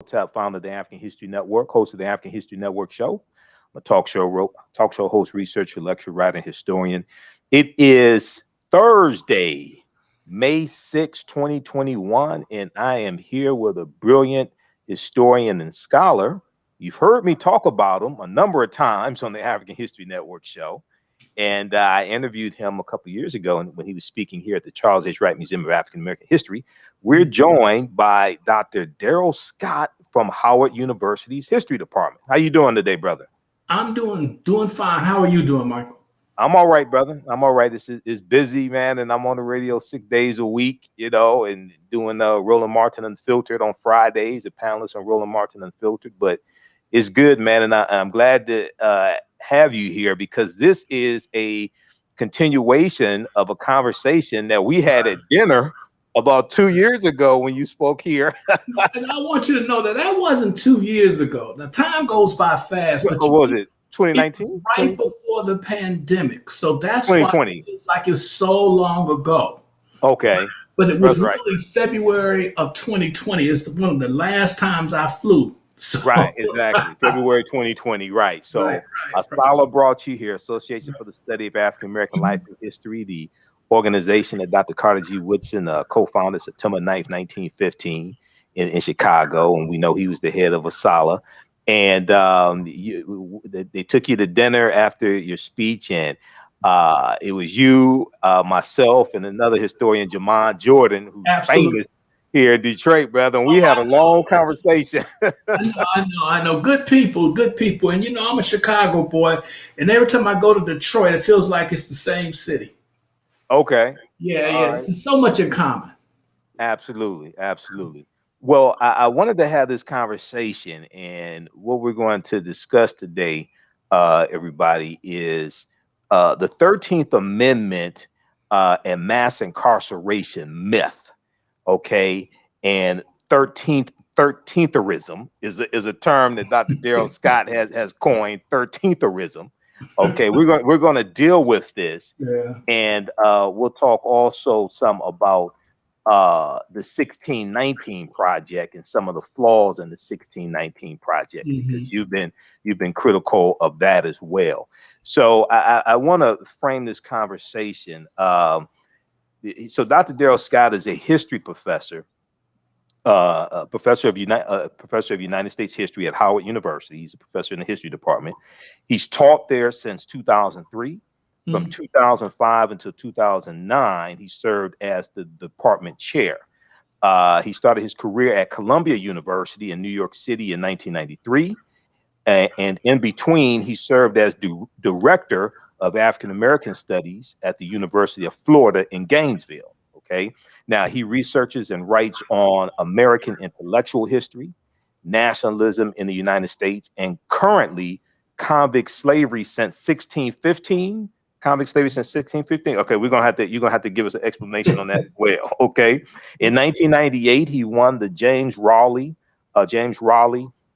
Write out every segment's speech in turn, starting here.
Imhotep, founder of the African History Network, host of the African History Network show. I'm a talk show host, researcher, lecturer, writer, and historian. It is Thursday, May 6, 2021, and I am here with a brilliant historian and scholar. You've heard me talk about him a number of times on the African History Network show. And I interviewed him a couple of years ago when he was speaking here at the Charles H. Wright Museum of African American History. We're joined by Dr. Darrell Scott from Howard University's History Department. How you doing today, brother? I'm doing fine. How are you doing, Michael? I'm all right, brother. I'm all right. It's busy, man, and I'm on the radio 6 days a week, and doing Roland Martin Unfiltered on Fridays, a panelist on Roland Martin Unfiltered. But it's good, man, and I'm glad to have you here because this is a continuation of a conversation that we had at dinner about 2 years ago when you spoke here. And I want you to know that wasn't 2 years ago. Now, time goes by fast. What was it? 2019? Right before the pandemic. So that's 2020. Why it feels like it's so long ago. Okay. But it was really February of 2020. It's one of the last times I flew. So. Right, exactly. February 2020, right. So Asala brought you here, Association for the Study of African American Life and History, the organization that Dr. Carter G. Woodson co-founded September 9th, 1915 in Chicago. And we know he was the head of Asala. And they took you to dinner after your speech, and it was you, myself, and another historian, Jamon Jordan, who's famous here in Detroit, brother, and we had a long conversation. I know. Good people. And I'm a Chicago boy, and every time I go to Detroit, it feels like it's the same city. Okay. Yeah. There's so much in common. Absolutely. Well, I wanted to have this conversation, and what we're going to discuss today, everybody, is the 13th Amendment and mass incarceration myth. Okay, and 13therism is a term that Dr. Darrell Scott has coined. 13therism. Okay, we're going to deal with this, and we'll talk also some about the 1619 project and some of the flaws in the 1619 project, because you've been critical of that as well. So I want to frame this conversation. So Dr. Darrell Scott is a history professor, professor of United States history at Howard University. He's a professor in the history department. He's taught there since 2003. From 2005 until 2009, he served as the department chair. He started his career at Columbia University in New York City in 1993. And in between, he served as director of African American Studies at the University of Florida in Gainesville. Okay. Now he researches and writes on American intellectual history, nationalism in the United States, and currently convict slavery since 1615. Convict slavery since 1615. Okay, you're gonna have to give us an explanation on that as well. Okay. In 1998, he won the James Raleigh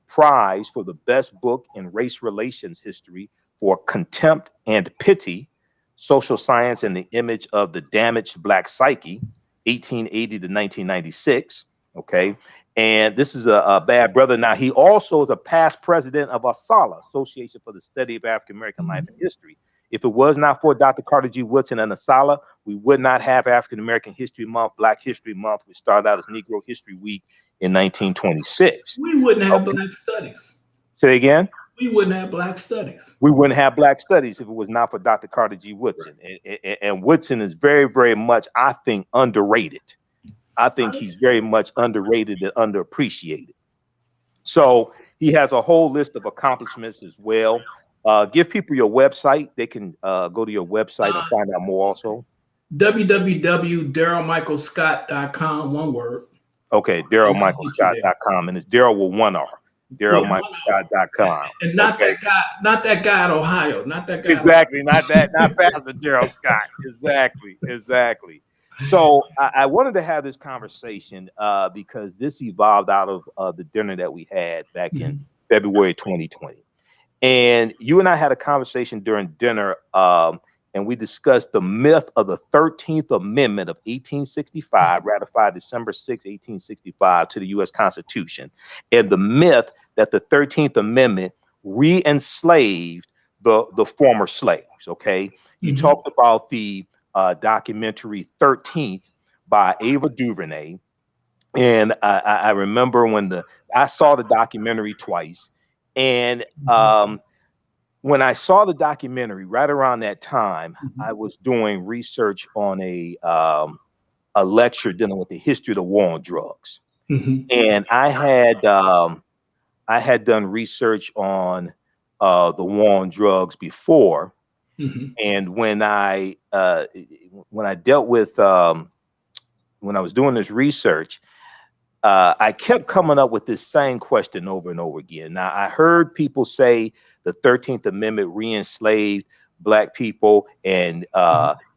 Prize for the best book in race relations history for Contempt and Pity, Social Science and the Image of the Damaged Black Psyche, 1880 to 1996. Okay. And this is a bad brother. Now, he also is a past president of ASALA, Association for the Study of African American Life and History. If it was not for Dr. Carter G. Woodson and ASALA, we would not have African American History Month, Black History Month, which started out as Negro History Week in 1926. We wouldn't have Black studies. Say again? We wouldn't have Black studies. We wouldn't have Black studies if it was not for Dr. Carter G. Woodson. And Woodson is very, very much, I think, underrated. I think he's very much underrated and underappreciated. So he has a whole list of accomplishments as well. Give people your website. They can go to your website and find out more also. www.darrellmichaelscott.com, one word. Okay, DarrellMichaelScott.com, and it's Darrell with one R. DarrellMichaelScott.com. And not that guy at Ohio. Not that guy. Exactly, not Pastor Darrell Scott. Exactly. So I wanted to have this conversation because this evolved out of the dinner that we had back in February 2020. And you and I had a conversation during dinner and we discussed the myth of the 13th Amendment of 1865, ratified December 6, 1865 to the U.S. Constitution, and the myth that the 13th Amendment re-enslaved the former slaves, okay? You talked about the documentary 13th by Ava DuVernay, and I remember when I saw the documentary twice, and when I saw the documentary right around that time, I was doing research on a lecture dealing with the history of the war on drugs, and I had done research on the war on drugs before, and when I dealt with when I was doing this research, I kept coming up with this same question over and over again. Now, I heard people say the 13th Amendment re-enslaved Black people, and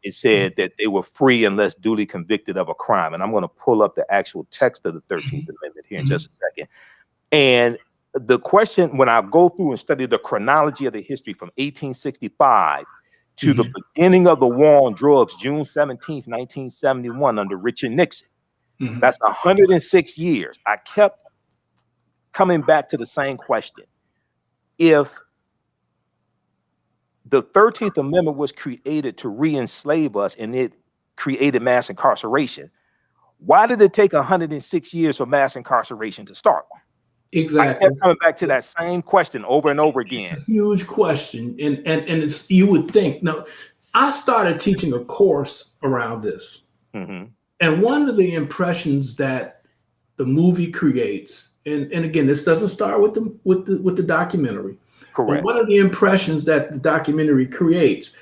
it said that they were free unless duly convicted of a crime. And I'm going to pull up the actual text of the 13th Amendment here in just a second. And the question, when I go through and study the chronology of the history from 1865 to the beginning of the war on drugs, June 17th, 1971, under Richard Nixon, that's 106 years. I kept coming back to the same question. If the 13th Amendment was created to re-enslave us and it created mass incarceration, why did it take 106 years for mass incarceration to start? Exactly. I kept coming back to that same question over and over again. It's a huge question. And it's, you would think, now, I started teaching a course around this. And one of the impressions that the movie creates, and again, this doesn't start with the documentary. Correct. But one of the impressions that the documentary creates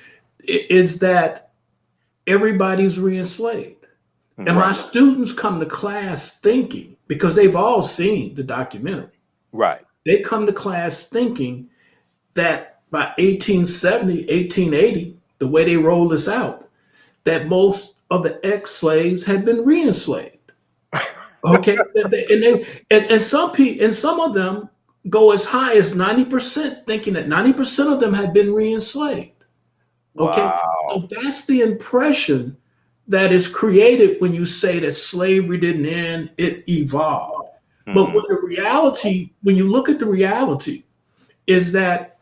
is that everybody's re-enslaved. And my students come to class thinking, because they've all seen the documentary. Right. They come to class thinking that by 1870, 1880, the way they roll this out, that most of the ex-slaves had been re-enslaved. Okay. and some of them go as high as 90%, thinking that 90% of them had been re-enslaved. Okay. Wow. So that's the impression that is created when you say that slavery didn't end, it evolved. But when when you look at the reality, is that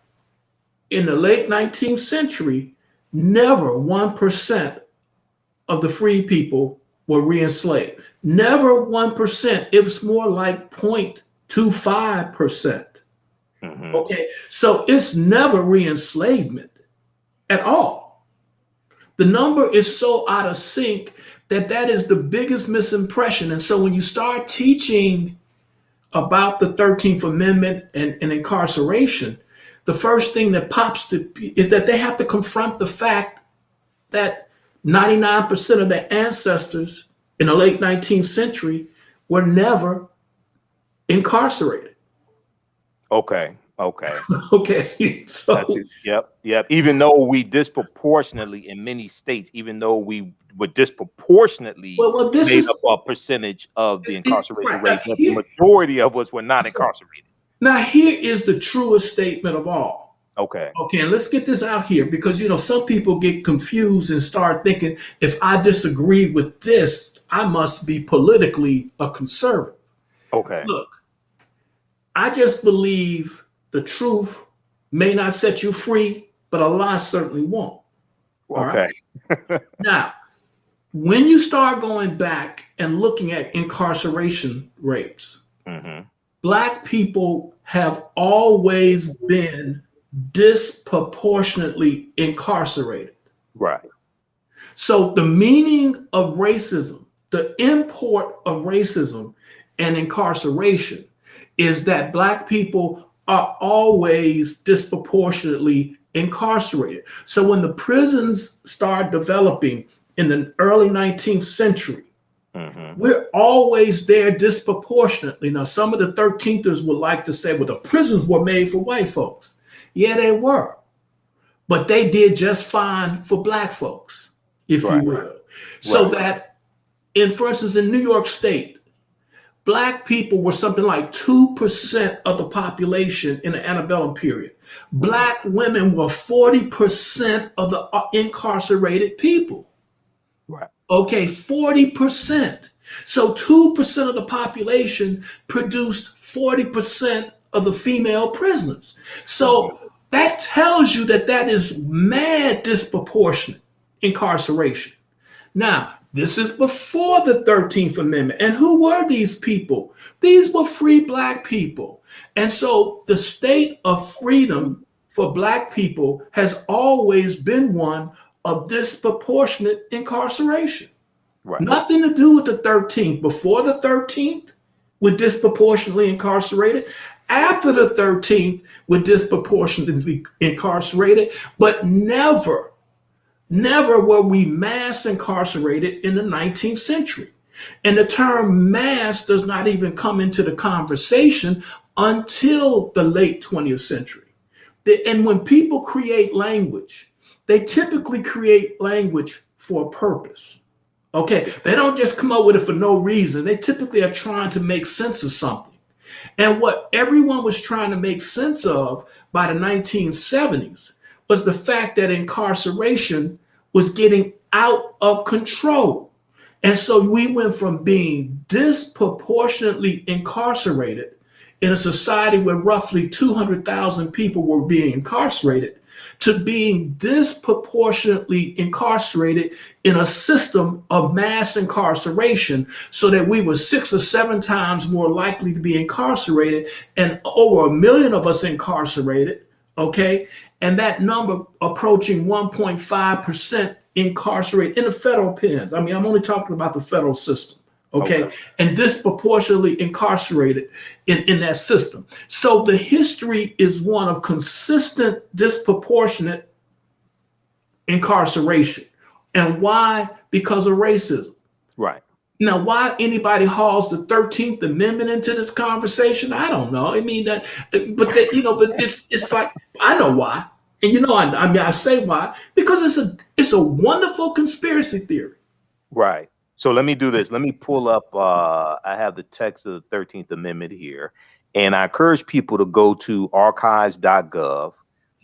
in the late 19th century, never 1% of the free people were re-enslaved. Never 1%. It was more like 0.25%. Okay, so it's never re-enslavement at all. The number is so out of sync that is the biggest misimpression. And so when you start teaching about the 13th Amendment and incarceration, the first thing that pops is that they have to confront the fact that 99% of their ancestors in the late 19th century were never incarcerated. Okay. Okay. So yep. Even though we disproportionately in many states, even though we were disproportionately made up a percentage of the incarceration rate, but the majority of us were not incarcerated. Now, here is the truest statement of all. Okay, and let's get this out here, because some people get confused and start thinking, if I disagree with this, I must be politically a conservative. Okay. Look, I just believe the truth may not set you free, but Allah certainly won't. Okay. Right? Now, when you start going back and looking at incarceration rates, Black people have always been disproportionately incarcerated. Right. So the meaning of racism, the import of racism and incarceration, is that Black people are always disproportionately incarcerated. So when the prisons start developing in the early 19th century, we're always there disproportionately. Now, some of the 13thers would like to say, well, the prisons were made for white folks. Yeah, they were. But they did just fine for Black folks, if you will. So that, for instance, in New York State, Black people were something like 2% of the population in the antebellum period. Black women were 40% of the incarcerated people. Right. Okay, 40%. So 2% of the population produced 40% of the female prisoners. So that tells you that that is mad disproportionate incarceration. Now, this is before the 13th Amendment. And who were these people? These were free Black people. And so the state of freedom for Black people has always been one of disproportionate incarceration. Right. Nothing to do with the 13th. Before the 13th, we're disproportionately incarcerated. After the 13th, we're disproportionately incarcerated, but never were we mass incarcerated in the 19th century. And the term mass does not even come into the conversation until the late 20th century. And when people create language, they typically create language for a purpose. Okay, they don't just come up with it for no reason. They typically are trying to make sense of something. And what everyone was trying to make sense of by the 1970s was the fact that incarceration was getting out of control. And so we went from being disproportionately incarcerated in a society where roughly 200,000 people were being incarcerated to being disproportionately incarcerated in a system of mass incarceration, so that we were 6 or 7 times more likely to be incarcerated, and over 1 million of us incarcerated, okay? And that number approaching 1.5% incarcerated in the federal pens. I mean, I'm only talking about the federal system. Okay, and disproportionately incarcerated in that system. So the history is one of consistent, disproportionate incarceration. And why? Because of racism. Right. Now, why anybody hauls the 13th Amendment into this conversation, I don't know. I mean, but it's like, I know why. And I say why, because it's a wonderful conspiracy theory. Right. So let me do this. Let me pull up. I have the text of the 13th Amendment here. And I encourage people to go to archives.gov,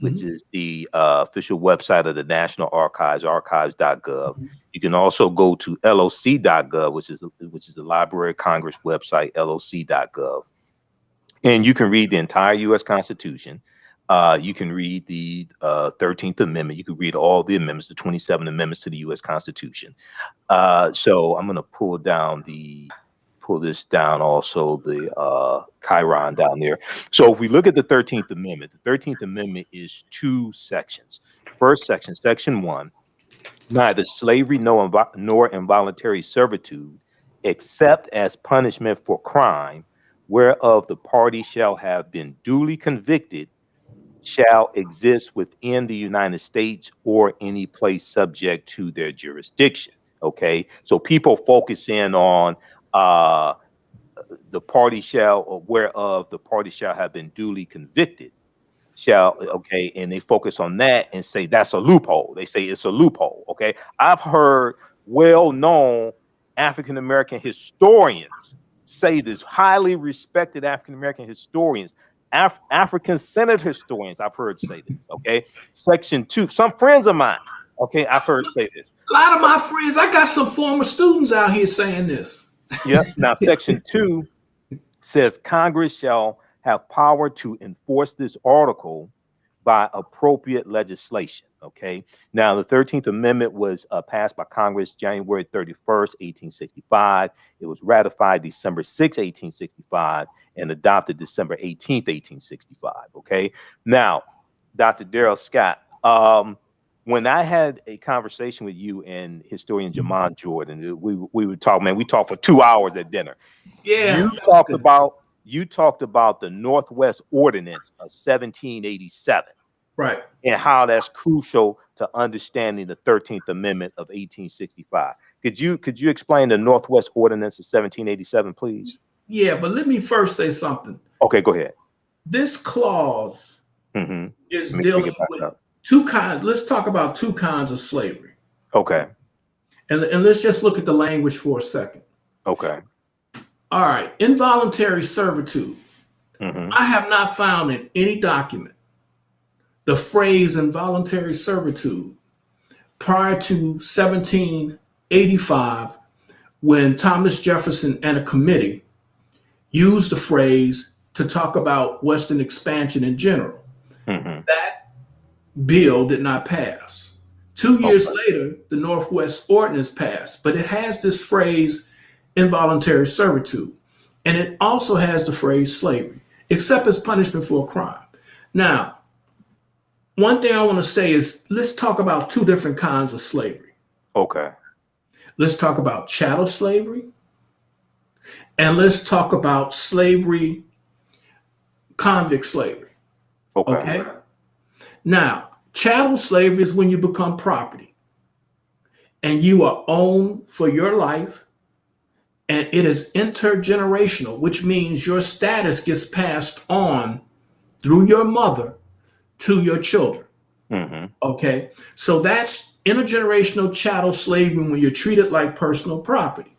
which is the official website of the National Archives, archives.gov. You can also go to loc.gov, which is the Library of Congress website, loc.gov. And you can read the entire U.S. Constitution. You can read the 13th Amendment. You can read all the amendments, the 27 amendments to the U.S. Constitution. So I'm going to pull this down also, the Chiron down there. So if we look at the 13th Amendment, the 13th Amendment is 2 sections. First section, section 1, neither slavery nor involuntary servitude, except as punishment for crime, whereof the party shall have been duly convicted, shall exist within the United States or any place subject to their jurisdiction. Okay, so people focus in on the party shall, or whereof the party shall have been duly convicted, and they focus on that and say that's a loophole. They say it's a loophole. Okay, I've heard well-known African-American historians say this, highly respected African-American historians, African Senate historians, I've heard say this. Okay, section 2, some friends of mine, okay, I've heard say this. A lot of my friends, I got some former students out here saying this. Yep. Now, section 2 says Congress shall have power to enforce this article by appropriate legislation. Okay. Now, the 13th Amendment was passed by Congress January 31st, 1865. It was ratified December 6, 1865, and adopted December 18th, 1865. Okay. Now, Dr. Darrell Scott, when I had a conversation with you and historian Jamon Jordan, we would talk, man, we talked for 2 hours at dinner. Yeah. You talked about the Northwest Ordinance of 1787. Right. And how that's crucial to understanding the 13th Amendment of 1865. Could you explain the Northwest Ordinance of 1787, please? Yeah, but let me first say something. Okay, go ahead. This clause is dealing with 2 kinds. Let's talk about 2 kinds of slavery. Okay. And let's just look at the language for a second. Okay. All right, involuntary servitude. Mm-hmm. I have not found in any document the phrase involuntary servitude prior to 1785, when Thomas Jefferson and a committee used the phrase to talk about Western expansion in general. Mm-hmm. That bill did not pass. 2 years later, the Northwest Ordinance passed, but it has this phrase involuntary servitude. And it also has the phrase slavery, except as punishment for a crime. Now, one thing I want to say is let's talk about two different kinds of slavery. Okay. Let's talk about chattel slavery, and let's talk about slavery, convict slavery. Okay? Now, chattel slavery is when you become property and you are owned for your life, and it is intergenerational, which means your status gets passed on through your mother to your children. Mm-hmm. Okay? So that's intergenerational chattel slavery, when you're treated like personal property.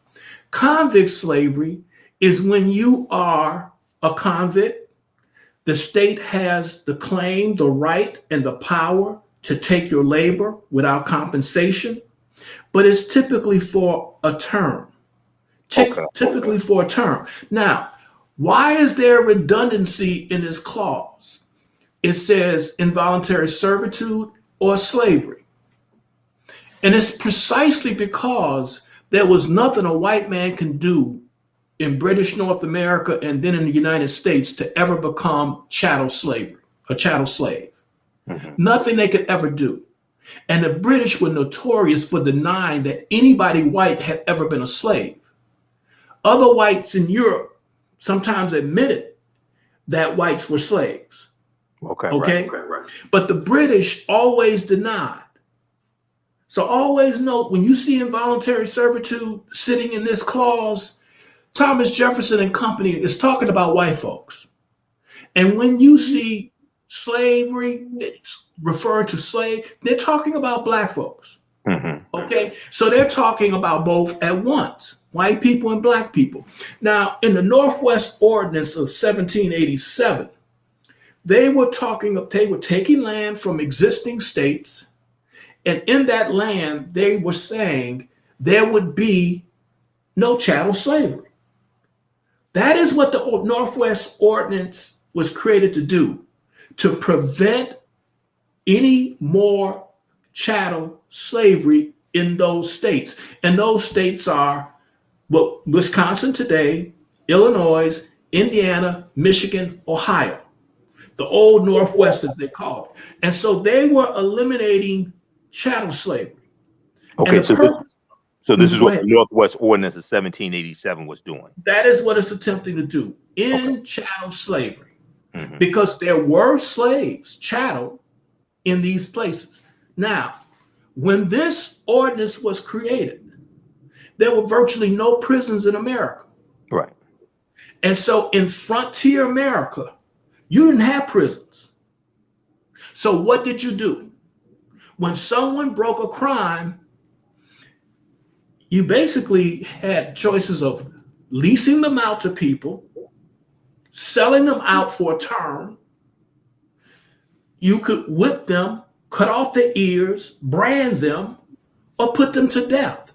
Convict slavery is when you are a convict. The state has the claim, the right, and the power to take your labor without compensation, but it's typically for a term. Typically for a term. Now, why is there redundancy in this clause? It says involuntary servitude or slavery. And it's precisely because there was nothing a white man can do in British North America and then in the United States to ever become chattel slavery, a chattel slave. Mm-hmm. Nothing they could ever do. And the British were notorious for denying that anybody white had ever been a slave. Other whites in Europe sometimes admitted that whites were slaves. Okay? Right. But the British always denied. So always note, when you see involuntary servitude sitting in this clause, Thomas Jefferson and company is talking about white folks. And when you see slavery, it's referring to slave, they're talking about black folks. Mm-hmm. Okay? So they're talking about both at once, white people and black people. Now, in the Northwest Ordinance of 1787, they were taking land from existing states, and in that land, they were saying there would be no chattel slavery. That is what the Northwest Ordinance was created to do, to prevent any more chattel slavery in those states. And those states are Wisconsin today, Illinois, Indiana, Michigan, Ohio, the old Northwest, as they call it. And so they were eliminating chattel slavery. Okay, so this is what the Northwest Ordinance of 1787 was doing. That is what it's attempting to do in chattel slavery, because there were slaves, chattel, in these places. Now, when this ordinance was created, there were virtually no prisons in America. Right. And so in frontier America, you didn't have prisons. So what did you do? When someone broke a crime, you basically had choices of leasing them out to people, selling them out for a term. You could whip them, cut off their ears, brand them, or put them to death.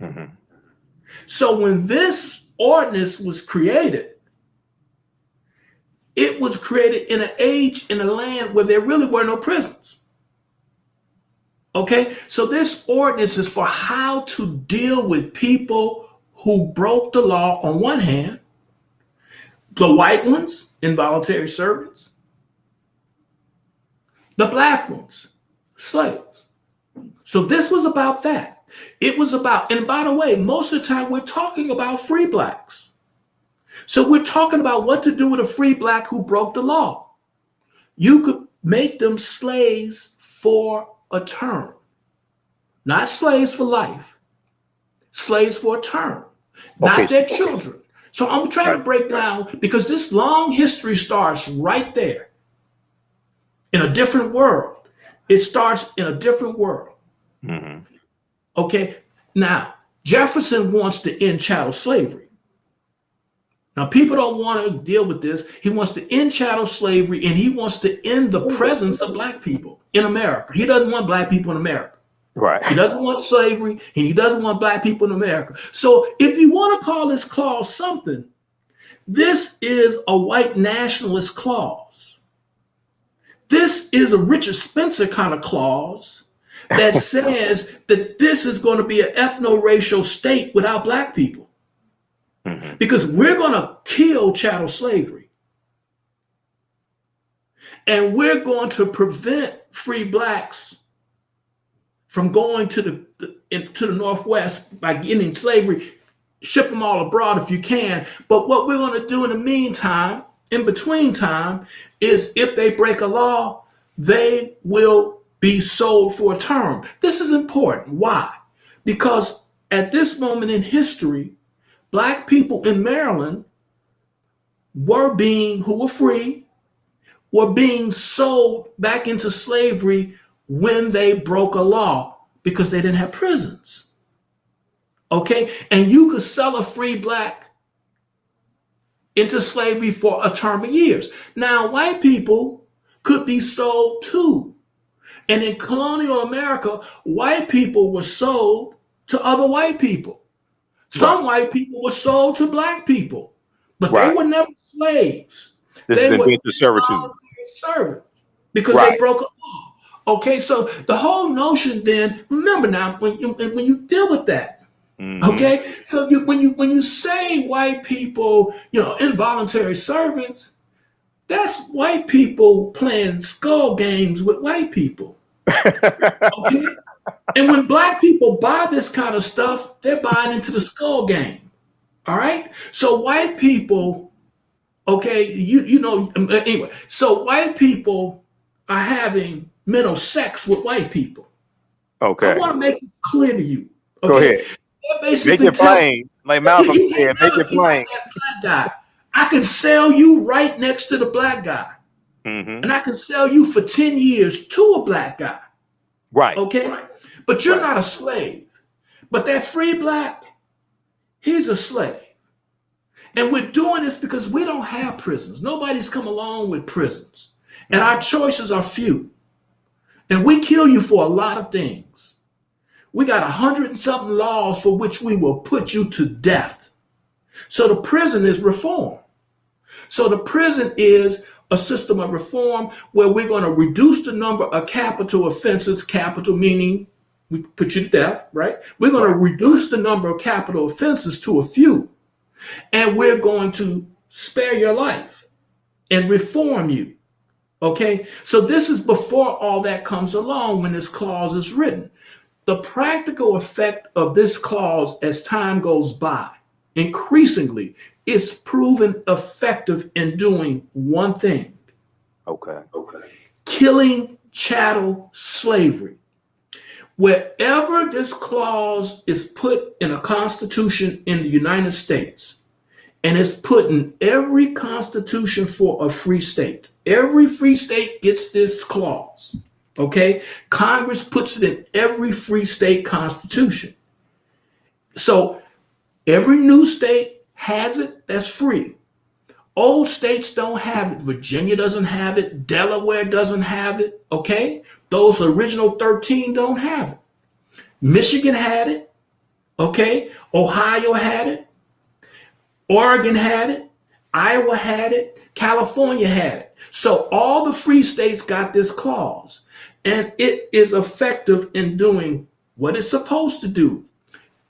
Mm-hmm. So when this ordinance was created, it was created in an age, in a land where there really were no prisons. Okay, so this ordinance is for how to deal with people who broke the law on one hand, the white ones, involuntary servants, the black ones, slaves. So this was about that. It was about, and by the way, most of the time we're talking about free blacks. So we're talking about what to do with a free black who broke the law. You could make them slaves for a term, not slaves for life, slaves for a term, not their children. So I'm trying to break down, because this long history starts right there in a different world. It starts in a different world. Mm-hmm. Okay, now Jefferson wants to end chattel slavery. Now, people don't want to deal with this. He wants to end chattel slavery, and he wants to end the presence of black people in America. He doesn't want black people in America. Right. He doesn't want slavery, and he doesn't want black people in America. So if you want to call this clause something, this is a white nationalist clause. This is a Richard Spencer kind of clause that says that this is going to be an ethno-racial state without black people. Because we're going to kill chattel slavery. And we're going to prevent free blacks from going to the Northwest by getting slavery, ship them all abroad if you can. But what we're going to do in the meantime, in between time, is if they break a law, they will be sold for a term. This is important. Why? Because at this moment in history, black people in Maryland who were free, were being sold back into slavery when they broke a law because they didn't have prisons. Okay? And you could sell a free black into slavery for a term of years. Now, white people could be sold too. And in colonial America, white people were sold to other white people. Some white people were sold to black people, but they were never slaves. They were indentured servitude. Servants because they broke a law. Okay, so the whole notion then, remember now, when you deal with that, okay, so when you say white people, involuntary servants, that's white people playing skull games with white people. Okay. And when black people buy this kind of stuff, they're buying into the skull game. All right. So white people, okay, anyway, so white people are having mental sex with white people. Okay. I want to make it clear to you. Okay? Go ahead. Make it plain. Like Maafa said, make it plain. Black guy. I can sell you right next to the black guy. And I can sell you for 10 years to a black guy. Right. Okay. But you're not a slave. But that free black, he's a slave. And we're doing this because we don't have prisons. Nobody's come along with prisons. And our choices are few. And we kill you for a lot of things. We got 100 and something laws for which we will put you to death. So the prison is reform. So the prison is a system of reform where we're going to reduce the number of capital offenses, capital meaning we put you to death, right? We're going to reduce the number of capital offenses to a few, and we're going to spare your life and reform you, okay? So this is before all that comes along when this clause is written. The practical effect of this clause as time goes by, increasingly, it's proven effective in doing one thing. Okay. Killing chattel slavery. Wherever this clause is put in a constitution in the United States, and it's put in every constitution for a free state, every free state gets this clause, okay? Congress puts it in every free state constitution. So every new state has it, that's free. Old states don't have it. Virginia doesn't have it. Delaware doesn't have it, okay? Those original 13 don't have it. Michigan had it, okay? Ohio had it. Oregon had it. Iowa had it. California had it. So all the free states got this clause. And it is effective in doing what it's supposed to do.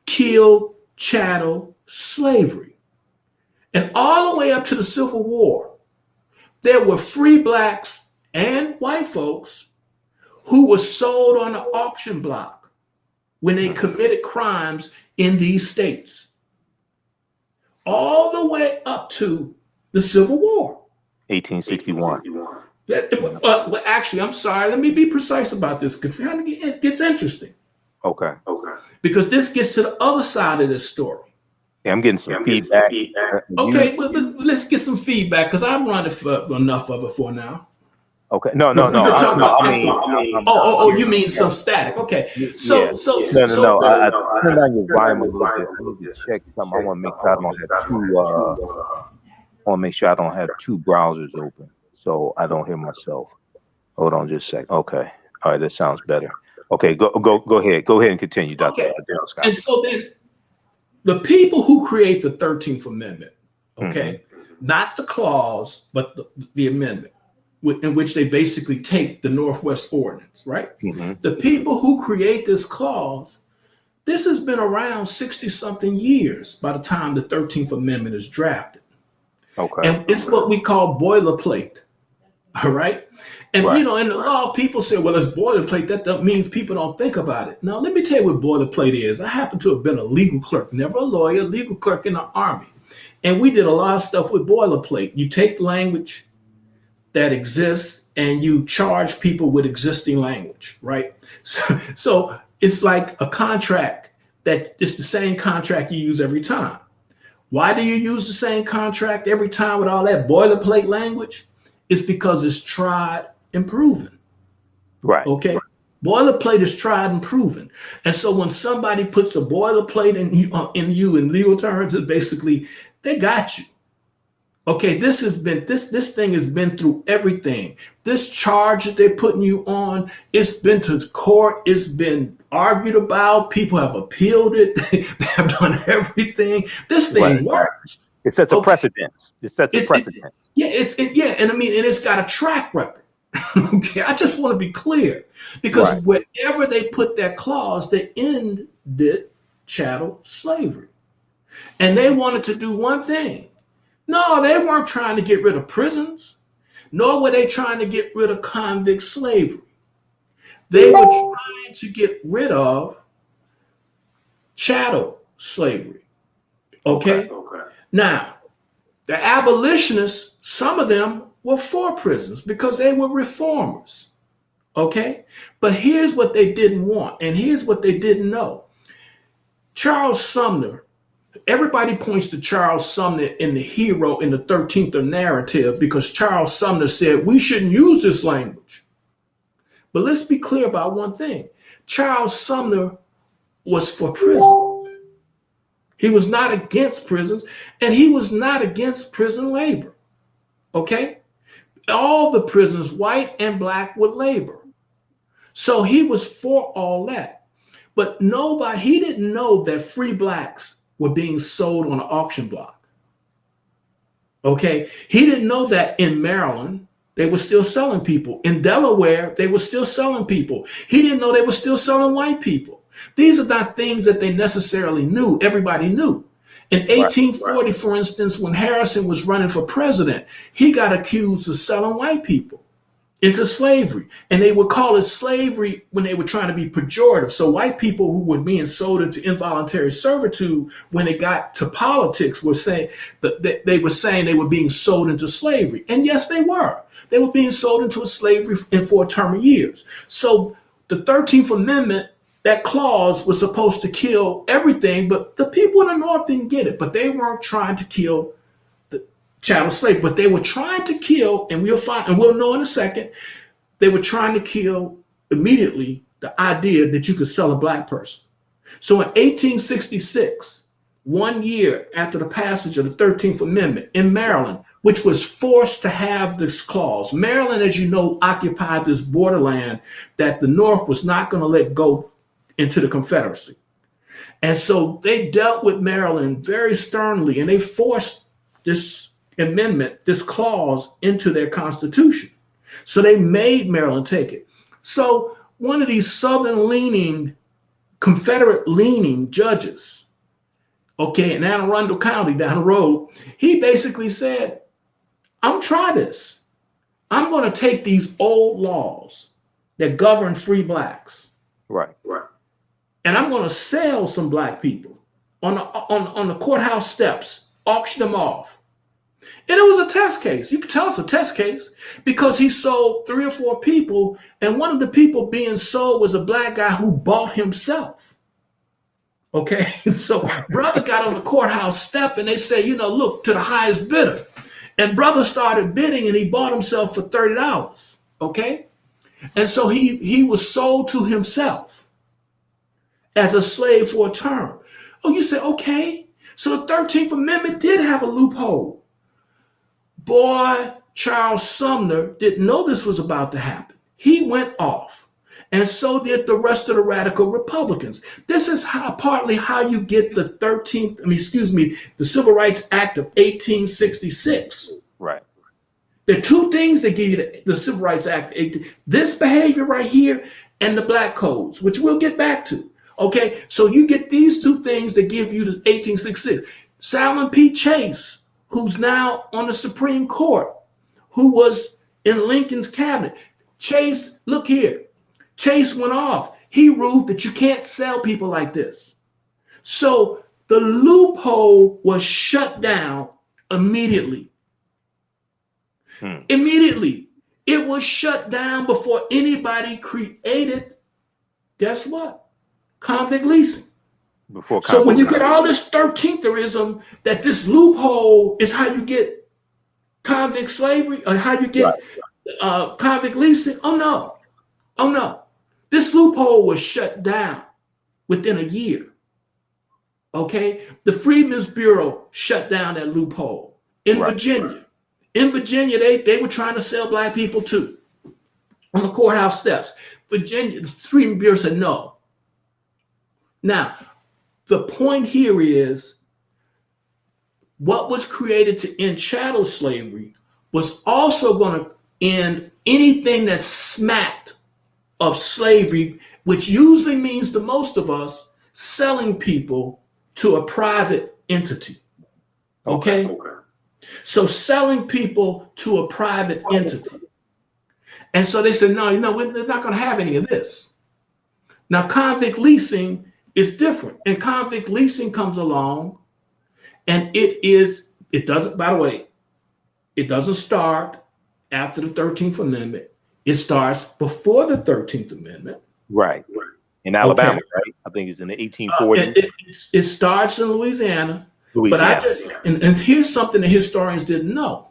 Kill chattel slavery. And all the way up to the Civil War, there were free blacks and white folks who were sold on the auction block when they committed crimes in these states. All the way up to the Civil War. 1861. Well, actually, I'm sorry. Let me be precise about this because it gets interesting. Okay. Because this gets to the other side of this story. Yeah, I'm getting some feedback. Okay, well, let's get some feedback because I'm running for enough of it for now. Okay. No. You mean some static? Okay. No. I turned down your volume a little bit. I need to check something. I want to make sure I don't have want to make sure I don't have two browsers open so I don't hear myself. Hold on just a sec. Okay. All right, that sounds better. Okay, go ahead. Go ahead and continue, Dr. Okay. Scott. And so then the people who create the 13th Amendment, okay, not the clause, but the amendment, in which they basically take the Northwest Ordinance, right? The people who create this clause, this has been around 60-something years by the time the 13th Amendment is drafted. Okay. And it's what we call boilerplate, all right? And, you know, in the law, people say, well, it's boilerplate. That means people don't think about it. Now, let me tell you what boilerplate is. I happen to have been a legal clerk, never a lawyer, legal clerk in the Army. And we did a lot of stuff with boilerplate. You take language that exists and you charge people with existing language, right? So it's like a contract that it's the same contract you use every time. Why do you use the same contract every time with all that boilerplate language? It's because it's tried and proven. Right. Okay. Right. Boilerplate is tried and proven. And so when somebody puts a boilerplate in you in legal terms, it's basically they got you. Okay, this thing has been through everything. This charge that they're putting you on, it's been to court, it's been argued about, people have appealed it, they have done everything. This thing works. It sets a precedence. It sets a precedence. And I mean, and it's got a track record. Okay, I just want to be clear, because wherever they put that clause, they ended chattel slavery. And they wanted to do one thing. No, they weren't trying to get rid of prisons, nor were they trying to get rid of convict slavery. They were trying to get rid of chattel slavery. Okay? Now, the abolitionists, some of them were for prisons because they were reformers. Okay? But here's what they didn't want, and here's what they didn't know. Charles Sumner, everybody points to Charles Sumner in the hero in the 13th narrative because Charles Sumner said we shouldn't use this language. But let's be clear about one thing. Charles Sumner was for prison. He was not against prisons, and he was not against prison labor. Okay? All the prisons, white and black, would labor. So he was for all that. But he didn't know that free blacks were being sold on an auction block. Okay? He didn't know that in Maryland, they were still selling people. In Delaware, they were still selling people. He didn't know they were still selling white people. These are not things that they necessarily knew. Everybody knew. In 1840, for instance, when Harrison was running for president, he got accused of selling white people into slavery. And they would call it slavery when they were trying to be pejorative. So white people who were being sold into involuntary servitude, when it got to politics, were saying that they were saying they were being sold into slavery. And yes, they were. They were being sold into a slavery for a term of years. So the 13th Amendment, that clause was supposed to kill everything, but the people in the North didn't get it. But they weren't trying to kill the chattel slave, but they were trying to kill, and we'll know in a second, they were trying to kill immediately the idea that you could sell a black person. So in 1866, 1 year after the passage of the 13th Amendment in Maryland, which was forced to have this clause, Maryland, as you know, occupied this borderland that the North was not going to let go into the Confederacy. And so they dealt with Maryland very sternly, and they forced this amendment, this clause, into their constitution. So they made Maryland take it. So one of these Southern-leaning, Confederate-leaning judges, okay, in Anne Arundel County down the road, he basically said, I'm trying this. I'm going to take these old laws that govern free blacks. Right. And I'm going to sell some black people on the courthouse steps, auction them off. And it was a test case. You could tell it's a test case because he sold 3 or 4 people, and one of the people being sold was a black guy who bought himself. Okay, so brother got on the courthouse step and they say, look, to the highest bidder. And brother started bidding and he bought himself for $30. Okay, and so he was sold to himself as a slave for a term. Oh, you say, okay, so the 13th Amendment did have a loophole. Boy, Charles Sumner didn't know this was about to happen. He went off. And so did the rest of the radical Republicans. This is partly how you get the the Civil Rights Act of 1866. Right. There are two things that give you the Civil Rights Act. This behavior right here and the black codes, which we'll get back to. Okay, so you get these two things that give you the 1866. Salmon P. Chase, who's now on the Supreme Court, who was in Lincoln's cabinet. Chase, look here. Chase went off. He ruled that you can't sell people like this. So the loophole was shut down immediately. Immediately. It was shut down before anybody created, guess what? Convict leasing. So when you get all this 13therism that this loophole is how you get convict slavery or how you get convict leasing, oh no. This loophole was shut down within a year. Okay? The Freedmen's Bureau shut down that loophole in Virginia. In Virginia, they were trying to sell black people too on the courthouse steps. Virginia, the Freedmen's Bureau said no. Now, the point here is what was created to end chattel slavery was also going to end anything that smacked of slavery, which usually means to most of us selling people to a private entity. Okay? So selling people to a private entity. And so they said, no, we're not going to have any of this. Now, convict leasing is different. And convict leasing comes along and it doesn't start after the 13th Amendment. It starts before the 13th Amendment. Right. In Alabama, right? I think it's in the 1840s. It starts in Louisiana. But and here's something that historians didn't know.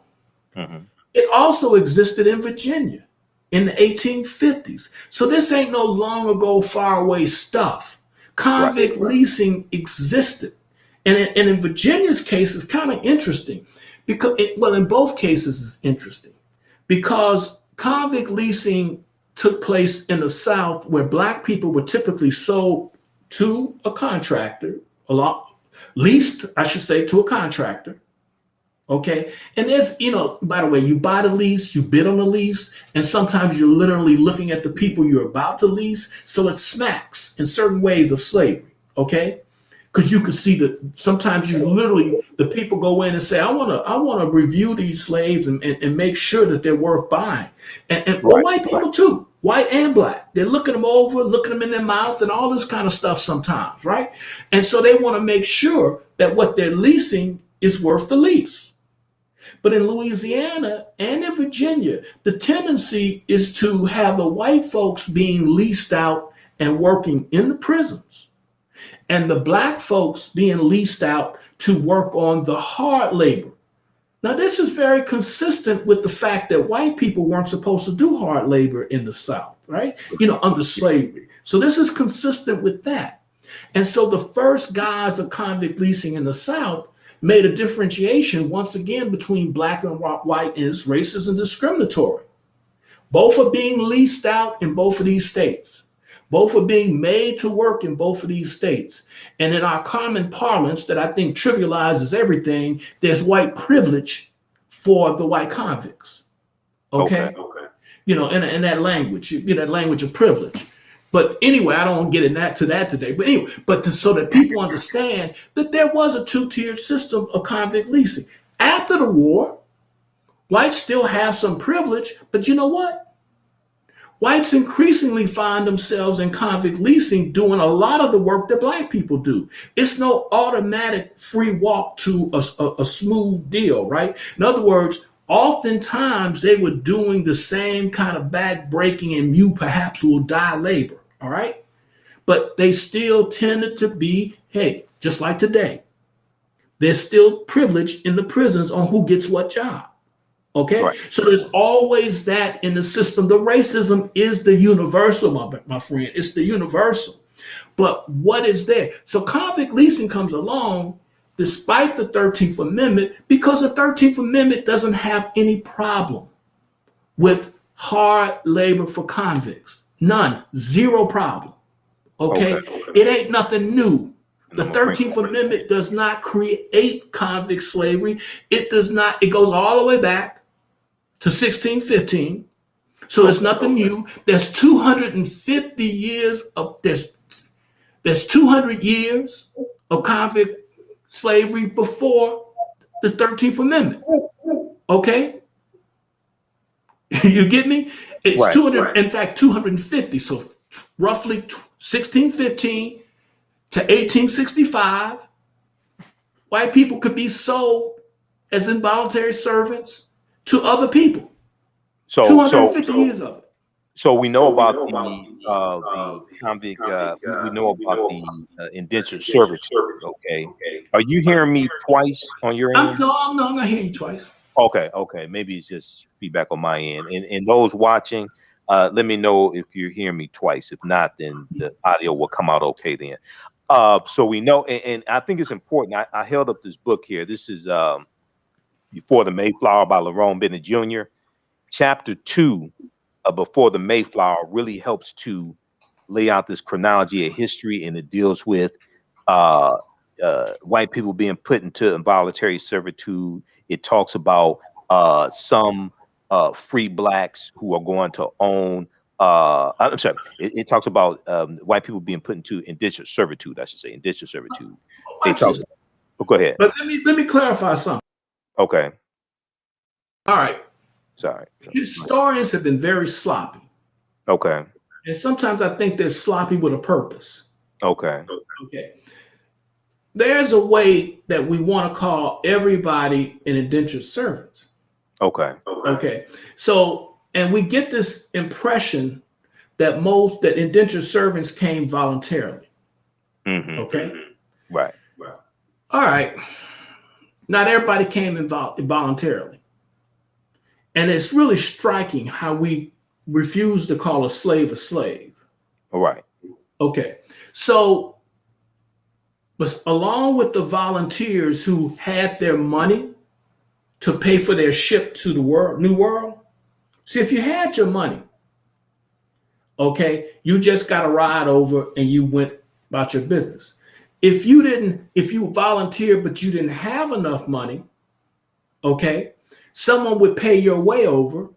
It also existed in Virginia in the 1850s. So this ain't no long ago, far away stuff. Convict leasing existed. And in Virginia's case, it's kind of interesting because, in both cases, it's interesting because convict leasing took place in the South where black people were typically sold to a contractor, leased, I should say, to a contractor. Okay. And there's, by the way, you buy the lease, you bid on the lease, and sometimes you're literally looking at the people you're about to lease. So it smacks in certain ways of slavery. Okay. Because you can see that sometimes the people go in and say, I want to review these slaves and make sure that they're worth buying. And white people too, white and black. They're looking them over, looking them in their mouth and all this kind of stuff sometimes, right? And so they want to make sure that what they're leasing is worth the lease. But in Louisiana and in Virginia, the tendency is to have the white folks being leased out and working in the prisons, and the black folks being leased out to work on the hard labor. Now, this is very consistent with the fact that white people weren't supposed to do hard labor in the South, right? Under slavery. So this is consistent with that. And so the first guys of convict leasing in the South made a differentiation once again between black and white, and it's racist and discriminatory. Both are being leased out in both of these states. Both are being made to work in both of these states. And in our common parlance that I think trivializes everything, there's white privilege for the white convicts. Okay. In that language, that language of privilege. But anyway, I don't want to get into that today. But anyway, so that people understand that there was a two-tiered system of convict leasing. After the war, whites still have some privilege, but you know what? Whites increasingly find themselves in convict leasing doing a lot of the work that black people do. It's no automatic free walk to a smooth deal, right? In other words, oftentimes they were doing the same kind of back-breaking and you perhaps will die labor, all right? But they still tended to be, just like today, there's still privilege in the prisons on who gets what job. Okay, right. So there's always that in the system. The racism is the universal, my friend. It's the universal. But what is there? So convict leasing comes along despite the 13th Amendment, because the 13th Amendment doesn't have any problem with hard labor for convicts. None. Zero problem. Okay? It ain't nothing new. The 13th Amendment does not create convict slavery. It does not. It goes all the way back to 1615. So it's nothing new. There's 250 years of there's 200 years of convict slavery before the 13th Amendment. Okay? You get me? It's right, 200, right. In fact, 250. So roughly 1615 to 1865, white people could be sold as involuntary servants to other people. So 250 years of it. So we know about the convict. We know about the indentured servants. Okay. Are you hearing me twice on your end? No, I'm not hearing you twice. Okay. Maybe it's just feedback on my end. And those watching, let me know if you're hearing me twice. If not, then the audio will come out okay then. So we know, and I think it's important. I held up this book here. This is Before the Mayflower by Lerone Bennett Jr. Chapter 2 of Before the Mayflower really helps to lay out this chronology of history, and it deals with white people being put into involuntary servitude. It talks about some free blacks who are going to own. I'm sorry. It talks about white people being put into indentured servitude. I should say indentured servitude. Go ahead. But let me clarify something. Okay. All right. Sorry. Historians have been very sloppy. Okay. And sometimes I think they're sloppy with a purpose. Okay. There's a way that we want to call everybody an indentured servant. Okay. So, and we get this impression that indentured servants came voluntarily. Mm-hmm. Okay. Right. All right. Not everybody came voluntarily. And it's really striking how we refuse to call a slave a slave. All right. Okay. So, but along with the volunteers who had their money to pay for their ship to the New World, see, if you had your money, okay, you just got a ride over and you went about your business. If you volunteered but you didn't have enough money, okay, someone would pay your way over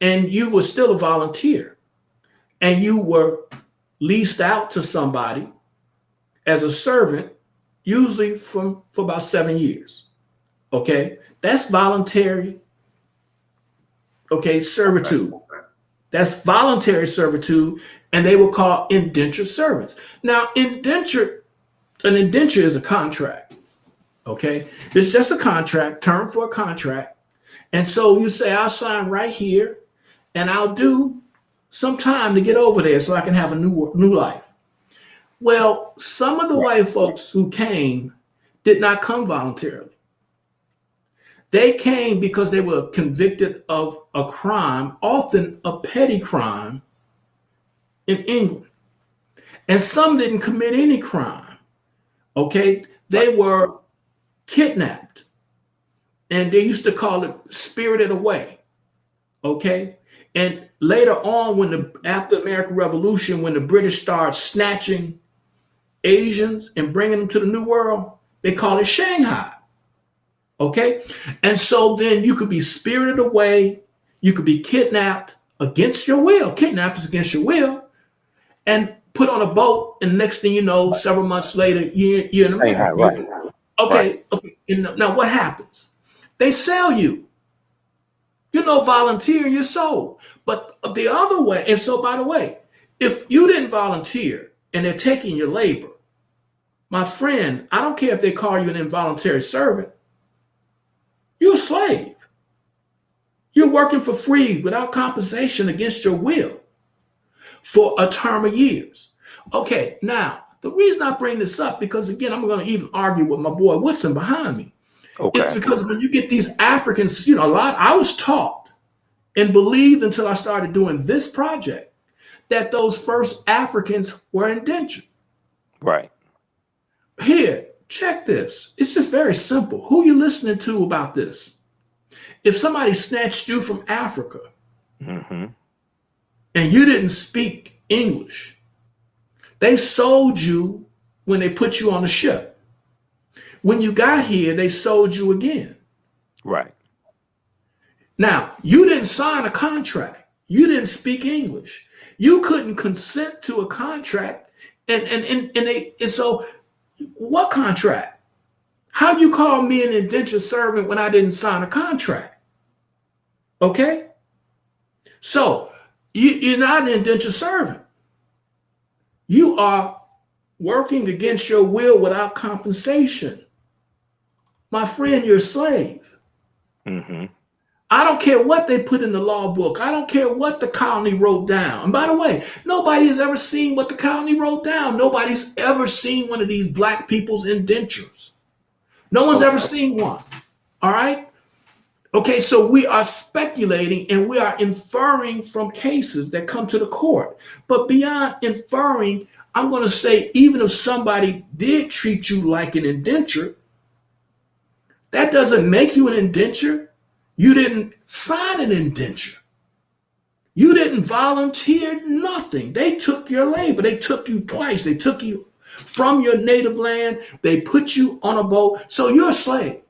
and you were still a volunteer and you were leased out to somebody as a servant, usually for about 7 years. Okay, that's voluntary. Okay, servitude. That's voluntary servitude, and they were called indentured servants. Now, an indenture is a contract. Okay, it's just a contract, term for a contract. And so you say, I'll sign right here, and I'll do some time to get over there so I can have a new life. Well, some of the white folks who came did not come voluntarily. They came because they were convicted of a crime, often a petty crime, in England. And some didn't commit any crime. Okay, they were kidnapped, and they used to call it spirited away. Okay, and later on, after the American Revolution, when the British started snatching Asians and bringing them to the New World, they call it Shanghai. Okay, and so then you could be spirited away, you could be kidnapped against your will. Kidnapped is against your will, and put on a boat, and next thing you know, several months later, you're in America. Right. Okay. Now what happens? They sell you. You're no volunteer, you're sold. But the other way, and so by the way, if you didn't volunteer and they're taking your labor, my friend, I don't care if they call you an involuntary servant, you're a slave. You're working for free without compensation against your will for a term of years. Okay, now, the reason I bring this up, because again, I'm going to even argue with my boy Woodson behind me. Okay. It's because when you get these Africans, I was taught and believed until I started doing this project that those first Africans were indentured. Right. Here, check this. It's just very simple. Who you listening to about this? If somebody snatched you from Africa Mm-hmm. and you didn't speak English, they sold you when they put you on a ship. When you got here, they sold you again. Right. Now, you didn't sign a contract. You didn't speak English. You couldn't consent to a contract. And so what contract? How you call me an indentured servant when I didn't sign a contract? Okay? So you're not an indentured servant. You are working against your will without compensation. My friend, you're a slave. Mm-hmm. I don't care what they put in the law book. I don't care what the colony wrote down. And by the way, nobody has ever seen what the colony wrote down. Nobody's ever seen one of these black people's indentures. No one's ever seen one. All right? Okay, so we are speculating and we are inferring from cases that come to the court. But beyond inferring, I'm going to say, even if somebody did treat you like an indenture, that doesn't make you an indenture. You didn't sign an indenture. You didn't volunteer nothing. They took your labor. They took you twice. They took you from your native land. They put you on a boat. So you're a slave.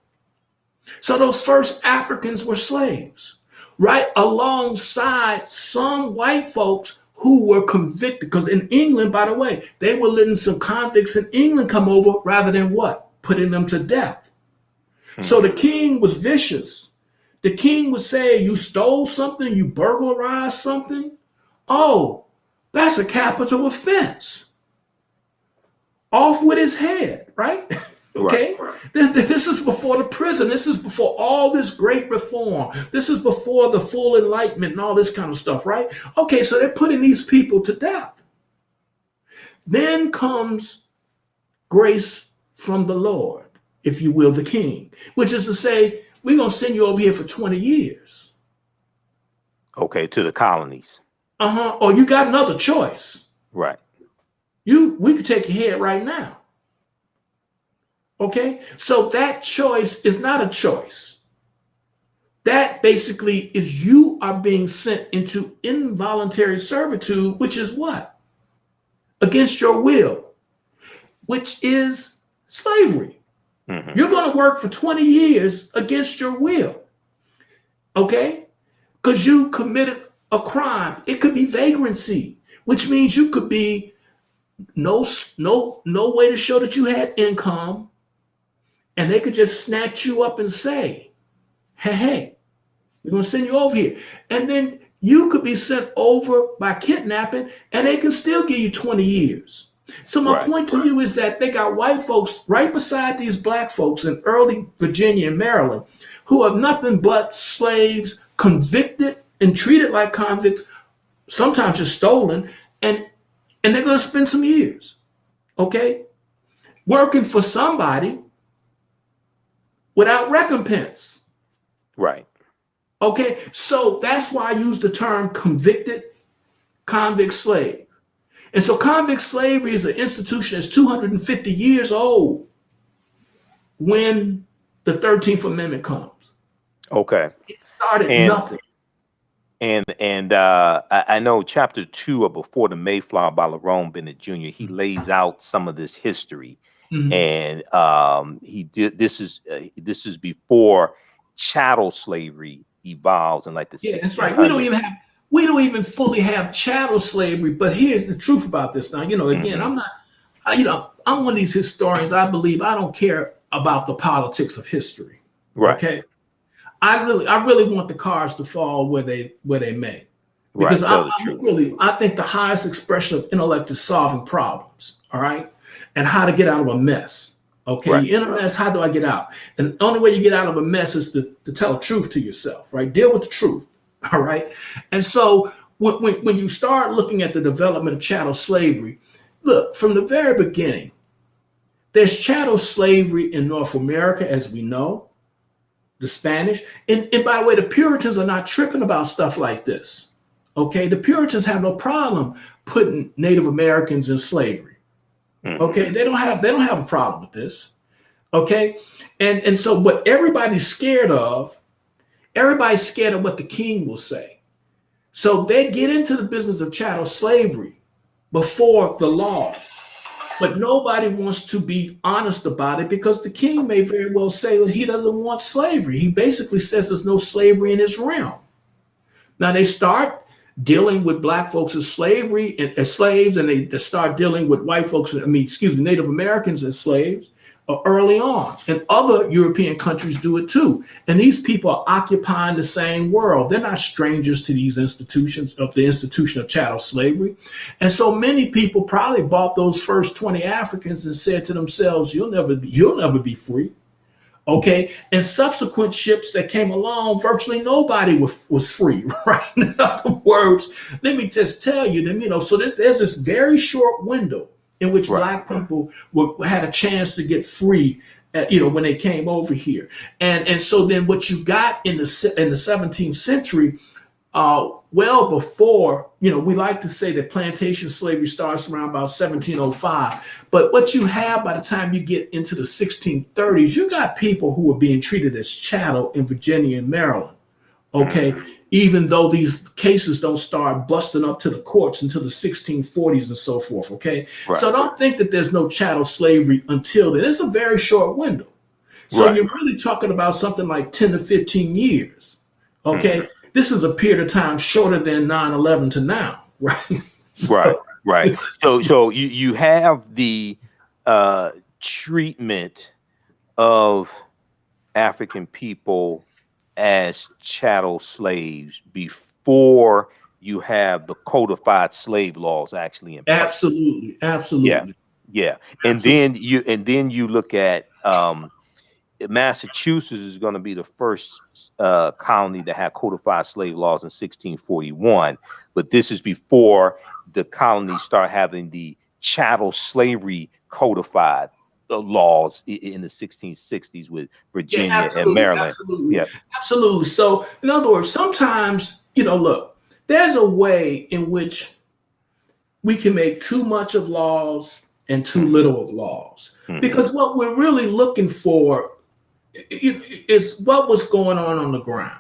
So those first Africans were slaves, right? Alongside some white folks who were convicted. Because in England, by the way, they were letting some convicts in England come over rather than what? Putting them to death. So the king was vicious. The king would say, you stole something, you burglarized something. Oh, that's a capital offense. Off with his head, right? Okay. Right. This is before the prison. This is before all this great reform. This is before the full enlightenment and all this kind of stuff, right? Okay, so they're putting these people to death. Then comes grace from the Lord, if you will, the king, which is to say, we're going to send you over here for 20 years. Okay, to the colonies. Or you got another choice. Right. We could take your head right now. Okay, so that choice is not a choice. That basically is you are being sent into involuntary servitude, which is what? Against your will, which is slavery. Mm-hmm. You're going to work for 20 years against your will. Okay, because you committed a crime. It could be vagrancy, which means you could be no way to show that you had income. And they could just snatch you up and say, hey, we're going to send you over here. And then you could be sent over by kidnapping and they can still give you 20 years. So my point to you is that they got white folks right beside these black folks in early Virginia and Maryland who are nothing but slaves, convicted and treated like convicts, sometimes just stolen, and they're going to spend some years, okay, working for somebody without recompense. Right. Okay, so that's why I use the term convict slave. And so convict slavery is an institution that's 250 years old when the 13th Amendment comes. Okay. It started nothing. And I know chapter 2 of Before the Mayflower by Lerone Bennett Jr., he lays out some of this history. Mm-hmm. And he did. This is before chattel slavery evolves in like the 1600s. That's right. We don't even fully have chattel slavery. But here's the truth about this. Now, again, mm-hmm. I'm one of these historians. I believe I don't care about the politics of history. Right. Okay. I really want the cards to fall where they may. Because I think the highest expression of intellect is solving problems. All right. And how to get out of a mess. Okay, right. You're in a mess, how do I get out? And the only way you get out of a mess is to tell the truth to yourself, right? Deal with the truth, all right? And so when you start looking at the development of chattel slavery, look, from the very beginning, there's chattel slavery in North America, as we know, the Spanish. And by the way, the Puritans are not tripping about stuff like this, okay? The Puritans have no problem putting Native Americans in slavery. Okay, they don't have a problem with this. Okay. And so what everybody's scared of what the king will say. So they get into the business of chattel slavery before the law. But nobody wants to be honest about it because the king may very well say that he doesn't want slavery. He basically says there's no slavery in his realm. Now they start dealing with black folks as slavery and as slaves, and they start dealing with white folks, Native Americans as slaves early on. And other European countries do it too. And these people are occupying the same world. They're not strangers to these institutions of the institution of chattel slavery. And so many people probably bought those first 20 Africans and said to themselves, you'll never be free. Okay. And subsequent ships that came along, virtually nobody was free, right? In other words, let me just tell you them, so there's this very short window in which Black people had a chance to get free, when they came over here. And so then what you got in the 17th century, well before, we like to say that plantation slavery starts around about 1705. But what you have by the time you get into the 1630s, you got people who are being treated as chattel in Virginia and Maryland. Okay. Even though these cases don't start busting up to the courts until the 1640s and so forth. Okay. Right. So don't think that there's no chattel slavery until then. It's a very short window. So you're really talking about something like 10 to 15 years. Okay. This is a period of time shorter than 9/11 to now. Right. Right. So you have the treatment of African people as chattel slaves before you have the codified slave laws actually in place. Absolutely. Yeah. And then you look at Massachusetts is going to be the first colony to have codified slave laws in 1641, but this is before the colonies start having the chattel slavery codified laws in the 1660s with Virginia and Maryland. Absolutely. So in other words, sometimes, look, there's a way in which we can make too much of laws and too little of laws, because what we're really looking for is what was going on the ground.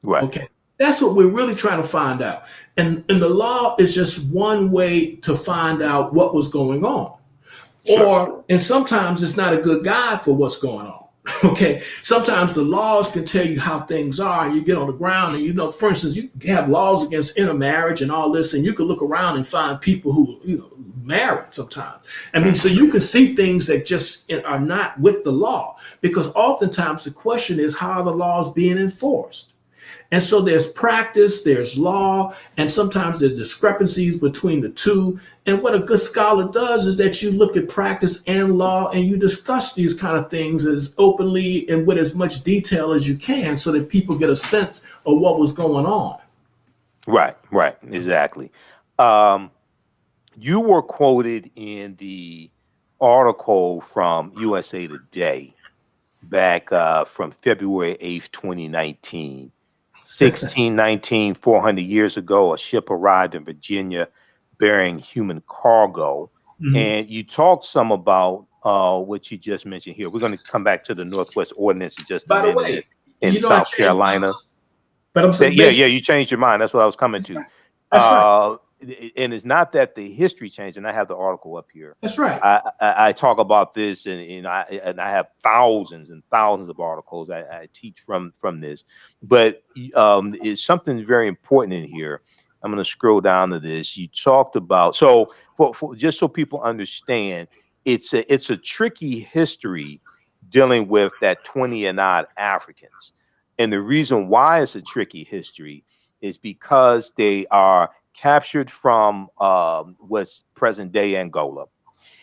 Right. Okay. That's what we're really trying to find out. And the law is just one way to find out what was going on. And sometimes it's not a good guide for what's going on. Okay. Sometimes the laws can tell you how things are, and you get on the ground and, for instance, you have laws against intermarriage and all this, and you can look around and find people who, married sometimes. So you can see things that just are not with the law, because oftentimes the question is, how are the laws being enforced? And so there's practice, there's law, and sometimes there's discrepancies between the two. And what a good scholar does is that you look at practice and law and you discuss these kind of things as openly and with as much detail as you can so that people get a sense of what was going on. Right, exactly. You were quoted in the article from USA Today back from February 8th, 2019. 1619, 400 years ago, a ship arrived in Virginia bearing human cargo. And you talked some about what you just mentioned here. We're going to come back to the Northwest Ordinance in just a minute in South Carolina. But I'm saying, you changed your mind. That's what I was coming to. That's right. And it's not that the history changed, and I have the article up here. That's right. I talk about this, and I have thousands and thousands of articles I teach from this. But it's something very important in here. I'm going to scroll down to this. You talked about, so for just so people understand, it's a tricky history dealing with that 20 and odd Africans, and the reason why it's a tricky history is because they are captured from what's present day Angola.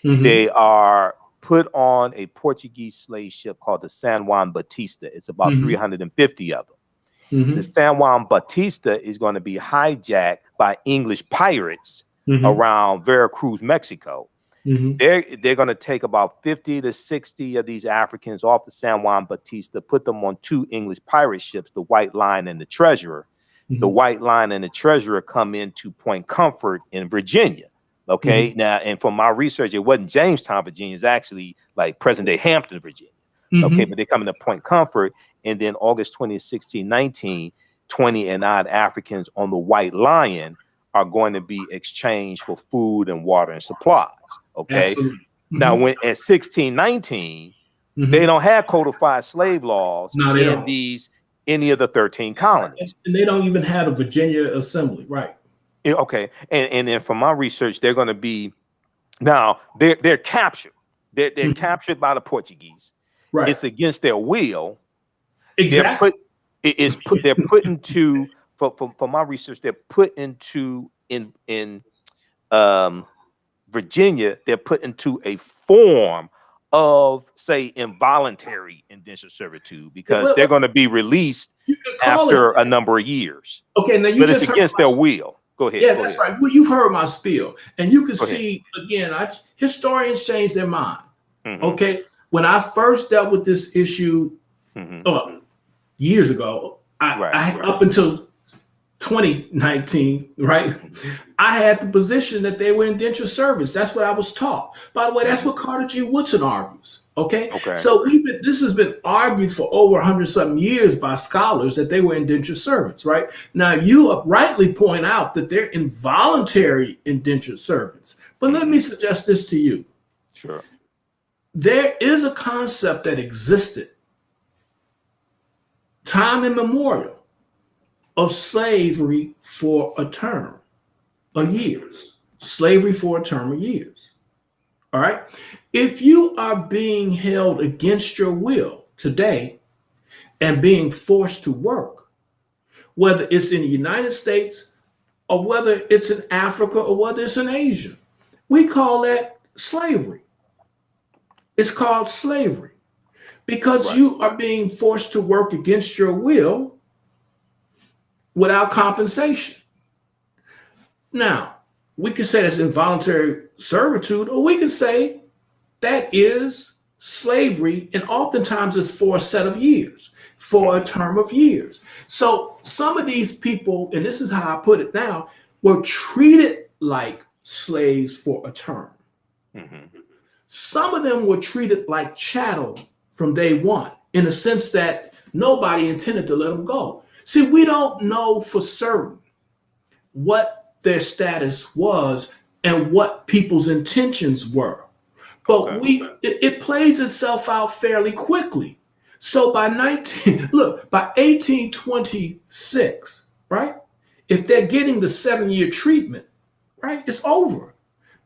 They are put on a Portuguese slave ship called the San Juan Batista. It's about 350 of them. The San Juan Batista is going to be hijacked by English pirates around Veracruz, Mexico. They're going to take about 50 to 60 of these Africans off the San Juan Batista, put them on two English pirate ships, the White Lion and the Treasurer. The White Lion and the Treasurer come into Point Comfort in Virginia. Okay. Now, and from my research, it wasn't Jamestown, Virginia. It's actually like present day Hampton, Virginia. Okay, but they're coming to Point Comfort, and then August 20th, 1619, 20 and odd Africans on the White Lion are going to be exchanged for food and water and supplies. Okay. Absolutely. Now, when at 1619, they don't have codified slave laws in any of the 13 colonies. And they don't even have a Virginia Assembly, right? Okay. And then from my research, they're going to be now they're captured. They're captured by the Portuguese. Right. It's against their will. Exactly. They're put into for my research, they're put into in Virginia, they're put into a form of, say, involuntary indentured servitude, because they're going to be released after a number of years. Okay, now but it's against their will. Go ahead. Yeah, that's right. Well, you've heard my spiel, and you can see again. Historians change their mind. Okay, when I first dealt with this issue years ago, I up until 2019, right? I had the position that they were indentured servants. That's what I was taught. By the way, that's what Carter G. Woodson argues. Okay. So this has been argued for over 100-something years by scholars that they were indentured servants, right? Now, you rightly point out that they're involuntary indentured servants. But let me suggest this to you. Sure. There is a concept that existed time immemorial of slavery for a term of years. Slavery for a term of years. All right. If you are being held against your will today and being forced to work, whether it's in the United States or whether it's in Africa or whether it's in Asia, we call that slavery. It's called slavery because you are being forced to work against your will without compensation. Now, we can say that's involuntary servitude, or we can say that is slavery, and oftentimes it's for a set of years, for a term of years. So some of these people, and this is how I put it now, were treated like slaves for a term. Some of them were treated like chattel from day one, in the sense that nobody intended to let them go. See, we don't know for certain what their status was and what people's intentions were. But it plays itself out fairly quickly. So by 1826, right? If they're getting the 7-year treatment, right, it's over.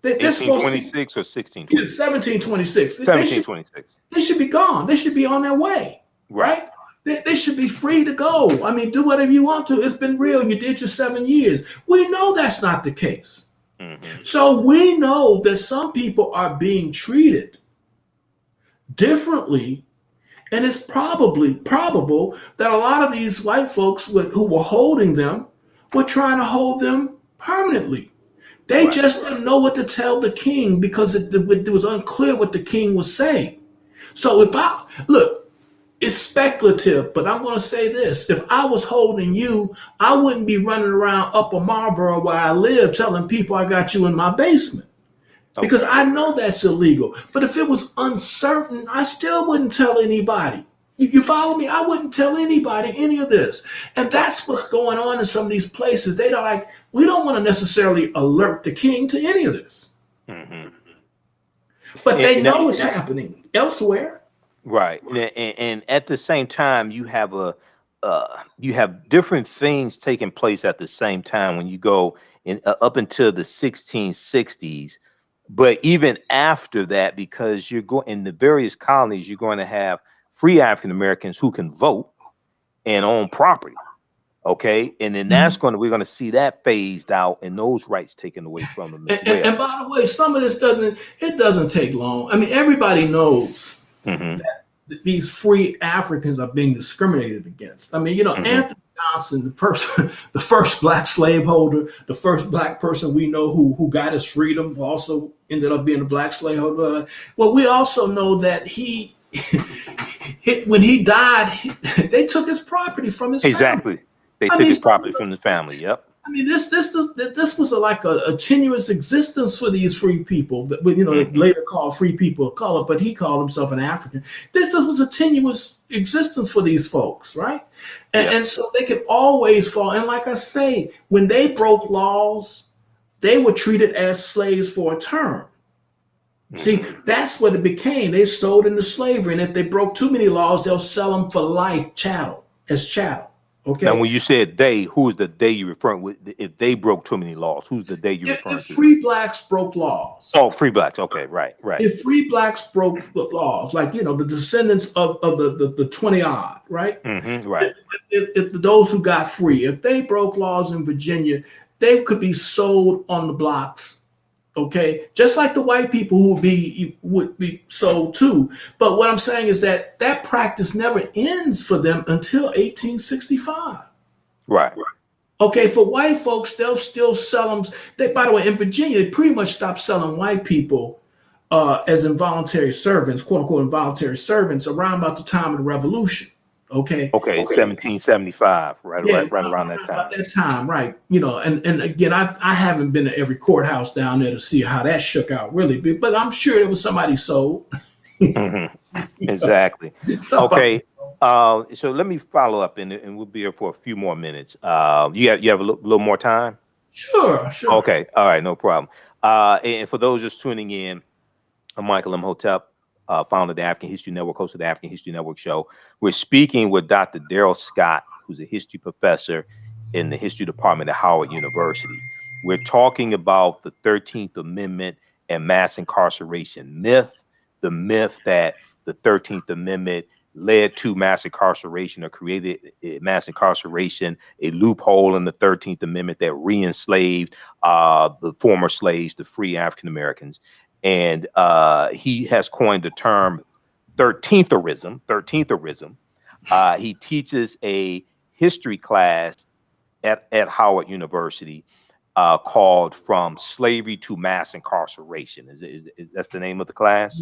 1826 or 1626? 1726. 1726. They should be gone. They should be on their way, right? They should be free to go. I mean, do whatever you want to. It's been real. You did your 7 years. We know that's not the case. So we know that some people are being treated differently, and it's probable that a lot of these white folks who were holding them were trying to hold them permanently. They just didn't know what to tell the king because it was unclear what the king was saying. So it's speculative, but I'm going to say this. If I was holding you, I wouldn't be running around Upper Marlboro where I live telling people I got you in my basement, because I know that's illegal. But if it was uncertain, I still wouldn't tell anybody. You follow me? I wouldn't tell anybody any of this. And that's what's going on in some of these places. We don't want to necessarily alert the king to any of this. But they know it's happening elsewhere. Right. And at the same time, you have different things taking place at the same time when you go up until the 1660s. But even after that, because you're going in the various colonies, you're going to have free African Americans who can vote and own property. Okay. And then we're going to see that phased out and those rights taken away from them as well. And by the way, some of this doesn't take long. I mean, everybody knows that these free Africans are being discriminated against. I mean, Anthony Johnson, the first black slaveholder, the first black person we know who got his freedom, also ended up being a black slaveholder. Well, we also know that when he died, they took his property from his family. They took his property from the family. Yep. I I mean, this was like a tenuous existence for these free people that later called free people of color, but he called himself an African. This was a tenuous existence for these folks, right? And so they could always fall. And like I say, when they broke laws, they were treated as slaves for a term. See, that's what it became. They sold into slavery, and if they broke too many laws, they'll sell them for life as chattel. Okay. Now, when you said they, who is the they you referring with? If they broke too many laws, who's the they you referring to? Free blacks broke laws. Oh, free blacks. Okay, right. If free blacks broke the laws, like the descendants of the 20 odd, right? Right. If those who got free, if they broke laws in Virginia, they could be sold on the blocks. Okay, just like the white people who would be sold too. But what I'm saying is that practice never ends for them until 1865. Right. Okay, for white folks, they'll still sell them. By the way, in Virginia, they pretty much stopped selling white people as involuntary servants, quote unquote, involuntary servants, around about the time of the Revolution. Okay, 1775, right around that time. About that time, right? And again, I haven't been to every courthouse down there to see how that shook out really, but I'm sure there was somebody sold. Exactly. Okay. So let me follow up, and we'll be here for a few more minutes. You have a little more time? Sure. Okay. All right. No problem. And for those just tuning in, I'm Michael Imhotep, founder of the African History Network, host of the African History Network show. We're speaking with Dr. Daryl Scott, who's a history professor in the history department at Howard University. We're talking about the 13th Amendment and mass incarceration myth, the myth that the 13th Amendment led to mass incarceration or created mass incarceration, a loophole in the 13th Amendment that re-enslaved the former slaves, the free African Americans. And he has coined the term 13therism. He teaches a history class at Howard University called From Slavery to Mass Incarceration. Is that's the name of the class?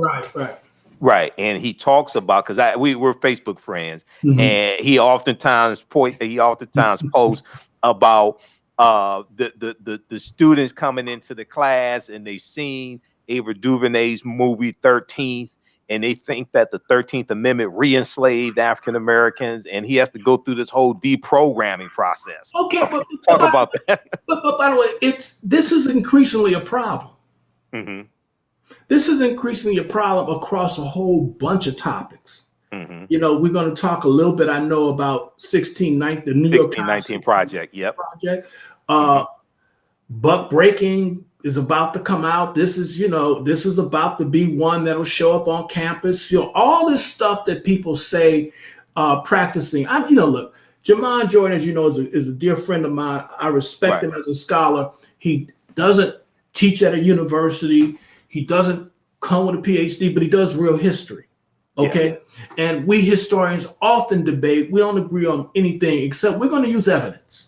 Right. And he talks about, because we're Facebook friends, and he oftentimes posts about the students coming into the class, and they've seen Ava DuVernay's movie 13th, and they think that the 13th Amendment re-enslaved African Americans, and he has to go through this whole deprogramming process. Okay, but talk about that. But by the way, this is increasingly a problem. This is increasingly a problem across a whole bunch of topics. We're going to talk a little bit, I know, about 1619, the New York Times 1619 Project. Project. Buck breaking is about to come out. This is about to be one that'll show up on campus. All this stuff that people say, practicing. Look, Jamon Jordan, as you know, is a dear friend of mine. I respect him as a scholar. He doesn't teach at a university. He doesn't come with a PhD, but he does real history. Okay. Yeah. And we historians often debate. We don't agree on anything except we're going to use evidence.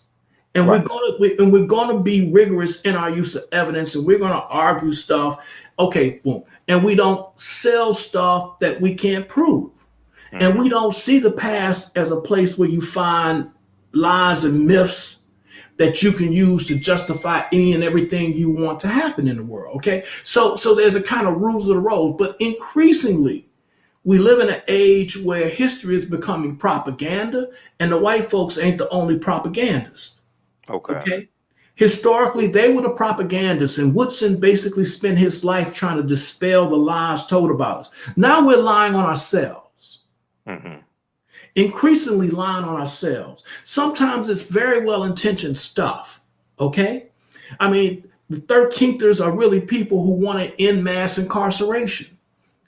And we're going to be rigorous in our use of evidence, and we're going to argue stuff. Okay, boom. And we don't sell stuff that we can't prove. And we don't see the past as a place where you find lies and myths that you can use to justify any and everything you want to happen in the world. Okay, so there's a kind of rules of the road, but increasingly we live in an age where history is becoming propaganda, and the white folks ain't the only propagandists. Okay. Historically, they were the propagandists, and Woodson basically spent his life trying to dispel the lies told about us. Now we're lying on ourselves. Increasingly lying on ourselves. Sometimes it's very well-intentioned stuff. Okay. I mean, the 13thers are really people who want to end mass incarceration.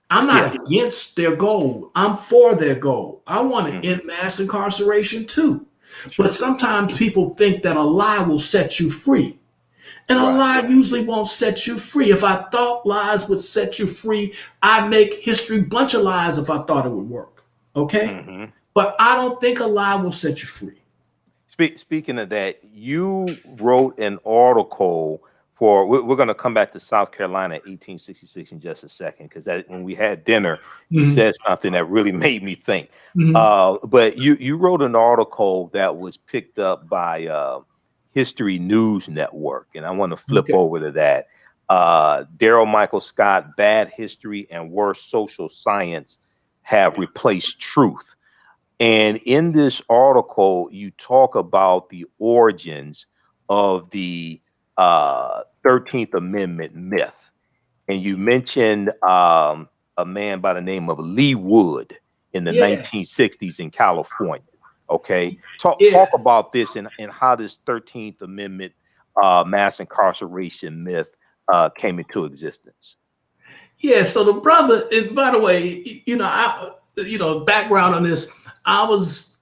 I'm not against their goal. I'm for their goal. I want to end mass incarceration too. But sometimes people think that a lie will set you free. And a lie usually won't set you free. If I thought lies would set you free, I'd make history bunch of lies if I thought it would work. Okay? But I don't think a lie will set you free. Speaking of that, you wrote an article for, we're going to come back to South Carolina 1866 in just a second, because when we had dinner, you said something that really made me think. But you wrote an article that was picked up by History News Network, and I want to flip over to that. Daryl Michael Scott, Bad History and Worse Social Science have replaced truth. And in this article, you talk about the origins of the 13th Amendment myth. And you mentioned a man by the name of Lee Wood in the 1960s in California. Okay. Talk about this and how this 13th Amendment mass incarceration myth came into existence. Yeah. So the brother, and by the way, background on this, I was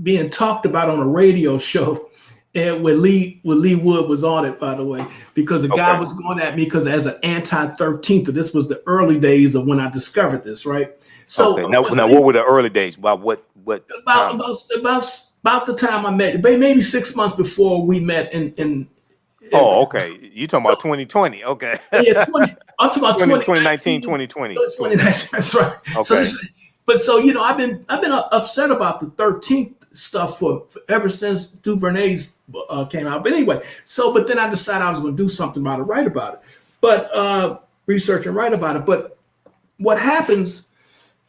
being talked about on a radio show and when Lee Wood was on it, by the way, because the guy was going at me because as an anti-13th, this was the early days of when I discovered this, right? So now what were the early days? About what about the time I met, maybe 6 months before we met in you talking about 2020. Okay. Yeah, I'm talking about 2019, 2020. 2019, that's right. Okay. So I've been upset about the 13th stuff for ever since DuVernay's came out. But anyway, but then I decided I was going to do something about it, write about it, but research and write about it. But what happens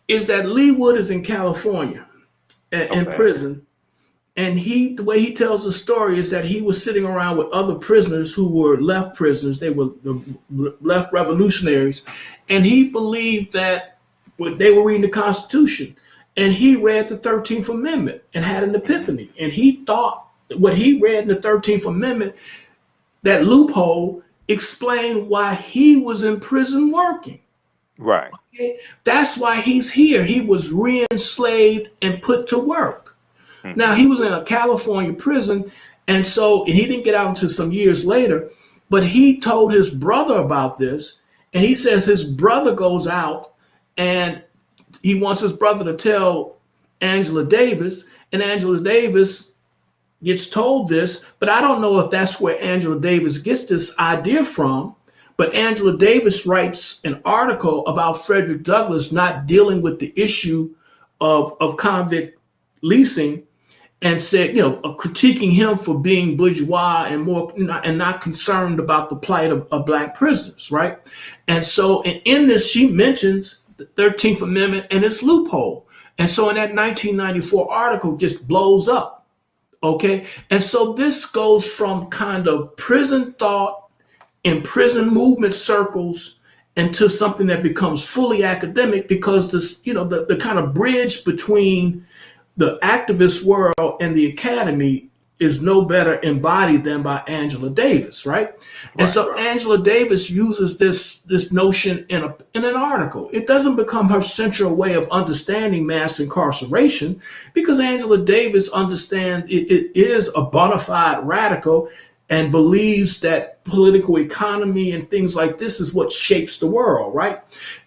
is that Lee Wood is in California in prison. And the way he tells the story is that he was sitting around with other prisoners who were left prisoners. They were left revolutionaries. And he believed that they were reading the Constitution. And he read the 13th Amendment and had an epiphany. And he thought what he read in the 13th Amendment, that loophole, explained why he was in prison working. Right. Okay? That's why he's here. He was re-enslaved and put to work. Now, he was in a California prison, and he didn't get out until some years later, but he told his brother about this, and he says his brother goes out, and he wants his brother to tell Angela Davis, and Angela Davis gets told this, but I don't know if that's where Angela Davis gets this idea from, but Angela Davis writes an article about Frederick Douglass not dealing with the issue of convict leasing, and said, critiquing him for being bourgeois and more, and not concerned about the plight of Black prisoners, right? And so in this, she mentions the 13th Amendment and its loophole. And so in that 1994 article just blows up, okay? And so this goes from kind of prison thought in prison movement circles into something that becomes fully academic, because this, the kind of bridge between the activist world and the academy is no better embodied than by Angela Davis, right? And so Angela Davis uses this notion in an article. It doesn't become her central way of understanding mass incarceration, because Angela Davis understands it is a bona fide radical and believes that political economy and things like this is what shapes the world, right?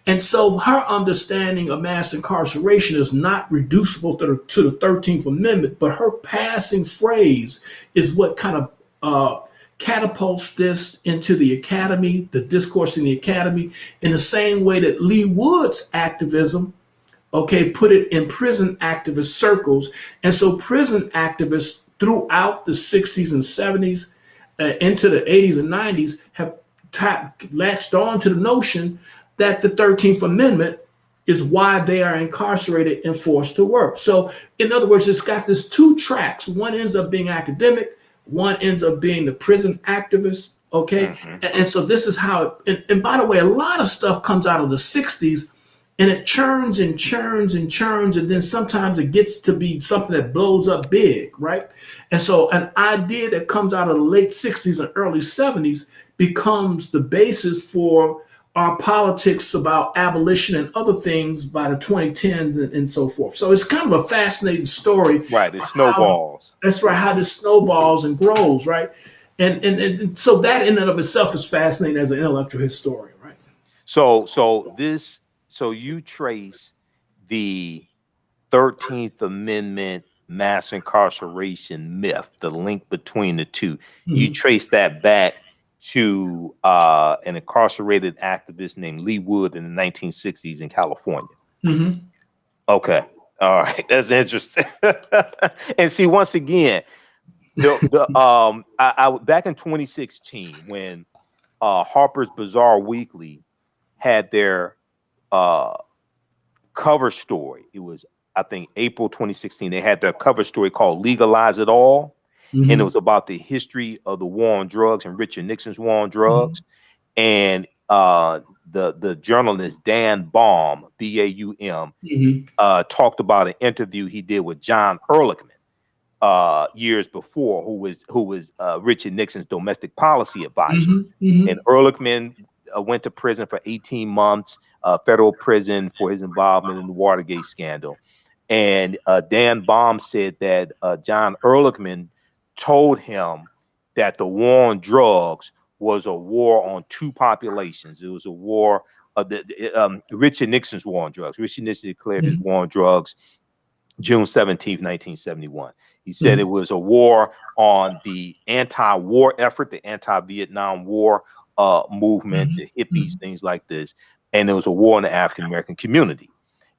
And so her understanding of mass incarceration is not reducible to the 13th Amendment, but her passing phrase is what kind of catapults this into the academy, the discourse in the academy, in the same way that Lee Wood's activism, put it in prison activist circles. And so prison activists throughout the 60s and 70s, into the 80s and 90s, have latched on to the notion that the 13th Amendment is why they are incarcerated and forced to work. So in other words, it's got this two tracks. One ends up being academic, one ends up being the prison activist, okay? And so this is how, and by the way, a lot of stuff comes out of the 60s, and it churns and churns and churns, and then sometimes it gets to be something that blows up big, right? And so an idea that comes out of the late 60s and early 70s becomes the basis for our politics about abolition and other things by the 2010s and so forth. So it's kind of a fascinating story. Right, it snowballs. That's right, how this snowballs and grows, right? And so that in and of itself is fascinating as an intellectual historian, right? So you trace the 13th Amendment mass incarceration myth, the link between the two. You trace that back to an incarcerated activist named Lee Wood in the 1960s in California. Okay. All right. That's interesting. And see, once again, I back in 2016 when Harper's Bazaar Weekly had their cover story. It was, I think, April 2016. They had their cover story called "Legalize It All," and it was about the history of the war on drugs and Richard Nixon's war on drugs. And the journalist Dan Baum, Baum, talked about an interview he did with John Ehrlichman years before, who was Richard Nixon's domestic policy advisor. And Ehrlichman went to prison for 18 months, federal prison, for his involvement in the Watergate scandal. And Dan Baum said that John Ehrlichman told him that the war on drugs was a war on two populations. It was a war of Richard Nixon's war on drugs. Richard Nixon declared his war on drugs June 17th, 1971. He said it was a war on the anti-war effort, the anti-Vietnam War movement, the hippies, things like this. And it was a war on the African-American community.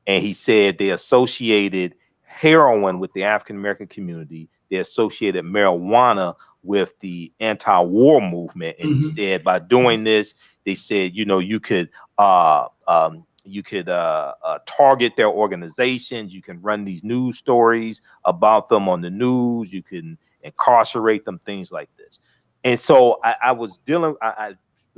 And he said they associated heroin with the African-American community. They associated marijuana with the anti-war movement. And he said by doing this, they said, you know, you could target their organizations. You can run these news stories about them on the news. You can incarcerate them, things like this. And so I was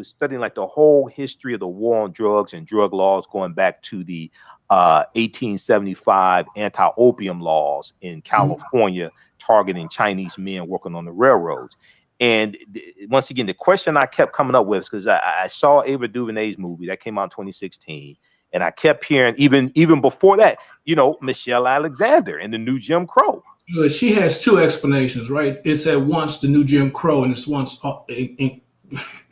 studying like the whole history of the war on drugs and drug laws going back to the 1875 anti-opium laws in California, targeting Chinese men working on the railroads. And once again, the question I kept coming up with, because I saw Ava DuVernay's movie that came out in 2016, and I kept hearing even before that, you know, Michelle Alexander and the new Jim Crow. She has two explanations, right? It's at once the new Jim Crow, and it's once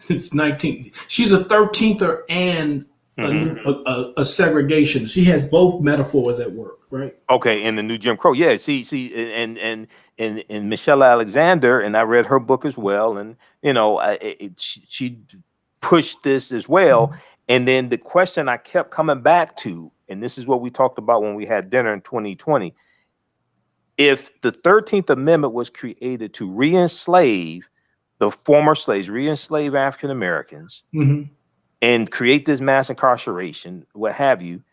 it's 19. She's a 13th and a segregation. She has both metaphors at work, right? Okay, in the new Jim Crow, yeah. See, and Michelle Alexander, and I read her book as well, and you know, she pushed this as well. And then the question I kept coming back to, and this is what we talked about when we had dinner in 2020. If the 13th Amendment was created to re-enslave the former slaves, re-enslave African Americans, and create this mass incarceration, what have you,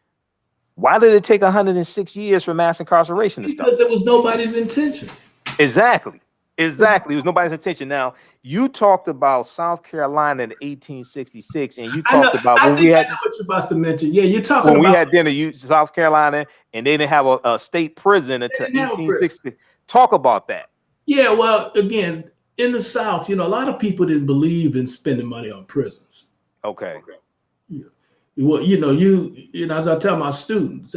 why did it take 106 years for mass incarceration to start? Because it was nobody's intention. Exactly. It was nobody's intention. Now, you talked about South Carolina in 1866, and you talked about when we had what you're about to mention. Yeah, you're talking when about we had dinner, South Carolina, and they didn't have a state prison until 1860. Talk about that. Yeah, well, again, in the South, you know, a lot of people didn't believe in spending money on prisons. Okay. Yeah. Well, you know, as I tell my students,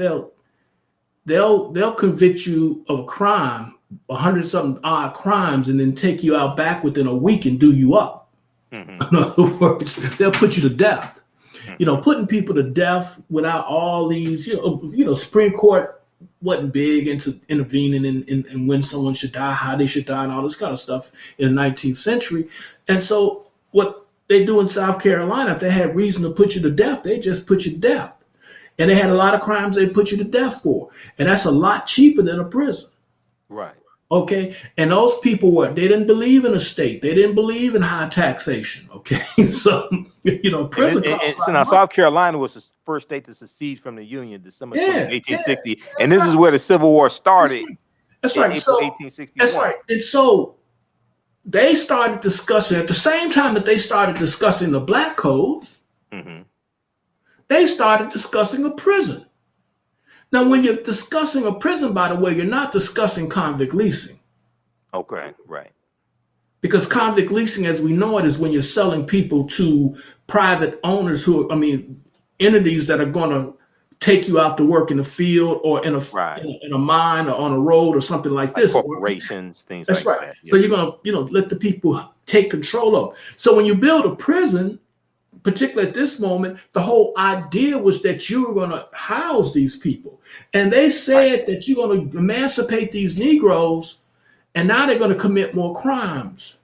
they'll convict you of a crime, 100-something odd crimes, and then take you out back within a week and do you up. In other words, they'll put you to death. You know, putting people to death without all these, you know, Supreme Court wasn't big into intervening in when someone should die, how they should die, and all this kind of stuff in the 19th century. And so what they do in South Carolina, if they had reason to put you to death, they just put you to death. And they had a lot of crimes they put you to death for. And that's a lot cheaper than a prison. Right. Okay. And those people they didn't believe in a state. They didn't believe in high taxation. Okay. So, you know, prison. So now South Carolina was the first state to secede from the Union, December 1860. And this is where the Civil War started. That's right. April 1861. That's right. And so they started discussing, at the same time that they started discussing the black codes, they started discussing a prison. Now, when you're discussing a prison, by the way, you're not discussing convict leasing. Okay, right. Because convict leasing, as we know it, is when you're selling people to private owners entities that are going to take you out to work in the field or in a mine or on a road or something like this. Corporations, things like that. That's right. So you're going to, let the people take control of. So when you build a prison, particularly at this moment, the whole idea was that you were going to house these people. And they said that you're going to emancipate these Negroes, and now they're going to commit more crimes.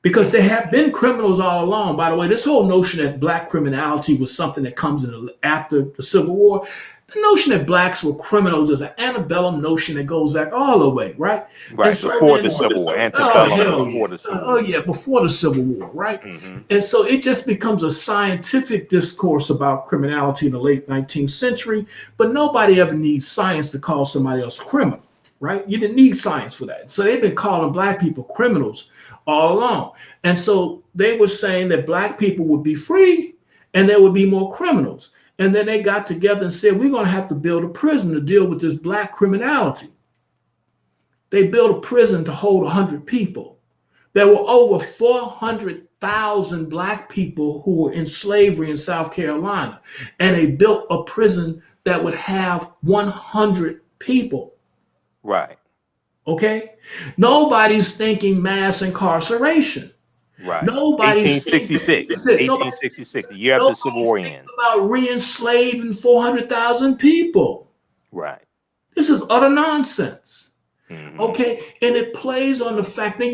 Because there have been criminals all along. By the way, this whole notion that black criminality was something that comes in after the Civil War, The notion that blacks were criminals is an antebellum notion that goes back all the way, right? Right, So before the Civil War. Antebellum before the Civil War. Oh, yeah, before the Civil War, right? And so it just becomes a scientific discourse about criminality in the late 19th century, but nobody ever needs science to call somebody else criminal, right? You didn't need science for that. So they've been calling black people criminals all along. And so they were saying that black people would be free and there would be more criminals. And then they got together and said, we're going to have to build a prison to deal with this black criminality. They built a prison to hold 100 people. There were over 400,000 black people who were in slavery in South Carolina. And they built a prison that would have 100 people. Right. Okay? Nobody's thinking mass incarceration. Right. Nobody's 1866. 1866, the year after the Civil War ends. About re-enslaving 400,000 people. Right. This is utter nonsense. Okay, and it plays on the fact that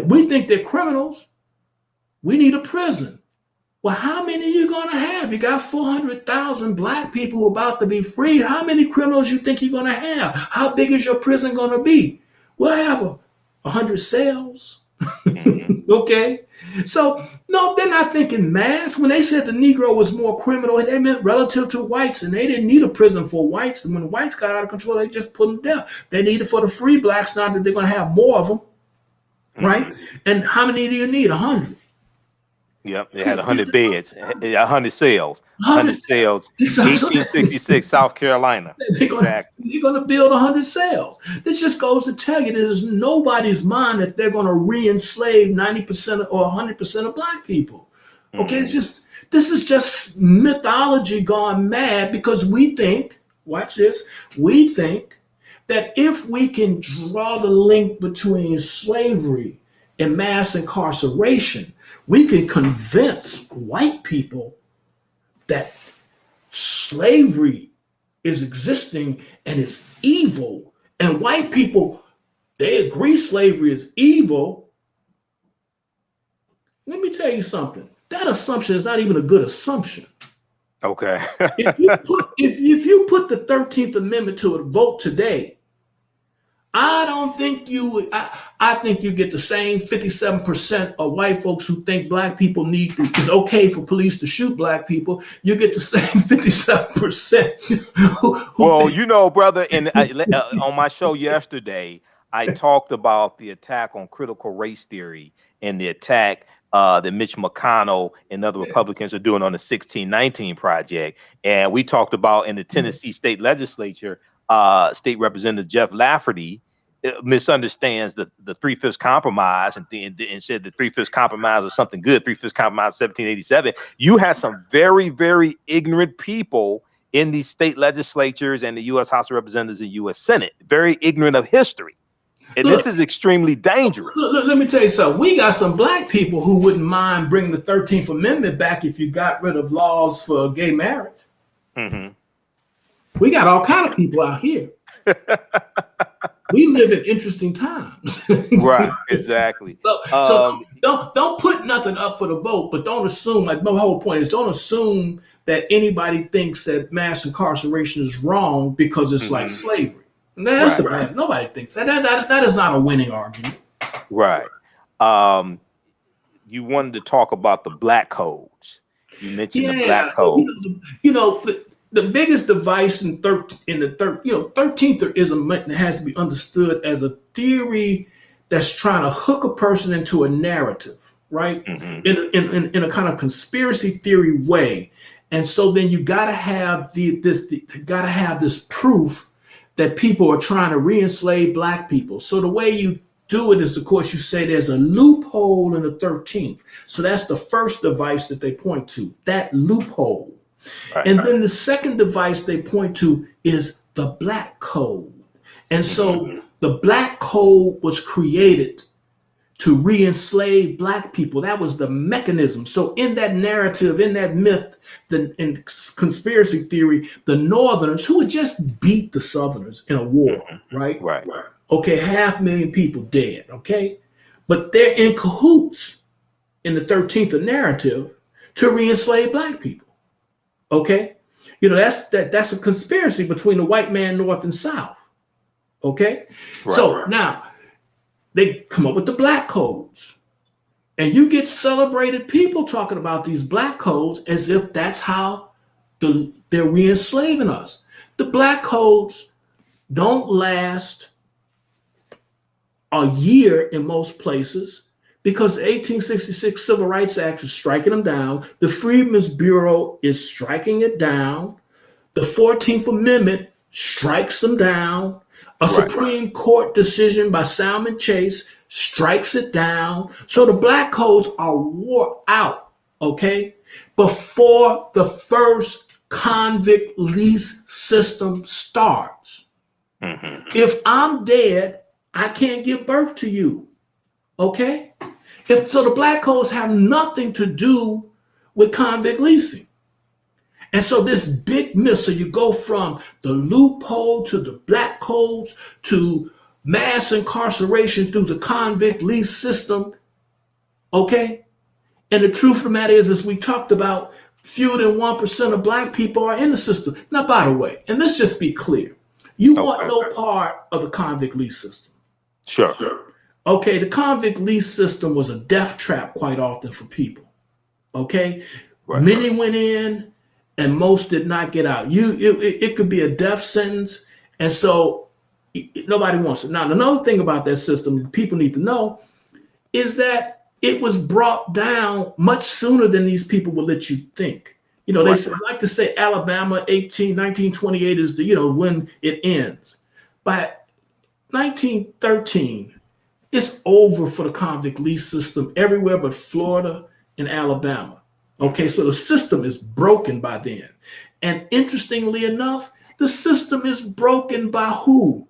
we think they're criminals. We need a prison. Well, how many are you gonna have? You got 400,000 black people who are about to be freed. How many criminals you think you're gonna have? How big is your prison gonna be? We'll have 100 cells. Okay, so no, they're not thinking mass. When they said the Negro was more criminal, they meant relative to whites, and they didn't need a prison for whites. And when the whites got out of control, they just put them down. They need it for the free blacks now that they're going to have more of them, right? And how many do you need? 100. Yep, they had 100 beds, 100 cells, 100 cells, 1866, South Carolina. They're going to build 100 cells. This just goes to tell you there's nobody's mind that they're going to re-enslave 90% or 100% of black people. Okay, this is just mythology gone mad because we think, watch this, we think that if we can draw the link between slavery and mass incarceration, we can convince white people that slavery is existing and it's evil. And white people, they agree slavery is evil. Let me tell you something. That assumption is not even a good assumption. Okay. if you put the 13th Amendment to a vote today, I don't think you would. I think you get the same 57% of white folks who think black people it's okay for police to shoot black people. You get the same 57%. Well, you know, brother, and on my show yesterday, I talked about the attack on critical race theory and the attack that Mitch McConnell and other Republicans are doing on the 1619 Project. And we talked about in the Tennessee state legislature, State Representative Jeff Lafferty misunderstands the 3/5 compromise and said the 3/5 compromise was something good. 3/5 compromise 1787. You had some very, very ignorant people in these state legislatures and the U.S. House of Representatives and U.S. Senate, very ignorant of history. And this is extremely dangerous. Let me tell you something. We got some black people who wouldn't mind bringing the 13th Amendment back if you got rid of laws for gay marriage. We got all kind of people out here. We live in interesting times. Right, exactly. So don't put nothing up for the vote, but don't assume, like my whole point is, don't assume that anybody thinks that mass incarceration is wrong because it's like slavery. That's bad. Nobody thinks that. That is not a winning argument. Right. You wanted to talk about the black codes. You mentioned the black code. The biggest device in the 13th has to be understood as a theory that's trying to hook a person into a narrative, right? In a kind of conspiracy theory way. And so then you got to have this proof that people are trying to re-enslave black people. So the way you do it is, of course, you say there's a loophole in the 13th. So that's the first device that they point to, that loophole. And then the second device they point to is the black code. And so the black code was created to re-enslave black people. That was the mechanism. So in that narrative, in that myth, in conspiracy theory, the Northerners, who had just beat the Southerners in a war, right? Okay, 500,000 people dead, okay? But they're in cahoots in the 13th narrative to re-enslave black people. Okay, You know, that's a conspiracy between the white man, North and South. Okay, so now they come up with the black codes, and you get celebrated people talking about these black codes as if that's how they're re-enslaving us. The black codes don't last a year in most places because the 1866 Civil Rights Act is striking them down. The Freedmen's Bureau is striking it down. The 14th Amendment strikes them down. A Supreme Court decision by Salmon Chase strikes it down. So the black codes are wore out, okay, before the first convict lease system starts. If I'm dead, I can't give birth to you, okay? So the black codes have nothing to do with convict leasing. And so this big myth, so you go from the loophole to the black codes to mass incarceration through the convict lease system, okay? And the truth of the matter is, as we talked about, fewer than 1% of black people are in the system. Now, by the way, and let's just be clear, you want no part of the convict lease system. Sure. Okay, the convict lease system was a death trap quite often for people. Okay, many went in and most did not get out. It could be a death sentence, and so nobody wants it. Now, another thing about that system people need to know is that it was brought down much sooner than these people will let you think. You know, they like to say Alabama 1928 is the, when it ends. By 1913, it's over for the convict lease system everywhere but Florida and Alabama. Okay, so the system is broken by then. And interestingly enough, the system is broken by who?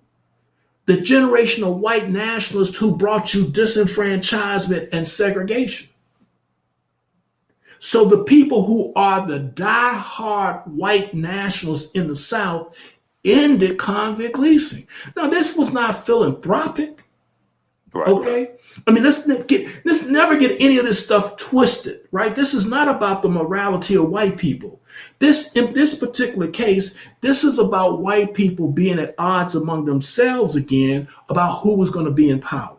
The generation of white nationalists who brought you disenfranchisement and segregation. So the people who are the die-hard white nationalists in the South ended convict leasing. Now, this was not philanthropic. Okay, I mean, let's never get any of this stuff twisted, right? This is not about the morality of white people. In this particular case, this is about white people being at odds among themselves again about who was going to be in power.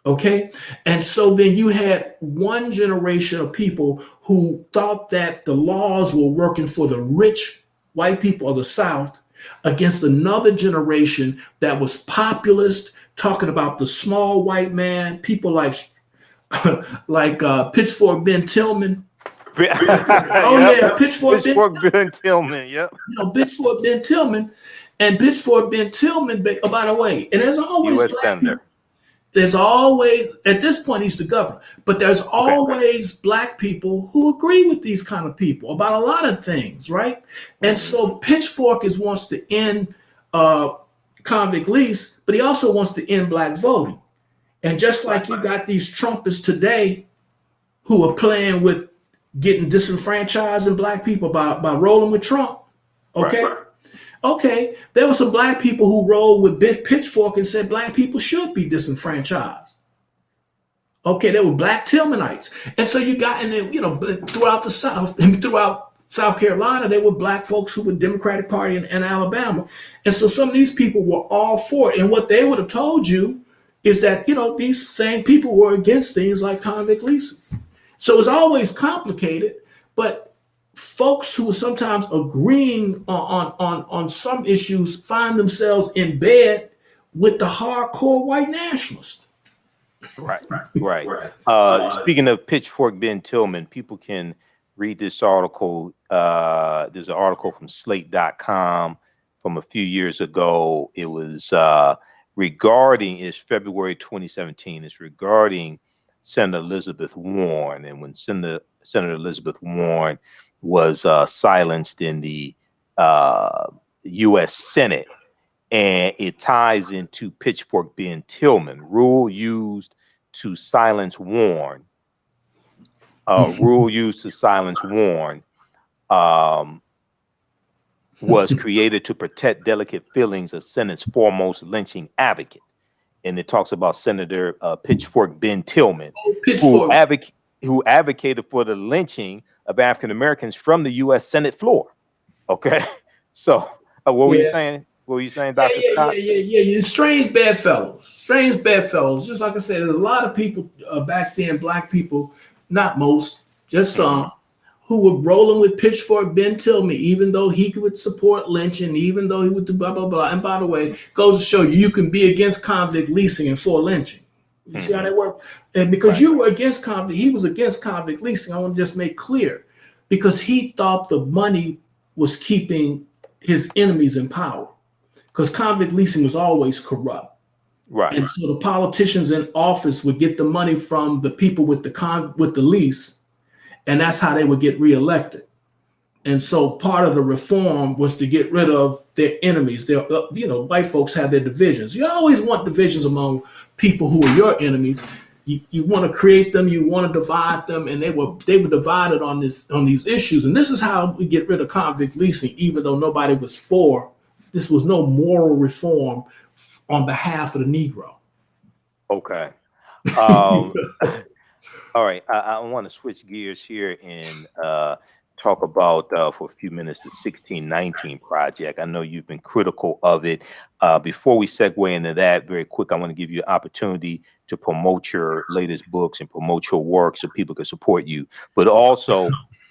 Okay, and so then you had one generation of people who thought that the laws were working for the rich white people of the South against another generation that was populist, talking about the small white man, people like Pitchfork Ben Tillman. Pitchfork Ben Tillman. Yep. Pitchfork Ben Tillman, and Pitchfork Ben Tillman. By the way, and there's always black people. There's always, at this point, he's the governor, but there's always black people who agree with these kind of people about a lot of things, right? And so Pitchfork wants to end convict lease, but he also wants to end black voting. And just like you got these Trumpists today who are playing with getting disenfranchised and black people by rolling with Trump, okay? Okay, there were some black people who rolled with Pitchfork and said black people should be disenfranchised. Okay, they were black Tillmanites. And so you got, and then, throughout the South, and throughout South Carolina, there were black folks who were Democratic Party in Alabama. And so some of these people were all for it. And what they would have told you is that, these same people were against things like convict leasing. So it's always complicated, but folks who are sometimes agreeing on some issues find themselves in bed with the hardcore white nationalists. Right. Speaking of Pitchfork Ben Tillman, people can read this article. There's an article from Slate.com from a few years ago. It was regarding, it's February 2017. It's regarding Senator Elizabeth Warren. And when Senator Elizabeth Warren was silenced in the U.S. Senate, and it ties into Pitchfork Ben Tillman, rule used to silence Warren. Was created to protect delicate feelings of Senate's foremost lynching advocate. And it talks about Senator Pitchfork Ben Tillman, who advocated for the lynching of African Americans from the U.S. Senate floor. Okay, so what were you saying? What were you saying, Dr. Scott? Yeah. Strange bedfellows. Just like I said, there's a lot of people back then, black people, not most, just some, who were rolling with pitchfork Ben Tillman, even though he would support lynching, even though he would do blah, blah, blah. And by the way, goes to show you, you can be against convict leasing and for lynching. You see how that works? And because you were against convict, he was against convict leasing. I want to just make clear, because he thought the money was keeping his enemies in power. Because convict leasing was always corrupt. Right. And so the politicians in office would get the money from the people with the lease, and that's how they would get reelected. And so part of the reform was to get rid of their enemies. White folks have their divisions. You always want divisions among people who are your enemies. You want to create them, you want to divide them, and they were divided on these issues. And this is how we get rid of convict leasing, even though nobody was for. This was no moral reform on behalf of the Negro. Okay. All right. I want to switch gears here and talk about for a few minutes the 1619 Project. I know you've been critical of it. Before we segue into that, very quick, I want to give you an opportunity to promote your latest books and promote your work so people can support you. But also,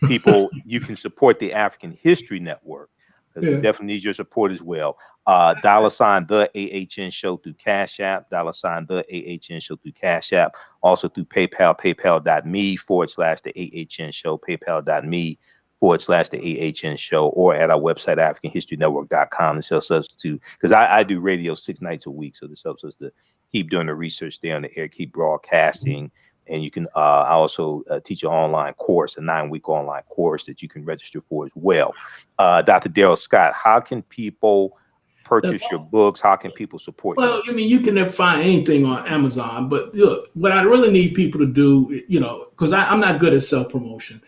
you can support the African History Network. We definitely need your support as well. $ TheAHNShow through Cash App, $ TheAHNShow through Cash App, also through PayPal, paypal.me/TheAHNShow, paypal.me/TheAHNShow, or at our website, AfricanHistoryNetwork.com. This helps us to, because I do radio 6 nights a week, so this helps us to keep doing the research there on the air, keep broadcasting. And you can I also teach an online course, a 9-week online course that you can register for as well. Dr. Daryl Scott, how can people purchase your books? How can people support you? Well, I mean, you can never find anything on Amazon, but look, what I really need people to do, because I'm not good at self-promotion,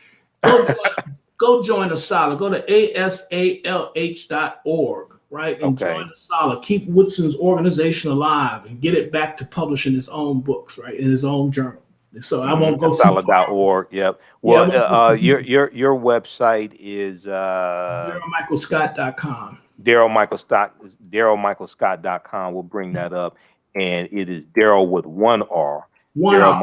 go join ASALH. Go to asalh.org, right? And join ASALH. Keep Woodson's organization alive and get it back to publishing his own books, right, in his own journal. So I won't go ASALH.org. Yep. Well, your website is DarylMichaelScott.com. DarylMichaelScott.com. We'll bring that up, and it is Daryl with one R. Daryl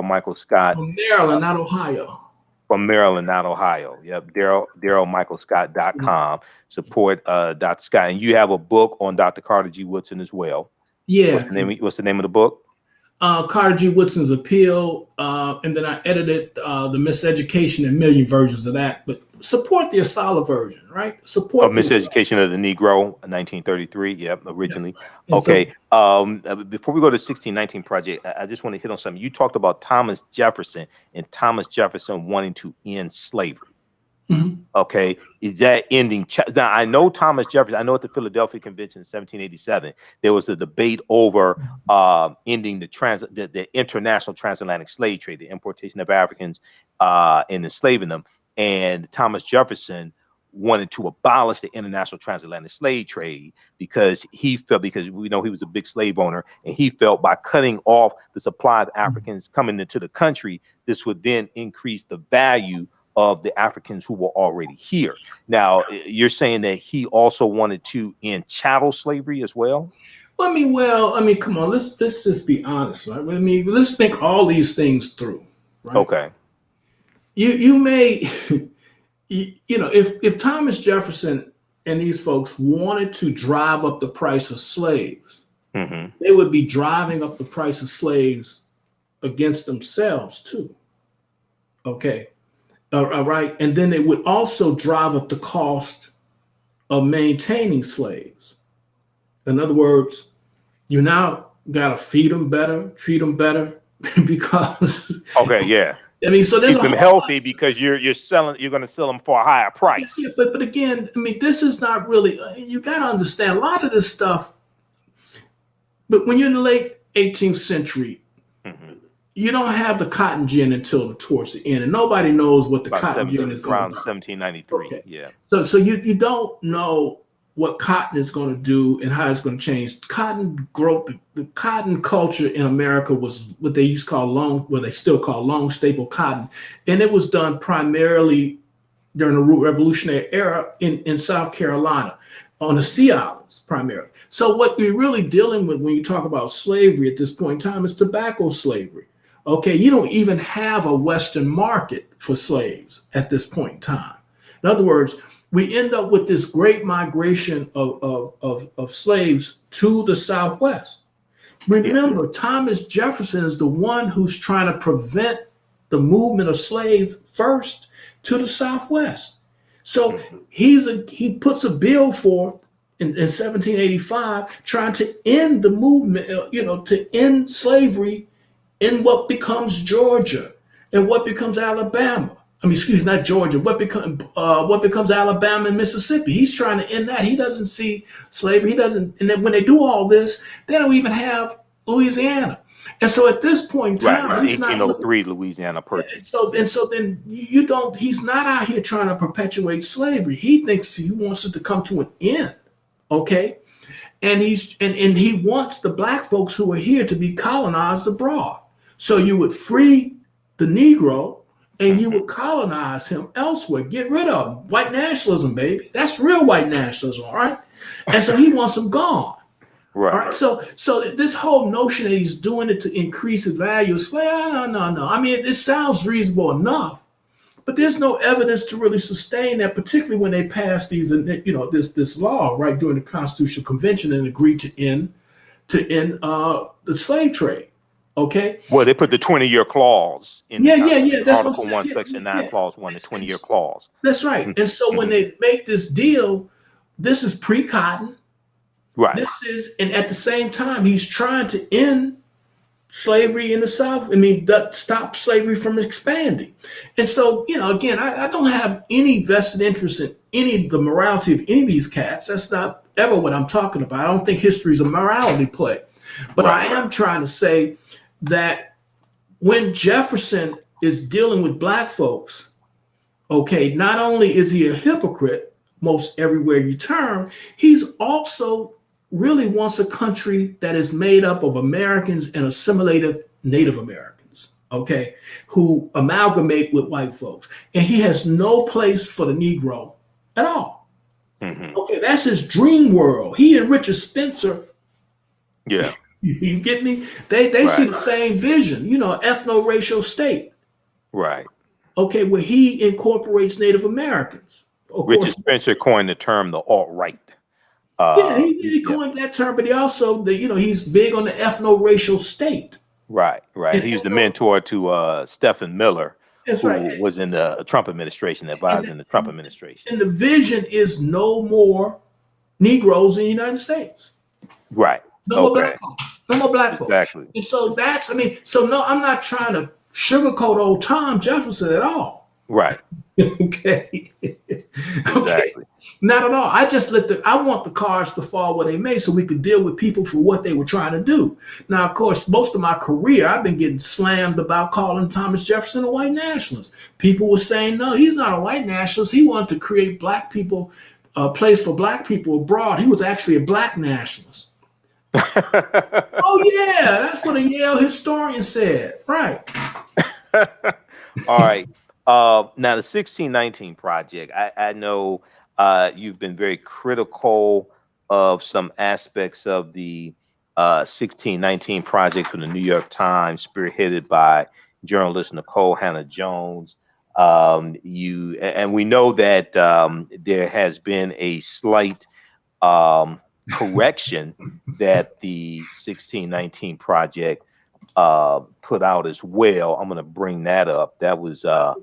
Michael Scott. From Maryland, not Ohio. From Maryland, not Ohio. Yep. DarylMichaelScott.com. Support Dr. Scott, and you have a book on Dr. Carter G. Woodson as well. Yeah. What's the name of the book? Carter G. Woodson's Appeal, and then I edited the Miseducation and million versions of that. But support the ASALH version, right? Support Miseducation of the Negro, 1933. Yep, originally. Yeah. Okay. Before we go to 1619 Project, I just want to hit on something. You talked about Thomas Jefferson and Thomas Jefferson wanting to end slavery. Mm-hmm. Okay, is that ending? Now I know Thomas Jefferson. I know at the Philadelphia Convention in 1787 there was a debate over ending the international transatlantic slave trade, the importation of Africans and enslaving them. And Thomas Jefferson wanted to abolish the international transatlantic slave trade because we know he was a big slave owner, and he felt by cutting off the supply of Africans coming into the country, this would then increase the value of the Africans who were already here. Now, you're saying that he also wanted to end chattel slavery as well? I mean, come on, let's just be honest, right? I mean, let's think all these things through, right? Okay. You may, if Thomas Jefferson and these folks wanted to drive up the price of slaves, mm-hmm. they would be driving up the price of slaves against themselves too. Okay. Right. And then it would also drive up the cost of maintaining slaves. In other words, you now got to feed them better, treat them better because. Okay. Yeah. I mean, so there's keep them healthy because you're going to sell them for a higher price. Yeah, but again, I mean, this is not really, you got to understand a lot of this stuff. But when you're in the late 18th century, mm-hmm. you don't have the cotton gin until towards the end, and nobody knows what the cotton gin is going to be. Around 1793. Okay. Yeah. So you don't know what cotton is going to do and how it's going to change. Cotton growth, the cotton culture in America was what they used to call what they still call long staple cotton. And it was done primarily during the Revolutionary era in South Carolina, on the Sea Islands primarily. So what we're really dealing with when you talk about slavery at this point in time is tobacco slavery. Okay, you don't even have a Western market for slaves at this point in time. In other words, we end up with this great migration of slaves to the Southwest. Remember, Thomas Jefferson is the one who's trying to prevent the movement of slaves first to the Southwest. So he puts a bill forth in 1785 trying to end the movement, to end slavery in what becomes Georgia and what becomes Alabama. I mean, excuse me, not Georgia. What becomes Alabama and Mississippi? He's trying to end that. He doesn't see slavery. He doesn't. And then when they do all this, they don't even have Louisiana. And so at this point in time, right. 1803 Louisiana Purchase. So then you don't. He's not out here trying to perpetuate slavery. He thinks he wants it to come to an end. Okay, and he wants the black folks who are here to be colonized abroad. So you would free the Negro and you would colonize him elsewhere. Get rid of him. White nationalism, baby. That's real white nationalism, all right? And so he wants them gone. Right. All right. So this whole notion that he's doing it to increase the value of slavery, no. I mean, it sounds reasonable enough, but there's no evidence to really sustain that, particularly when they passed these, this law, right, during the Constitutional Convention and agreed to end the slave trade. Okay. Well, they put the 20-year clause in. That's Article 1, Section 9, Clause 1, the 20-year clause. That's right. And so when they make this deal, this is pre-cotton. Right. And at the same time, he's trying to end slavery in the South. I mean, stop slavery from expanding. And so, again, I don't have any vested interest in the morality of any of these cats. That's not ever what I'm talking about. I don't think history is a morality play. But I am trying to say that when Jefferson is dealing with black folks, okay, not only is he a hypocrite most everywhere you turn, he's also really wants a country that is made up of Americans and assimilated Native Americans, okay, who amalgamate with white folks. And he has no place for the Negro at all. Mm-hmm. Okay, that's his dream world. He and Richard Spencer. Yeah. You get me? They see the same vision, ethno-racial state. Right. Okay, where he incorporates Native Americans. Richard Spencer coined the term the alt-right. He coined that term, but he also, he's big on the ethno-racial state. Right. And he was the mentor to Stephen Miller, who was in the Trump administration, advised in the Trump administration. And the vision is no more Negroes in the United States. Right. No more black folks. No more black folks. Exactly. And so no, I'm not trying to sugarcoat old Tom Jefferson at all. Right. Okay. Exactly. Not at all. I want the cards to fall where they may so we could deal with people for what they were trying to do. Now, of course, most of my career, I've been getting slammed about calling Thomas Jefferson a white nationalist. People were saying, no, he's not a white nationalist. He wanted to create black people, a place for black people abroad. He was actually a black nationalist. Oh, yeah. That's what a Yale historian said. Right. All right. Now, the 1619 Project, I know you've been very critical of some aspects of the 1619 Project from the New York Times, spearheaded by journalist Nicole Hannah-Jones. And we know that there has been a slight correction that the 1619 Project put out as well. I'm going to bring that up. That was I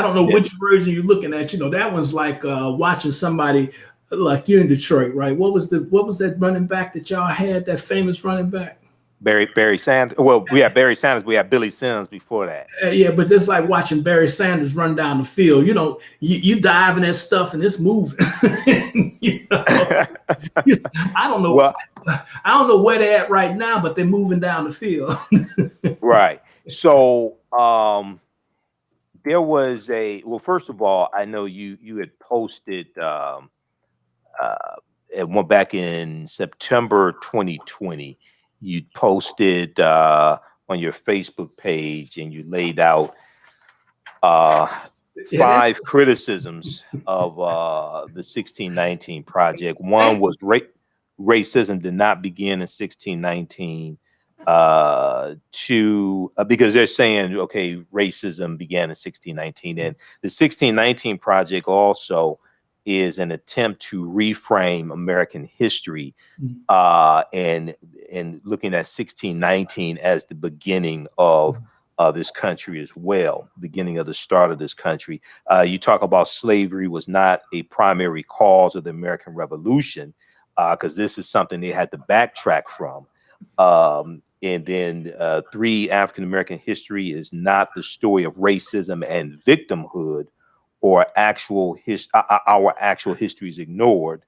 don't know which version you're looking at. That was like watching somebody like you in Detroit, right? What was that running back that y'all had? That famous running back? Barry Sanders. Well, we had Barry Sanders. We had Billy Sims before that. Yeah, but it's like watching Barry Sanders run down the field. You dive in that stuff and it's moving. I don't know. Well, I don't know where they're at right now, but they're moving down the field. Right. So there was well, first of all, I know you had posted It went back in September 2020. You posted on your Facebook page, and you laid out 5 criticisms of the 1619 project. One was racism did not begin in 1619. Because they're saying, okay, racism began in 1619, and the 1619 project also is an attempt to reframe American history, and looking at 1619 as the beginning of this country as well, beginning of the start of this country. You talk about slavery was not a primary cause of the American Revolution, because this is something they had to backtrack from. And then 3, African American history is not the story of racism and victimhood, or our actual history is ignored.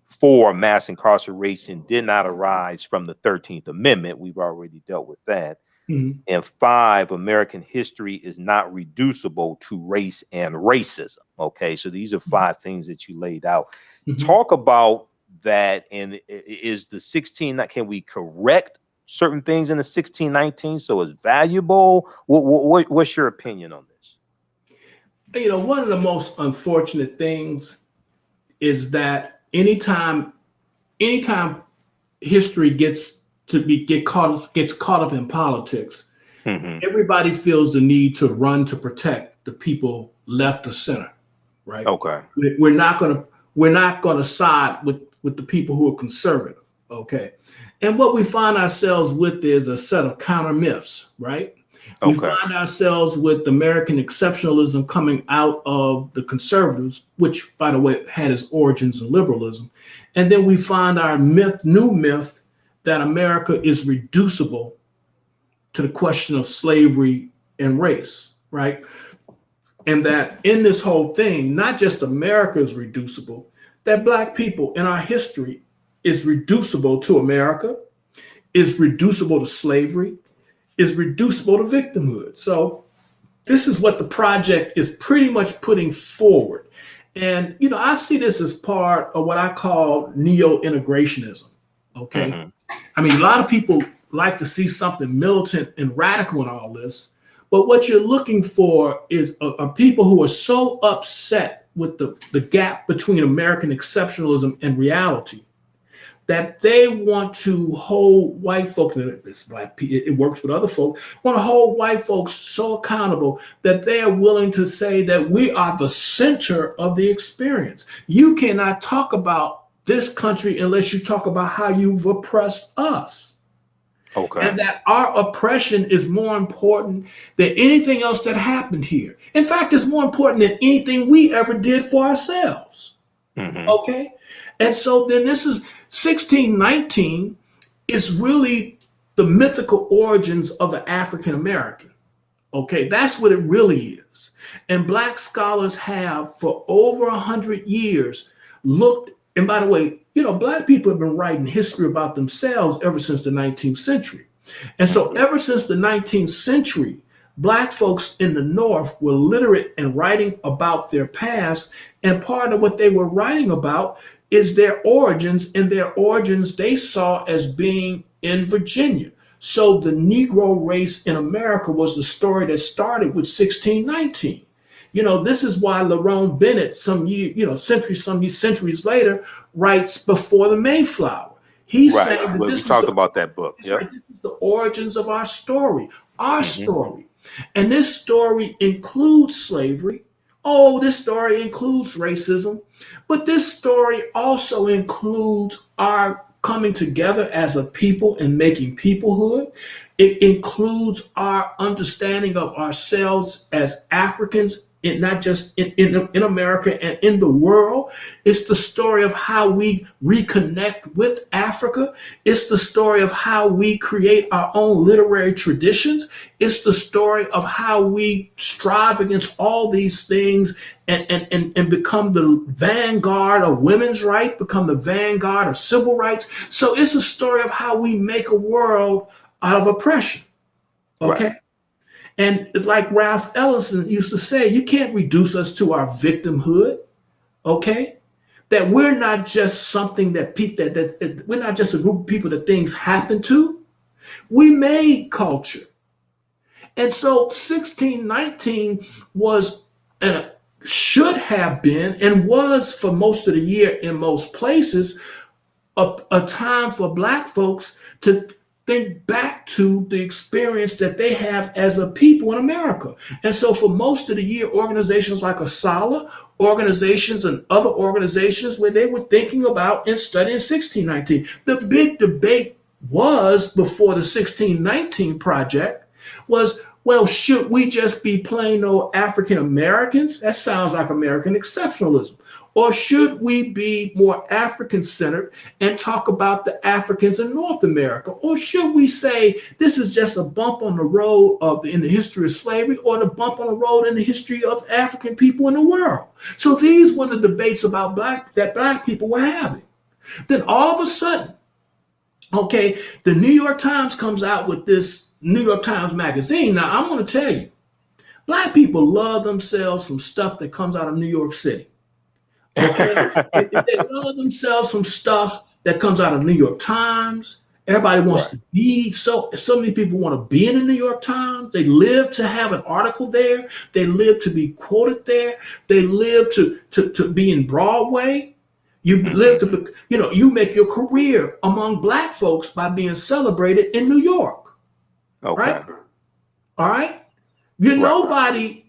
4, mass incarceration did not arise from the 13th Amendment. We've already dealt with that. And 5, American history is not reducible to race and racism. Okay, so these are 5 things that you laid out. Talk about that. And is the 16, can we correct certain things in the 1619 so it's valuable? What's your opinion on this? You know, one of the most unfortunate things is that anytime history gets caught up in politics, everybody feels the need to run to protect the people left or center, right? Okay. We're not gonna side with the people who are conservative, okay? And what we find ourselves with is a set of counter myths, right? We find ourselves with American exceptionalism coming out of the conservatives, which, by the way, had its origins in liberalism. And then we find our new myth that America is reducible to the question of slavery and race, right? And that in this whole thing, not just America is reducible, that Black people in our history is reducible to America, is reducible to slavery, is reducible to victimhood. So this is what the project is pretty much putting forward. And, you know, I see this as part of what I call neo-integrationism, okay? I mean, a lot of people like to see something militant and radical in all this, but what you're looking for is people who are so upset with the gap between American exceptionalism and reality that they want to hold white folks, it works with other folks, want to hold white folks so accountable that they are willing to say that we are the center of the experience. You cannot talk about this country unless you talk about how you've oppressed us. Okay. And that our oppression is more important than anything else that happened here. In fact, it's more important than anything we ever did for ourselves. Okay? And so then this is 1619 is really the mythical origins of the African American. Okay, that's what it really is. And Black scholars have for over 100 years looked, and by the way, you know, Black people have been writing history about themselves ever since the 19th century. And so ever since the 19th century, Black folks in the North were literate and writing about their past. And part of what they were writing about is their origins, and their origins they saw as being in Virginia. So the Negro race in America was the story that started with 1619. You know, this is why Lerone Bennett, centuries later, writes Before the Mayflower. He's saying that we talked about that book. This is the origins of our story, story. And this story includes slavery. Oh, this story includes racism, but this story also includes our coming together as a people and making peoplehood. It includes our understanding of ourselves as Africans, not just in America and in the world. It's the story of how we reconnect with Africa. It's the story of how we create our own literary traditions. It's the story of how we strive against all these things and become the vanguard of women's rights, become the vanguard of civil rights. So it's a story of how we make a world out of oppression. Okay. Right. And like Ralph Ellison used to say, you can't reduce us to our victimhood, okay? that we're not just something that people that we're not just a group of people that things happen to. We made culture. And so 1619 was should have been and was for most of the year in most places a time for Black folks to think back to the experience that they have as a people in America. And so for most of the year, organizations like ASALH, organizations and other organizations where they were thinking about and studying 1619. The big debate was before the 1619 project was, well, should we just be plain old African Americans? That sounds like American exceptionalism. Or should we be more African-centered and talk about the Africans in North America? Or should we say this is just a bump on the road in the history of slavery, or the bump on the road in the history of African people in the world? So these were the debates about that Black people were having. Then all of a sudden, okay, the New York Times comes out with this New York Times magazine. Now, I'm going to tell you, Black people love themselves some stuff that comes out of New York City. Okay, they love themselves some stuff that comes out of New York Times. Everybody wants to be, so many people want to be in the New York Times. They live to have an article there. They live to be quoted there. They live to be in Broadway. You live to, you make your career among Black folks by being celebrated in New York. Okay. Right? All right. You're nobody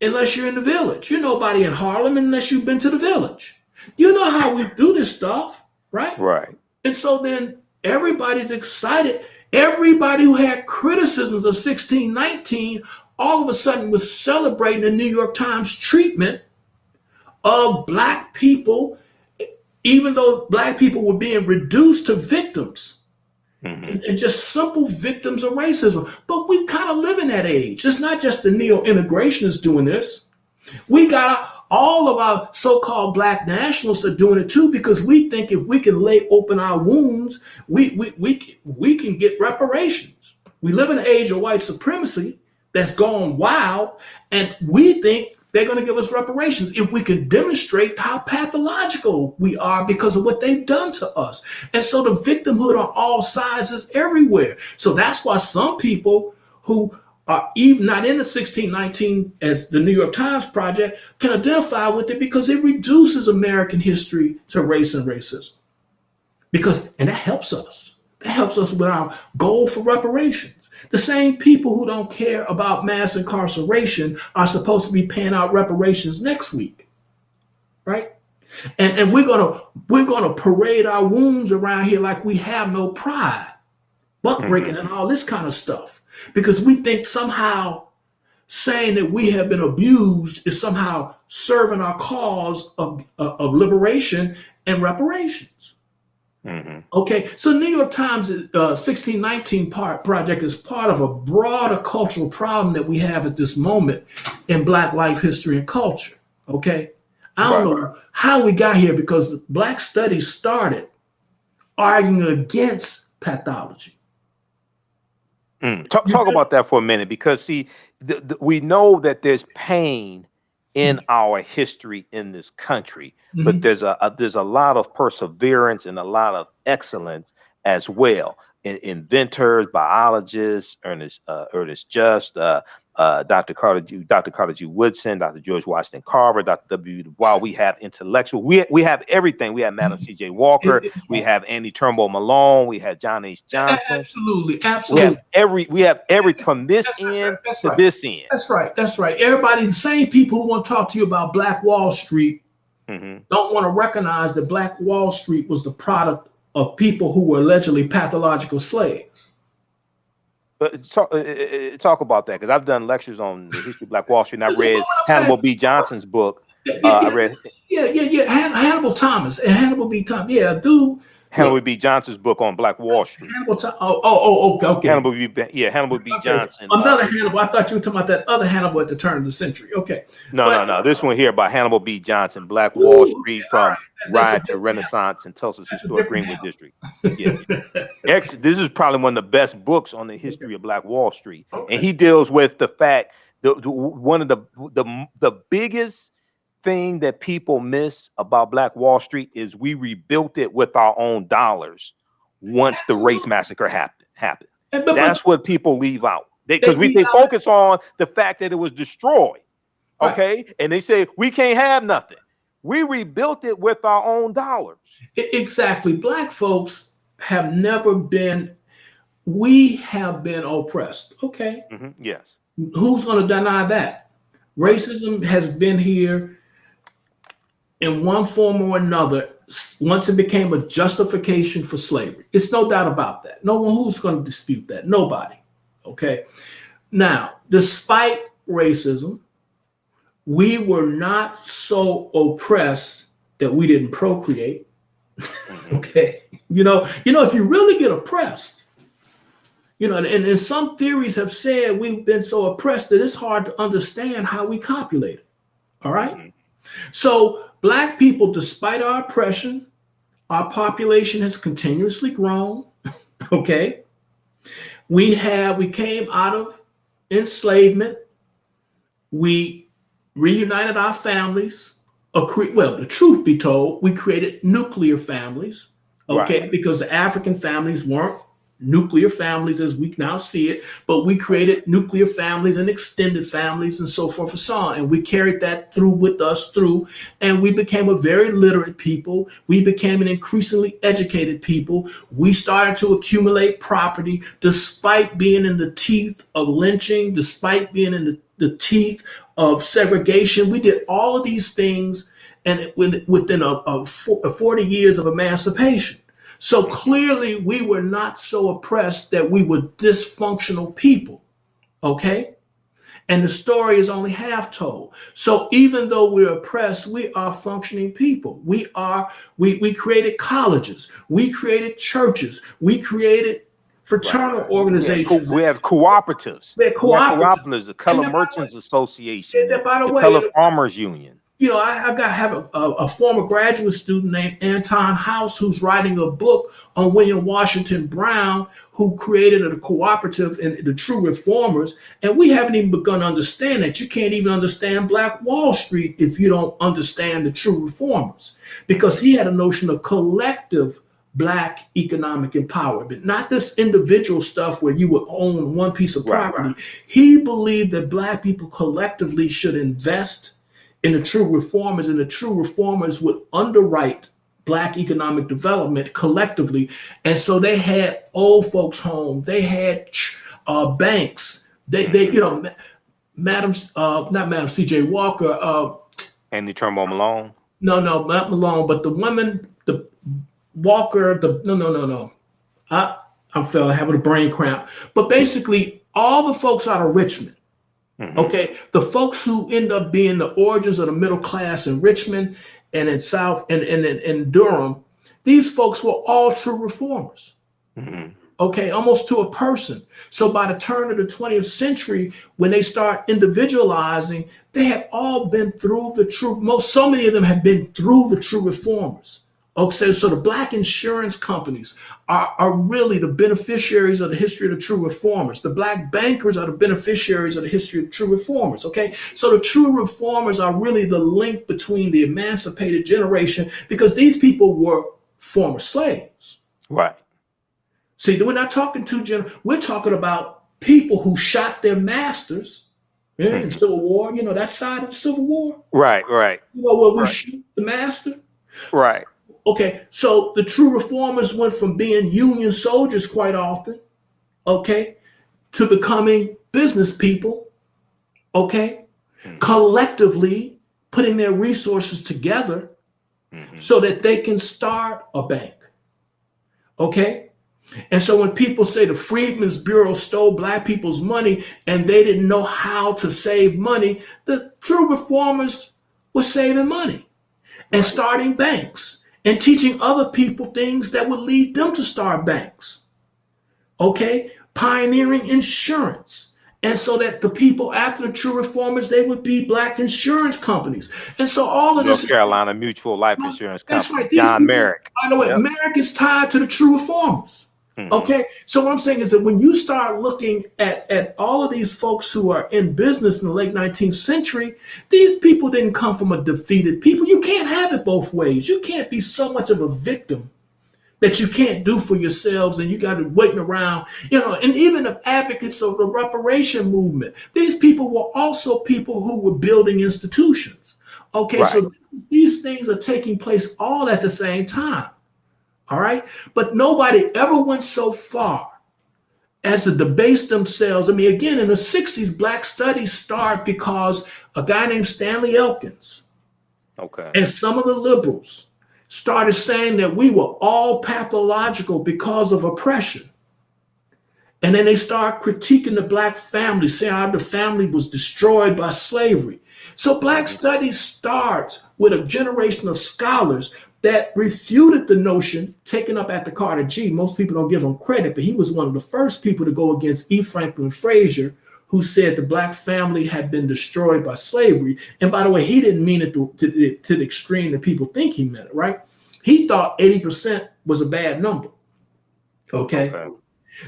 unless you're in the Village. You're nobody in Harlem unless you've been to the Village. You know how we do this stuff, right? Right. And so then everybody's excited. Everybody who had criticisms of 1619 all of a sudden was celebrating the New York Times treatment of Black people, even though Black people were being reduced to victims. And just simple victims of racism. But we kind of live in that age. It's not just the neo-integrationists doing this. We got all of our so-called Black nationalists are doing it too, because we think if we can lay open our wounds, we can get reparations. We live in an age of white supremacy that's gone wild, and we think they're going to give us reparations if we can demonstrate how pathological we are because of what they've done to us. And so the victimhood on all sides is everywhere. So that's why some people who are even not in the 1619 as the New York Times project can identify with it, because it reduces American history to race and racism. And that helps us. That helps us with our goal for reparations. The same people who don't care about mass incarceration are supposed to be paying out reparations next week, right? And we're gonna parade our wounds around here like we have no pride, buck breaking and all this kind of stuff, because we think somehow saying that we have been abused is somehow serving our cause of liberation and reparations. Okay, so New York Times 1619 project is part of a broader cultural problem that we have at this moment in Black life, history, and culture. Okay, I don't know how we got here, because Black studies started arguing against pathology. Talk about that for a minute, because see, we know that there's pain in our history in this country, but there's a lot of perseverance and a lot of excellence as well. Inventors, biologists, Ernest Just, Dr. Carter G. Woodson, Dr. George Washington Carver, Dr. W. Du Bois. We have intellectual. We have everything. We have Madam C.J. Walker. We have Annie Turnbull Malone. We have John H. Johnson. Absolutely. We have every from this end to this end. That's right. Everybody, the same people who want to talk to you about Black Wall Street don't want to recognize that Black Wall Street was the product of people who were allegedly pathological slaves. Talk about that, because I've done lectures on the history of Black Wall Street, and I read Hannibal B. Johnson's book. I read Hannibal Thomas and Hannibal B. Thomas. Yeah, dude. Hannibal B. Johnson's book on Black Wall Street. Okay. Hannibal B. Johnson. Another Hannibal. I thought you were talking about that other Hannibal at the turn of the century. Okay. No. This one here by Hannibal B. Johnson, Black Wall Street from Riot to Renaissance in Tulsa's historic Greenwood District. Yeah. This is probably one of the best books on the history of Black Wall Street, and he deals with the fact that one of the biggest thing that people miss about Black Wall Street is we rebuilt it with our own dollars once the race massacre happened. That's what people leave out. Because they focus on the fact that it was destroyed. Okay. Right. And they say we can't have nothing. We rebuilt it with our own dollars. Exactly. Black folks have never been, we have been oppressed. Okay. Yes. Who's going to deny that? Racism has been here in one form or another once it became a justification for slavery. It's no doubt about that. No one who's going to dispute that. Nobody. Okay. Now, despite racism, we were not so oppressed that we didn't procreate. Okay. You know, if you really get oppressed, and some theories have said we've been so oppressed that it's hard to understand how we copulated. All right. So Black people, despite our oppression, our population has continuously grown. Okay. We came out of enslavement. We reunited our families. Well, the truth be told, we created nuclear families. Okay. Right. Because the African families weren't nuclear families as we now see it, but we created nuclear families and extended families and so forth and so on. And we carried that through with us and we became a very literate people. We became an increasingly educated people. We started to accumulate property despite being in the teeth of lynching, despite being in the teeth of segregation. We did all of these things and within a 40 years of emancipation. So clearly we were not so oppressed that we were dysfunctional people, okay? And the story is only half told. So even though we're oppressed, we are functioning people. We created colleges, we created churches, we created fraternal organizations. We have cooperatives. We have cooperatives, the Color Merchants Association, the Color Farmers Union. I have a former graduate student named Anton House who's writing a book on William Washington Brown, who created a cooperative in the True Reformers. And we haven't even begun to understand that. You can't even understand Black Wall Street if you don't understand the True Reformers, because he had a notion of collective Black economic empowerment, not this individual stuff where you would own one piece of property. Right. He believed that Black people collectively should invest in the True Reformers, and the True Reformers would underwrite Black economic development collectively. And so they had old folks' homes, they had banks, not Madam C.J. Walker. Andy Turnbull Malone? No, not Malone, but the women, the Walker, no. I'm having a brain cramp. But basically, all the folks out of Richmond, okay, the folks who end up being the origins of the middle class in Richmond and in South and in Durham, these folks were all true reformers. Okay, almost to a person. So by the turn of the 20th century, when they start individualizing, they have all been through so many of them have been through the true reformers. Okay, so the Black insurance companies are really the beneficiaries of the history of the true reformers. The Black bankers are the beneficiaries of the history of true reformers. Okay, so the true reformers are really the link between the emancipated generation, because these people were former slaves. Right. See, we're not talking we're talking about people who shot their masters in Civil War. That side of the Civil War. Right. Where we shoot the master. Right. Okay, so the true reformers went from being Union soldiers quite often, okay, to becoming business people, okay, collectively putting their resources together so that they can start a bank, okay? And so when people say the Freedmen's Bureau stole Black people's money and they didn't know how to save money, the true reformers were saving money and starting banks and teaching other people things that would lead them to start banks. Okay? Pioneering insurance. And so that the people after the true reformers, they would be Black insurance companies. And so all of this— North Carolina Mutual Life Insurance Company. That's right. John Merrick. By the way, Merrick is tied to the true reformers. Okay, so what I'm saying is that when you start looking at all of these folks who are in business in the late 19th century, these people didn't come from a defeated people. You can't have it both ways. You can't be so much of a victim that you can't do for yourselves, and you got to waiting around, and even the advocates of the reparation movement, these people were also people who were building institutions. Okay, right. So these things are taking place all at the same time. All right. But nobody ever went so far as to debase themselves. I mean, again, in the 60s, Black studies started because a guy named Stanley Elkins and some of the liberals started saying that we were all pathological because of oppression. And then they started critiquing the Black family, saying how the family was destroyed by slavery. So Black studies starts with a generation of scholars that refuted the notion taken up at the Carter G. Most people don't give him credit, but he was one of the first people to go against E. Franklin Frazier, who said the Black family had been destroyed by slavery. And by the way, he didn't mean it to the extreme that people think he meant it, right? He thought 80% was a bad number. Okay.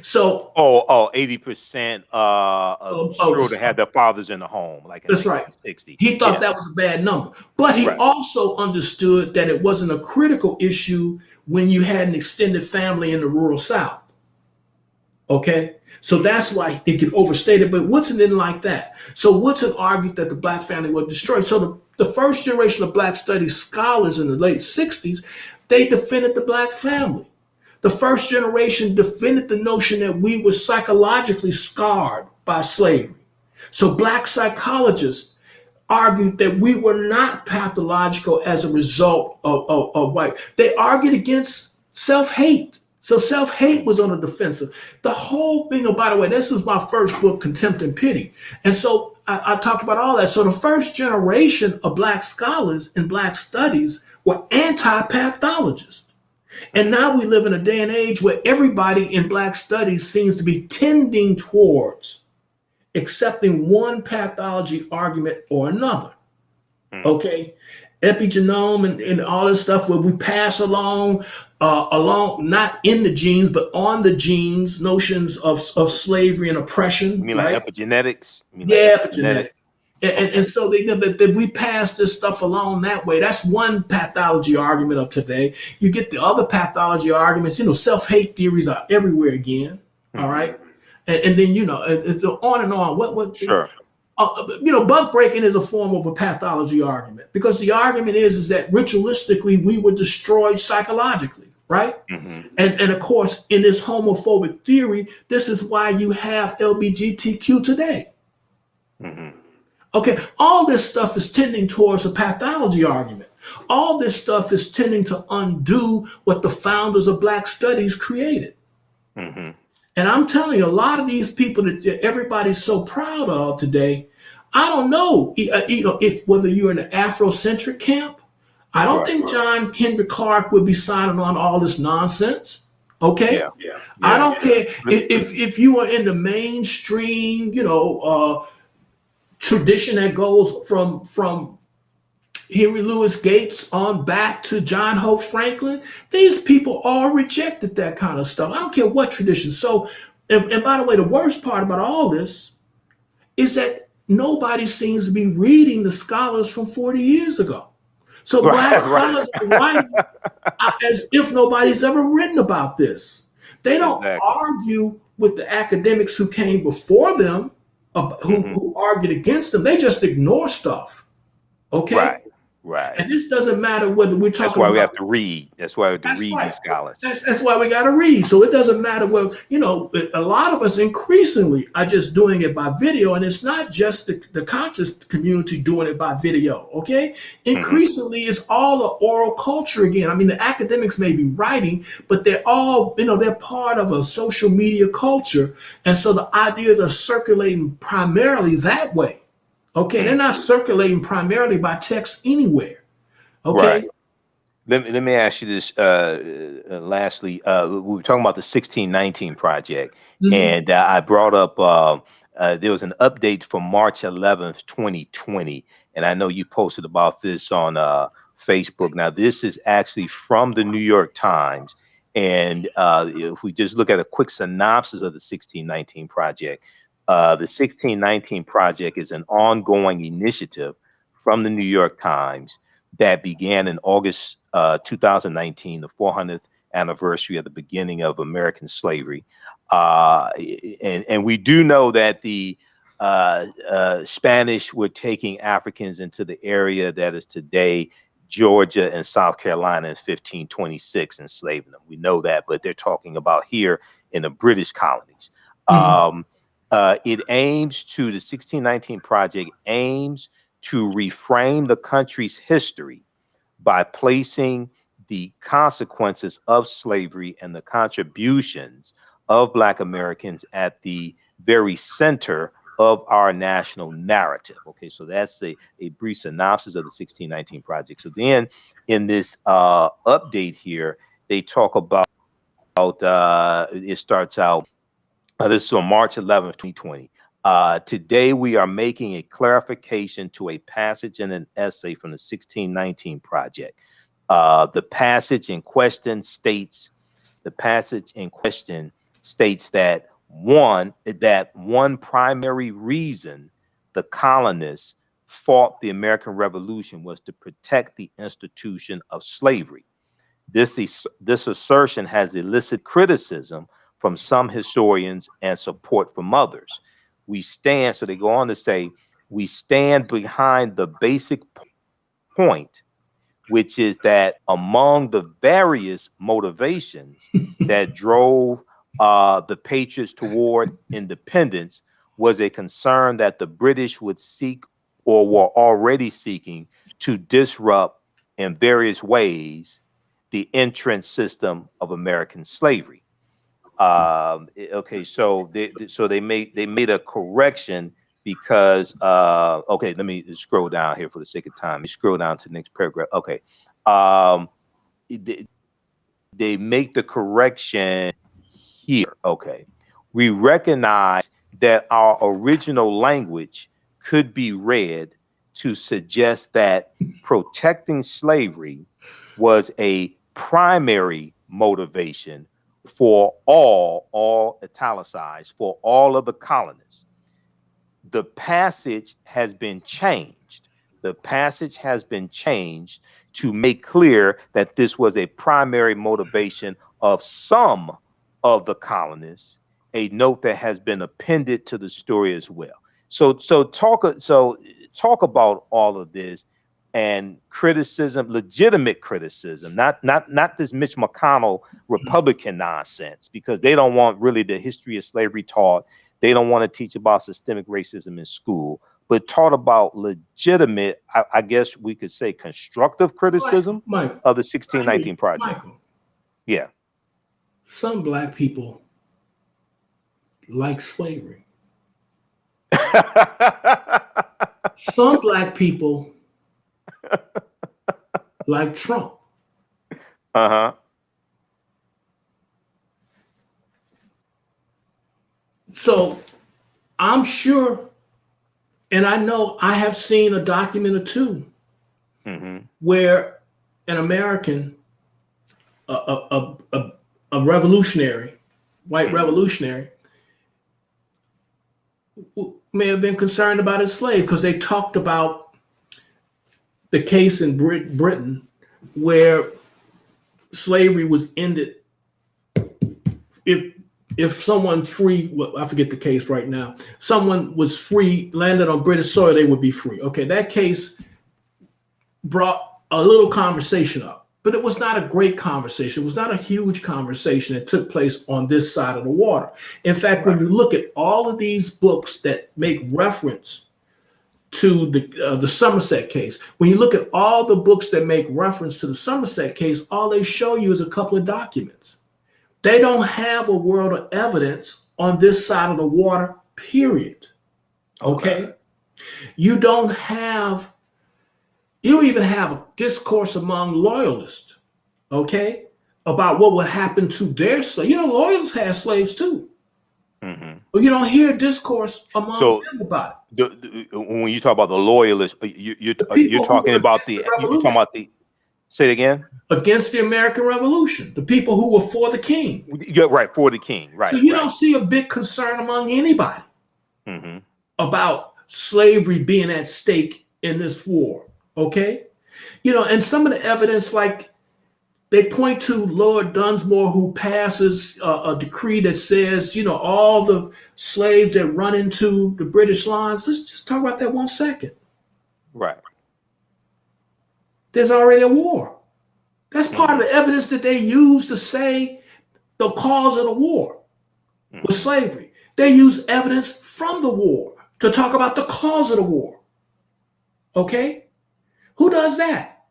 So 80% of children had their fathers in the home, like in that's 1960. Right. He thought that was a bad number, but he also understood that it wasn't a critical issue when you had an extended family in the rural South. Okay, so that's why they could overstate it. But Woodson didn't like that. So Woodson argued that the Black family was destroyed. So the first generation of Black studies scholars in the late 60s, they defended the Black family. The first generation defended the notion that we were psychologically scarred by slavery. So Black psychologists argued that we were not pathological as a result of white. They argued against self-hate. So self-hate was on the defensive. The whole thing, by the way, this is my first book, Contempt and Pity. And so I talked about all that. So the first generation of Black scholars in Black studies were anti-pathologists. And now we live in a day and age where everybody in Black studies seems to be tending towards accepting one pathology argument or another. Okay? Epigenome and all this stuff where we pass along, not in the genes, but on the genes, notions of slavery and oppression. You mean like epigenetics? Epigenetics. And so that we pass this stuff along that way. That's one pathology argument of today. You get the other pathology arguments, self-hate theories are everywhere again. All right. And then, it's on and on. Sure. Bug breaking is a form of a pathology argument, because the argument is that ritualistically we were destroyed psychologically. Right. And of course, in this homophobic theory, this is why you have LGBTQ today. Okay, all this stuff is tending towards a pathology argument. All this stuff is tending to undo what the founders of Black studies created. And I'm telling you, a lot of these people that everybody's so proud of today, I don't know, if whether you're in the Afrocentric camp, I don't think John Henry Clark would be signing on all this nonsense. Okay, I don't care if you are in the mainstream, tradition that goes from Henry Louis Gates on back to John Hope Franklin. These people all rejected that kind of stuff. I don't care what tradition. So, and by the way, the worst part about all this is that nobody seems to be reading the scholars from 40 years ago. So Black scholars are writing as if nobody's ever written about this. They don't argue with the academics who came before them, who argued against them. They just ignore stuff. Okay? Right. And this doesn't matter whether we're talking about... That's why we have to read. That's why we have to read these scholars. That's why we got to read. So it doesn't matter whether, a lot of us increasingly are just doing it by video. And it's not just the conscious community doing it by video, okay? Increasingly, it's all the oral culture again. I mean, the academics may be writing, but they're all, they're part of a social media culture. And so the ideas are circulating primarily that way. Okay, they're not circulating primarily by text anywhere. Okay. Right. Let me ask you this. Lastly, we were talking about the 1619 project, and I brought up there was an update from March 11th, 2020, and I know you posted about this on Facebook. Now, this is actually from the New York Times, And if we just look at a quick synopsis of the 1619 Project, the 1619 Project is an ongoing initiative from the New York Times that began in August 2019, the 400th anniversary of the beginning of American slavery. And we do know that the Spanish were taking Africans into the area that is today Georgia and South Carolina in 1526, enslaving them. We know that, but they're talking about here in the British colonies. It aims to, the 1619 Project aims to reframe the country's history by placing the consequences of slavery and the contributions of Black Americans at the very center of our national narrative. Okay, so that's a brief synopsis of the 1619 Project. So then in this update here, they talk about, it starts out, this is on March 11th, 2020. Today we are making a clarification to a passage in an essay from the 1619 Project. The passage in question states that one primary reason the colonists fought the American Revolution was to protect the institution of slavery. This assertion has elicited criticism from some historians and support from others. So they go on to say, we stand behind the basic point, which is that among the various motivations that drove the Patriots toward independence was a concern that the British would seek or were already seeking to disrupt in various ways the entrance system of American slavery. Okay, so they made a correction because okay, let me scroll down here for the sake of time. Let me scroll down to the next paragraph. Okay, they make the correction here. Okay, we recognize that our original language could be read to suggest that protecting slavery was a primary motivation for all italicized, for all of the colonists. The passage has been changed. The passage has been changed to make clear that this was a primary motivation of some of the colonists, a note that has been appended to the story as well. So talk about all of this and criticism, legitimate criticism, not this Mitch McConnell Republican nonsense, because they don't want really the history of slavery taught. They don't want to teach about systemic racism in school, but taught about legitimate, I guess we could say constructive criticism of the 1619 Project. Michael. Yeah. Some Black people like slavery. Some Black people like Trump. Uh-huh. So I'm sure, and I know I have seen a document or two where an American, a revolutionary, white revolutionary, may have been concerned about his slave, because they talked about the case in Britain where slavery was ended if someone free, well, I forget the case right now, someone was free, landed on British soil, they would be free. Okay, that case brought a little conversation up, but it was not a great conversation. It was not a huge conversation that took place on this side of the water. In fact, when you look at all of these books that make reference to the Somerset case, when you look at all the books that make reference to the Somerset case, all they show you is a couple of documents. They don't have a world of evidence on this side of the water, period. Okay? You don't even have a discourse among loyalists, okay, about what would happen to their slaves. You know, loyalists had slaves too. But you don't hear discourse among them about it. When you talk about the loyalists, you're talking about the Say it again. Against the American Revolution, the people who were for the king. Yeah, right, for the king. Right. So you don't see a big concern among anybody about slavery being at stake in this war. Okay. And some of the evidence, like they point to Lord Dunsmore, who passes a decree that says, all the slaves that run into the British lines. Let's just talk about that 1 second. Right. There's already a war. That's part of the evidence that they use to say the cause of the war was slavery. They use evidence from the war to talk about the cause of the war. Okay? Who does that?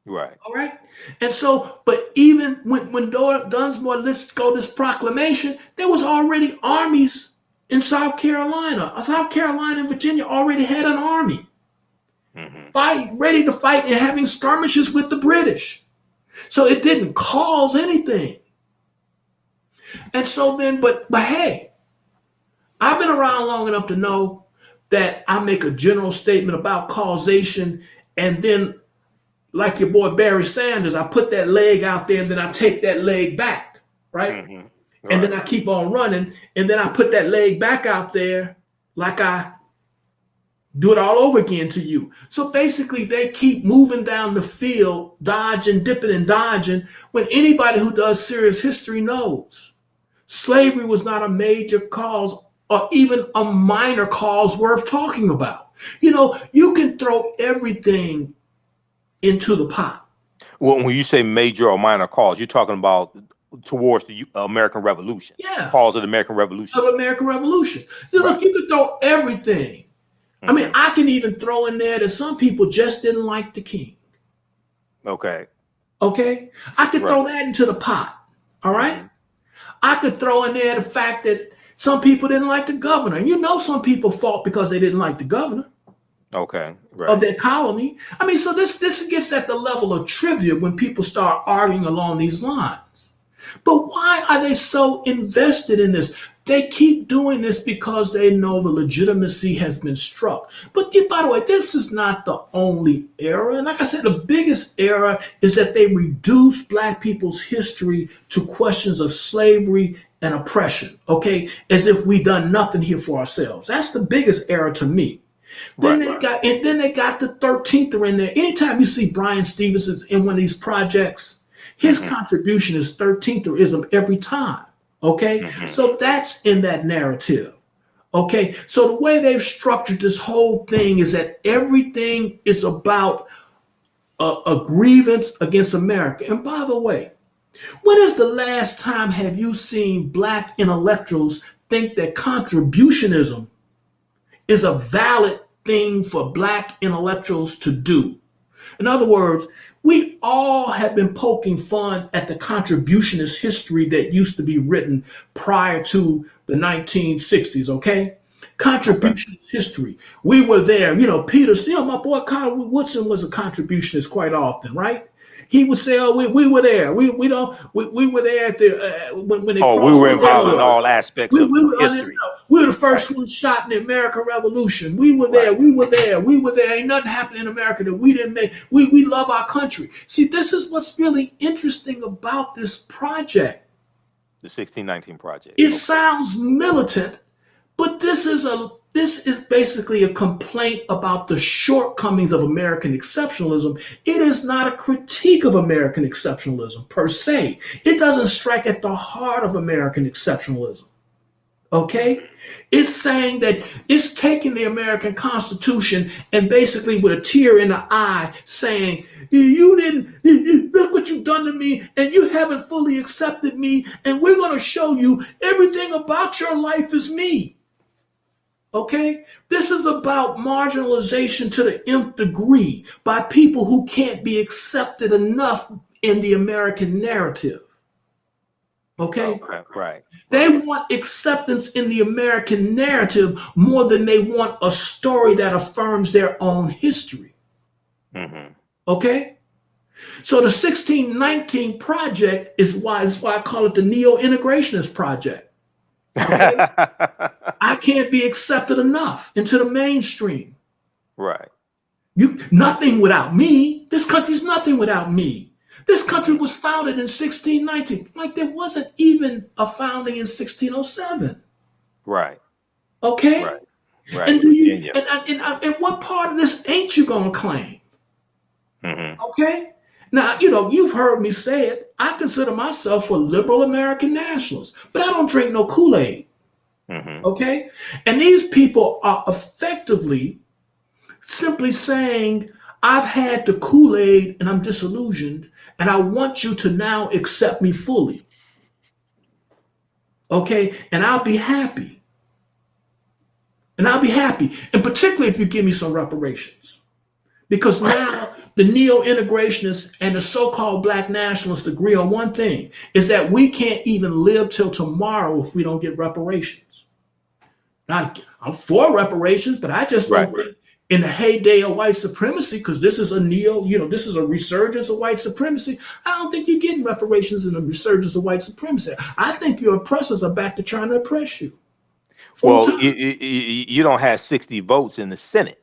Right. All right. And so, but even when Dunsmore lets go this proclamation, there was already armies in South Carolina. South Carolina and Virginia already had an army ready to fight and having skirmishes with the British. So it didn't cause anything. And so then, but hey, I've been around long enough to know that I make a general statement about causation, and then, like your boy Barry Sanders, I put that leg out there and then I take that leg back, right? Right. And then I keep on running, and then I put that leg back out there like I do it all over again to you. So basically, they keep moving down the field, dodging, dipping and dodging, when anybody who does serious history knows slavery was not a major cause or even a minor cause worth talking about. You can throw everything into the pot. Well, when you say major or minor cause, you're talking about towards the American Revolution. Yeah. Cause of the American Revolution. Of American Revolution. Look, you can throw everything. I mean, I can even throw in there that some people just didn't like the king. Okay. I could throw that into the pot. All right. I could throw in there the fact that some people didn't like the governor. Some people fought because they didn't like the governor. Okay. Right. Of their colony. I mean, so this gets at the level of trivia when people start arguing along these lines. But why are they so invested in this? They keep doing this because they know the legitimacy has been struck. But by the way, this is not the only error. And like I said, the biggest error is that they reduce Black people's history to questions of slavery and oppression, okay? As if we done nothing here for ourselves. That's the biggest error to me. Then they got the 13th in there. Anytime you see Brian Stevenson's in one of these projects, his contribution is 13th every time. Okay, so that's in that narrative. Okay, so the way they've structured this whole thing is that everything is about a grievance against America. And by the way, when is the last time have you seen Black intellectuals think that contributionism is a valid thing for Black intellectuals to do? In other words, we all have been poking fun at the contributionist history that used to be written prior to the 1960s, okay? Contributionist history. We were there. Peter, my boy Colin Woodson was a contributionist quite often, right? He would say, "Oh, we were there. We were there at the when they." Oh, we were involved in all aspects of history. We were the first ones shot in the American Revolution. We were there. We were there. We were there. Ain't nothing happened in America that we didn't make. We love our country. See, this is what's really interesting about this project. The 1619 Project. It sounds militant, but this is basically a complaint about the shortcomings of American exceptionalism. It is not a critique of American exceptionalism per se. It doesn't strike at the heart of American exceptionalism. Okay? It's saying that it's taking the American Constitution and basically with a tear in the eye saying, look what you've done to me, and you haven't fully accepted me, and we're going to show you everything about your life is me. Okay? This is about marginalization to the nth degree by people who can't be accepted enough in the American narrative. Okay? Right. They want acceptance in the American narrative more than they want a story that affirms their own history. Okay? So the 1619 Project is why I call it the neo-integrationist project. Okay? I can't be accepted enough into the mainstream. Right. Nothing without me. This country's nothing without me. This country was founded in 1619. Like there wasn't even a founding in 1607. Right. Okay. Right. Right. And and what part of this ain't you gonna claim? Mm-hmm. Okay. Now, you've heard me say it. I consider myself a liberal American nationalist, but I don't drink no Kool-Aid. Mm-hmm. Okay. And these people are effectively simply saying, I've had the Kool-Aid and I'm disillusioned, and I want you to now accept me fully. Okay. And I'll be happy. And particularly if you give me some reparations. Because now the neo-integrationists and the so-called black nationalists agree on one thing, is that we can't even live till tomorrow if we don't get reparations. Now, I'm for reparations, but I just don't think in the heyday of white supremacy, because this is this is a resurgence of white supremacy, I don't think you're getting reparations in a resurgence of white supremacy. I think your oppressors are back to trying to oppress you. Well, you don't have 60 votes in the Senate.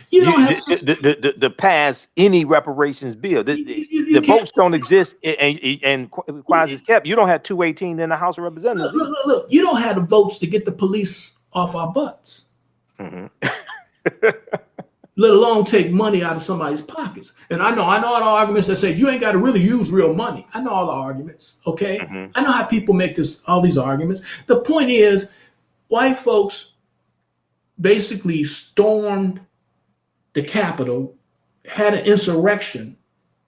You don't have to pass any reparations bill. The votes don't exist, and Quaz is kept. You don't have 218 in the House of Representatives. Look, you don't have the votes to get the police off our butts. Mm-hmm. Let alone take money out of somebody's pockets. And I know all the arguments that say you ain't got to really use real money. I know all the arguments. Okay, mm-hmm. I know how people make all these arguments. The point is, white folks basically stormed the Capitol, had an insurrection,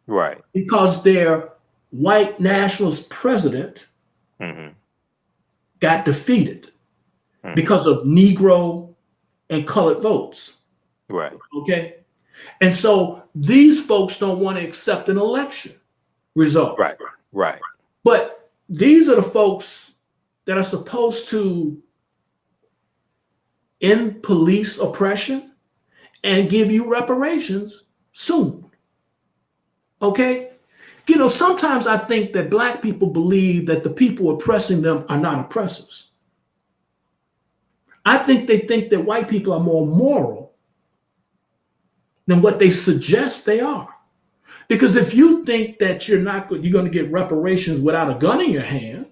right? Because their white nationalist president mm-hmm. got defeated mm-hmm. because of Negro and colored votes, right? Okay, and so these folks don't want to accept an election result, right? But these are the folks that are supposed to end police oppression and give you reparations soon. Okay? Sometimes I think that black people believe that the people oppressing them are not oppressors. I think they think that white people are more moral than what they suggest they are. Because if you think that you're going to get reparations without a gun in your hand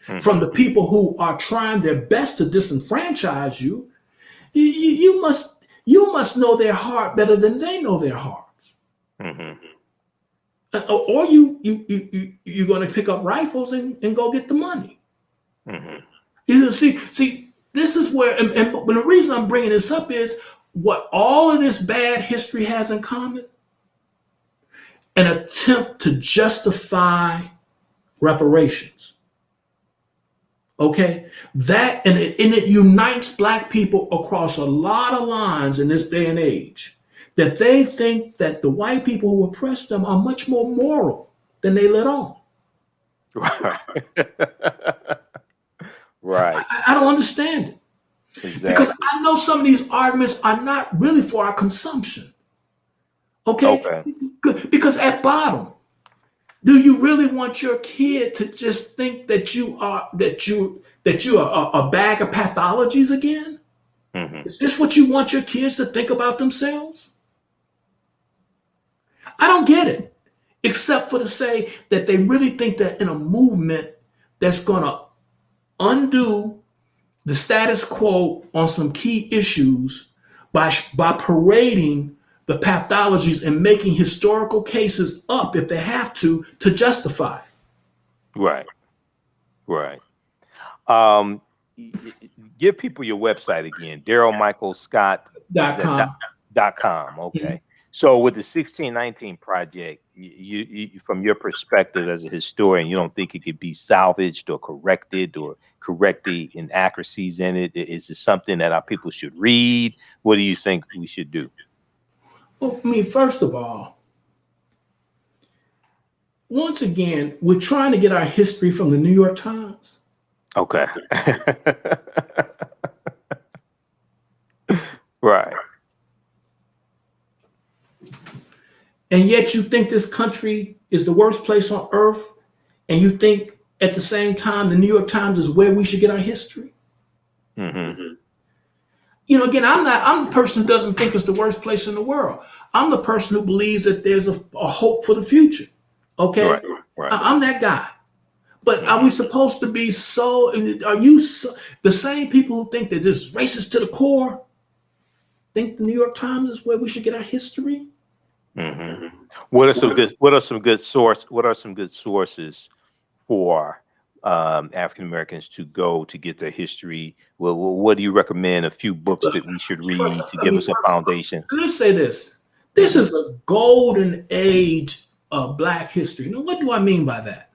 mm-hmm. from the people who are trying their best to disenfranchise you, you must know their heart better than they know their hearts. Mm-hmm. Or you're going to pick up rifles and go get the money. Mm-hmm. See, this is where, and the reason I'm bringing this up is what all of this bad history has in common: an attempt to justify reparations. Okay, that and it unites black people across a lot of lines in this day and age, that they think that the white people who oppress them are much more moral than they let on. Right. Right. I don't understand it. Exactly. Because I know some of these arguments are not really for our consumption. Okay. Because at bottom, do you really want your kid to just think that you are a bag of pathologies again? Mm-hmm. Is this what you want your kids to think about themselves? I don't get it, except for to say that they really think that in a movement that's going to undo the status quo on some key issues by parading the pathologies and making historical cases up if they have to justify. Right. Give people your website again, DarylMichaelScott.com. Okay. Mm-hmm. So with the 1619 project, you from your perspective as a historian, you don't think it could be salvaged or corrected or correct the inaccuracies in it? Is it something that our people should read? What do you think we should do? Well, I mean, first of all, once again, we're trying to get our history from the New York Times. Okay. Right. And yet you think this country is the worst place on earth, and you think at the same time the New York Times is where we should get our history? Mm-hmm. Again, I'm the person who doesn't think it's the worst place in the world. I'm the person who believes that there's a hope for the future. Okay. Right. I'm that guy. But are we supposed to be so? Are you the same people who think that this racist to the core? Think the New York Times is where we should get our history? What are some good sources for African Americans to go to get their history? Well, what do you recommend? A few books that we should read to give us a foundation. Let's say this. This is a golden age of Black history. Now, what do I mean by that?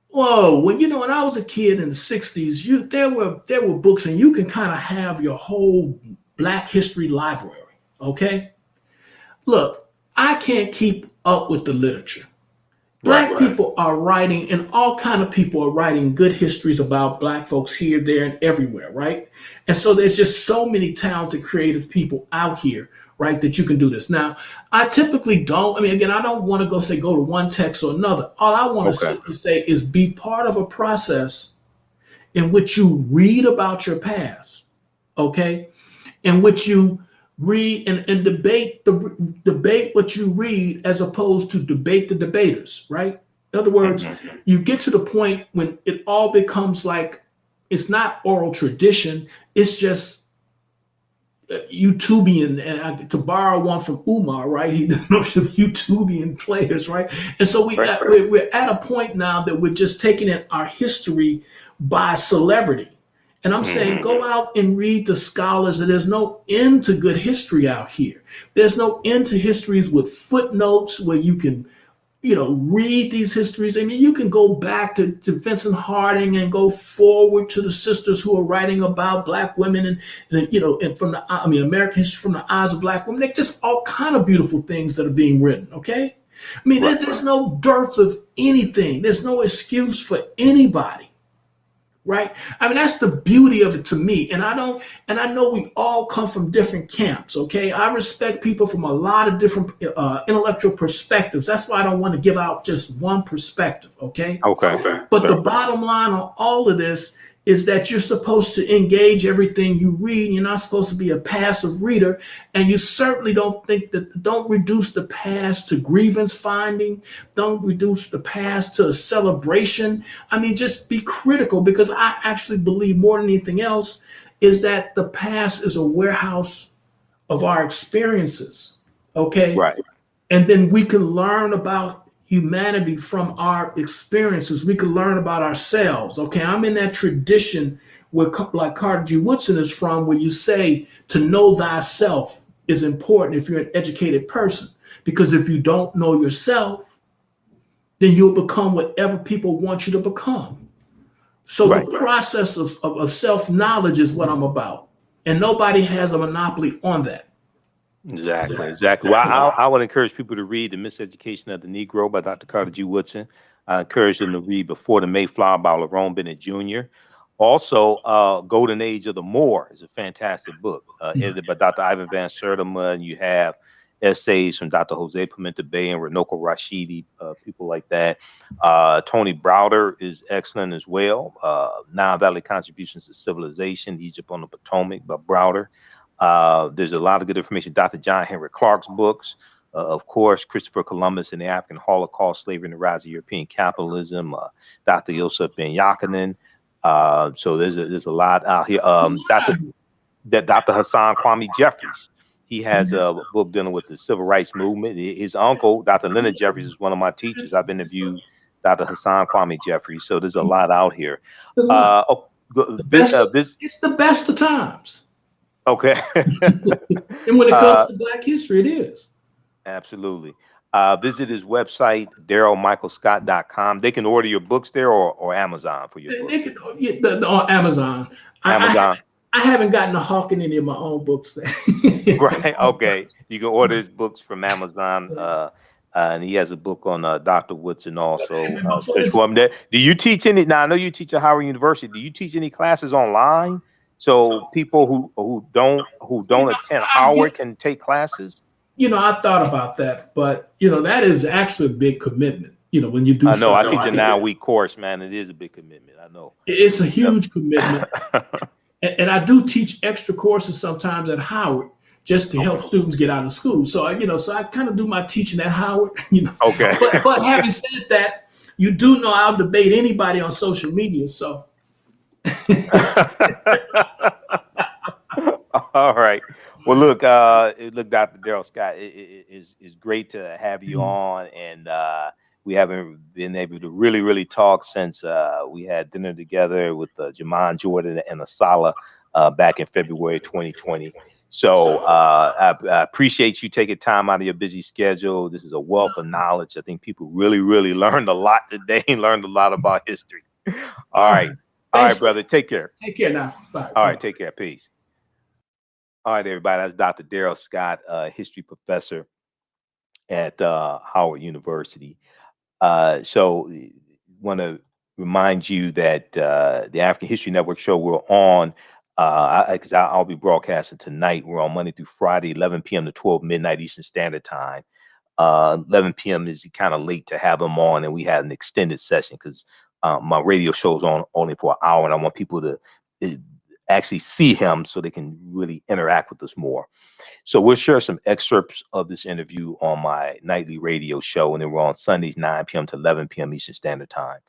Whoa, when I was a kid in the 60s, there were books, and you can kind of have your whole Black history library. Okay? Look, I can't keep up with the literature. Black people are writing, and all kind of people are writing good histories about Black folks here, there, and everywhere, right? And so there's just so many talented, creative people out here, right, that you can do this. Now, I typically don't. I mean, again, I don't want to go to one text or another. All I want to simply say is be part of a process in which you read about your past, okay, in which you read and debate what you read as opposed to debate the debaters, right? In other words, you get to the point when it all becomes like it's not oral tradition, it's just Youtubian, and to borrow one from Umar, right? He the notion of Youtubian players, right? And so we're at a point now that we're just taking in our history by celebrity. And I'm saying, go out and read the scholars. And there's no end to good history out here. There's no end to histories with footnotes where you can, read these histories. I mean, you can go back to Vincent Harding and go forward to the sisters who are writing about Black women and from American history from the eyes of Black women. They're just all kind of beautiful things that are being written. Okay. I mean, there's no dearth of anything. There's no excuse for anybody. Right. I mean, that's the beauty of it to me. And I know we all come from different camps. OK, I respect people from a lot of different intellectual perspectives. That's why I don't want to give out just one perspective. OK. But the bottom line on all of this is that you're supposed to engage everything you read. You're not supposed to be a passive reader. And you certainly don't reduce the past to grievance finding. Don't reduce the past to a celebration. I mean, just be critical, because I actually believe more than anything else is that the past is a warehouse of our experiences. Okay. Right. And then we can learn about humanity from our experiences. We can learn about ourselves. Okay, I'm in that tradition where, like Carter G. Woodson is from, where you say to know thyself is important if you're an educated person, because if you don't know yourself, then you'll become whatever people want you to become. So the process of self-knowledge is what I'm about, and nobody has a monopoly on that. Exactly. Well, I would encourage people to read The Miseducation of the Negro by Dr. Carter G. Woodson. I encourage them to read Before the Mayflower by Lerone Bennett Jr. Also, Golden Age of the Moor is a fantastic book, edited by Dr. Ivan Van Sertima, and you have essays from Dr. Jose Pimenta Bay and Runoko Rashidi, people like that. Tony Browder is excellent as well. Nile Valley Contributions to Civilization, Egypt on the Potomac by Browder. There's a lot of good information. Dr. John Henry Clark's books, of course, Christopher Columbus and the African Holocaust, Slavery and the Rise of European Capitalism, Dr. Yosef Ben Yakinen. So there's a lot out here. Dr. Hassan Kwame Jeffries, he has a book dealing with the civil rights movement. His uncle, Dr. Leonard Jeffries, is one of my teachers. I've interviewed Dr. Hassan Kwame Jeffries. So there's a lot out here. It's the best of times. Okay. And when it comes to Black history, it is. Absolutely. Visit his website, darylmichaelscott.com. They can order your books there or Amazon for your books. On Amazon. Amazon. I haven't gotten to hawking any of my own books. Right. Okay. You can order his books from Amazon. And he has a book on Dr. Woodson also. Do you teach any? Now, I know you teach at Howard University. Do you teach any classes online? So people who don't attend Howard can take classes? I thought about that, but that is actually a big commitment. When you do. I know. I teach a 9-week course, man. It is a big commitment. I know. It's a huge commitment. And I do teach extra courses sometimes at Howard just to help students get out of school. So I kind of do my teaching at Howard, Okay. But having said that, you do know I'll debate anybody on social media. So. All right. Well, look, Dr. Daryl Scott, it's great to have you on, and we haven't been able to really talk since we had dinner together with Jamon Jordan and Asala back in February 2020. So I appreciate you taking time out of your busy schedule. This is a wealth of knowledge. I think people really learned a lot today and learned a lot about history. All right. All right, brother. Take care. Take care now. Bye. All right. Take care. Peace. All right, everybody. That's Dr. Daryl Scott, history professor at Howard University. So want to remind you that the African History Network show we're on, because I'll be broadcasting tonight. We're on Monday through Friday, 11 p.m. to 12 midnight Eastern Standard Time. 11 p.m. is kind of late to have them on, and we had an extended session because my radio show is on only for an hour, and I want people to actually see him so they can really interact with us more. So we'll share some excerpts of this interview on my nightly radio show, and then we're on Sundays, 9 p.m. to 11 p.m. Eastern Standard Time.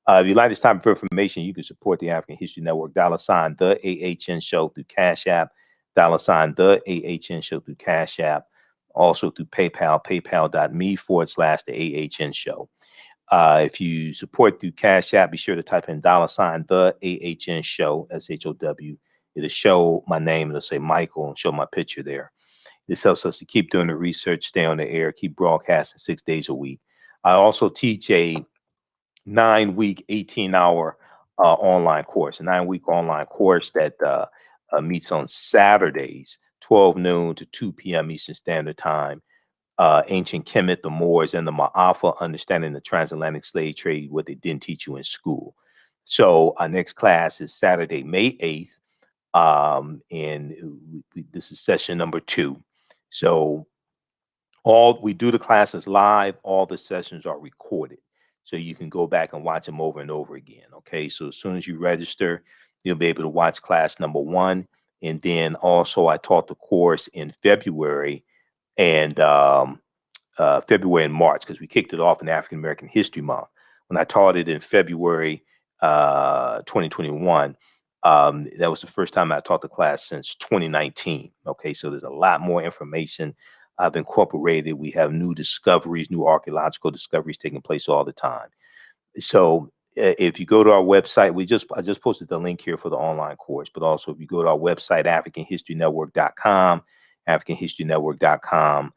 If you like this type of information, you can support the African History Network, $ TheAHNShow through Cash App, $ TheAHNShow through Cash App, also through PayPal, paypal.me/TheAHNShow. If you support through Cash App, be sure to type in $ TheAHNShow, SHOW. It'll show my name, it'll say Michael, and show my picture there. This helps us to keep doing the research, stay on the air, keep broadcasting 6 days a week. I also teach a 9-week, 18-hour online course, a 9-week online course that meets on Saturdays, 12 noon to 2 p.m. Eastern Standard Time. Ancient Kemet, the Moors, and the Maafa, understanding the transatlantic slave trade, what they didn't teach you in school. So our next class is Saturday, May 8th, and this is session number 2. So we do the classes live, all the sessions are recorded. So you can go back and watch them over and over again, okay? So as soon as you register, you'll be able to watch class number 1. And then also I taught the course in February and February and March, because we kicked it off in African American History Month. When I taught it in February 2021, that was the first time I taught the class since 2019. Okay, so there's a lot more information I've incorporated. We have new discoveries, new archaeological discoveries taking place all the time. So if you go to our website, I just posted the link here for the online course, but also if you go to our website, AfricanHistoryNetwork.com, AfricanHistoryNetwork.com,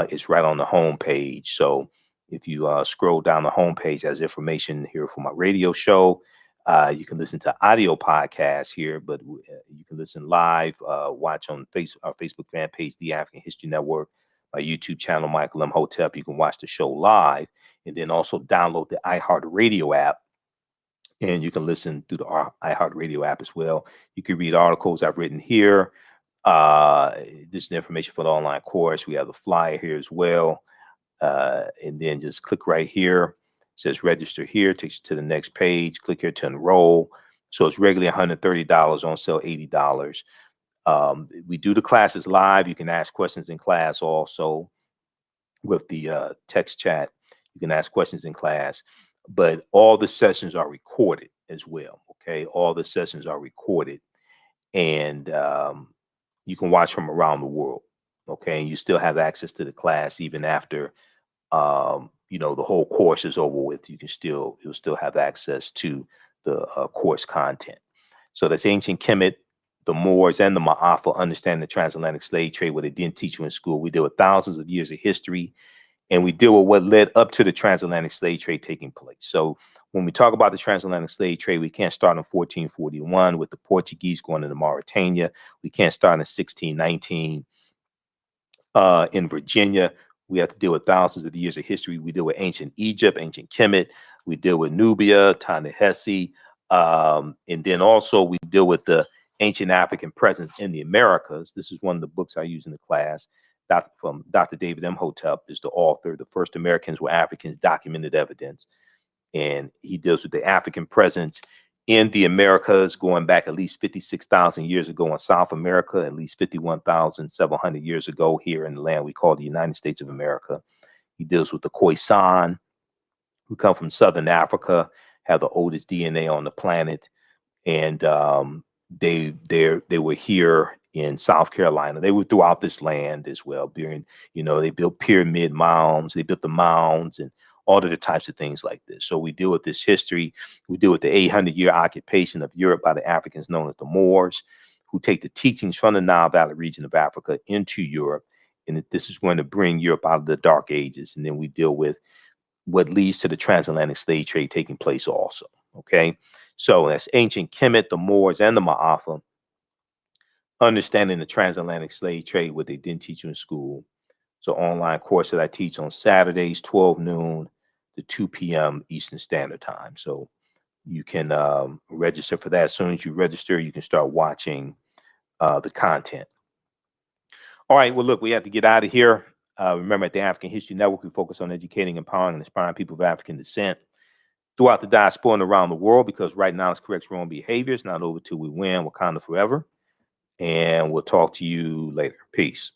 it's right on the home page. So if you scroll down the home page, there's information here for my radio show. You can listen to audio podcasts here, but you can listen live, watch on our Facebook fan page, The African History Network, my YouTube channel, Michael Imhotep. You can watch the show live, and then also download the iHeartRadio app, and you can listen through the iHeartRadio app as well. You can read articles I've written here. This is information for the online course. We have the flyer here as well. And then just click right here. It says register here, takes you to the next page. Click here to enroll. So it's regularly $130, on sale $80. We do the classes live. You can ask questions in class also with the text chat. You can ask questions in class, but all the sessions are recorded as well. Okay, all the sessions are recorded, and you can watch from around the world. Okay, and you still have access to the class even after the whole course is over with. You'll still have access to the course content. So that's Ancient Kemet, the Moors, and the Maafa, understanding the transatlantic slave trade, what they didn't teach you in school. We deal with thousands of years of history, and we deal with what led up to the transatlantic slave trade taking place. So when we talk about the transatlantic slave trade, we can't start in 1441 with the Portuguese going into Mauritania. We can't start in 1619 in Virginia. We have to deal with thousands of years of history. We deal with ancient Egypt, ancient Kemet. We deal with Nubia, Ta-Nehisi. And then also we deal with the ancient African presence in the Americas. This is one of the books I use in the class. From Dr. David Imhotep is the author. The First Americans Were Africans, Documented Evidence. And he deals with the African presence in the Americas, going back at least 56,000 years ago in South America, at least 51,700 years ago here in the land we call the United States of America. He deals with the Khoisan, who come from Southern Africa, have the oldest DNA on the planet, and they were here in South Carolina. They were throughout this land as well. During, they built pyramid mounds, they built the mounds, and all of the types of things like this. So we deal with this history. We deal with the 800-year occupation of Europe by the Africans known as the Moors, who take the teachings from the Nile Valley region of Africa into Europe. And this is going to bring Europe out of the Dark Ages. And then we deal with what leads to the transatlantic slave trade taking place also. Okay, so that's ancient Kemet, the Moors, and the Maafa. Understanding the transatlantic slave trade, what they didn't teach you in school. So online course that I teach on Saturdays, 12 noon to 2 p.m. Eastern Standard Time. So you can register for that. As soon as you register, you can start watching the content. All right, well, look, we have to get out of here. Remember, at the African History Network, we focus on educating, empowering, and inspiring people of African descent throughout the diaspora and around the world, because right now it's correct wrong behaviors, not over till we win. Wakanda forever. And we'll talk to you later. Peace.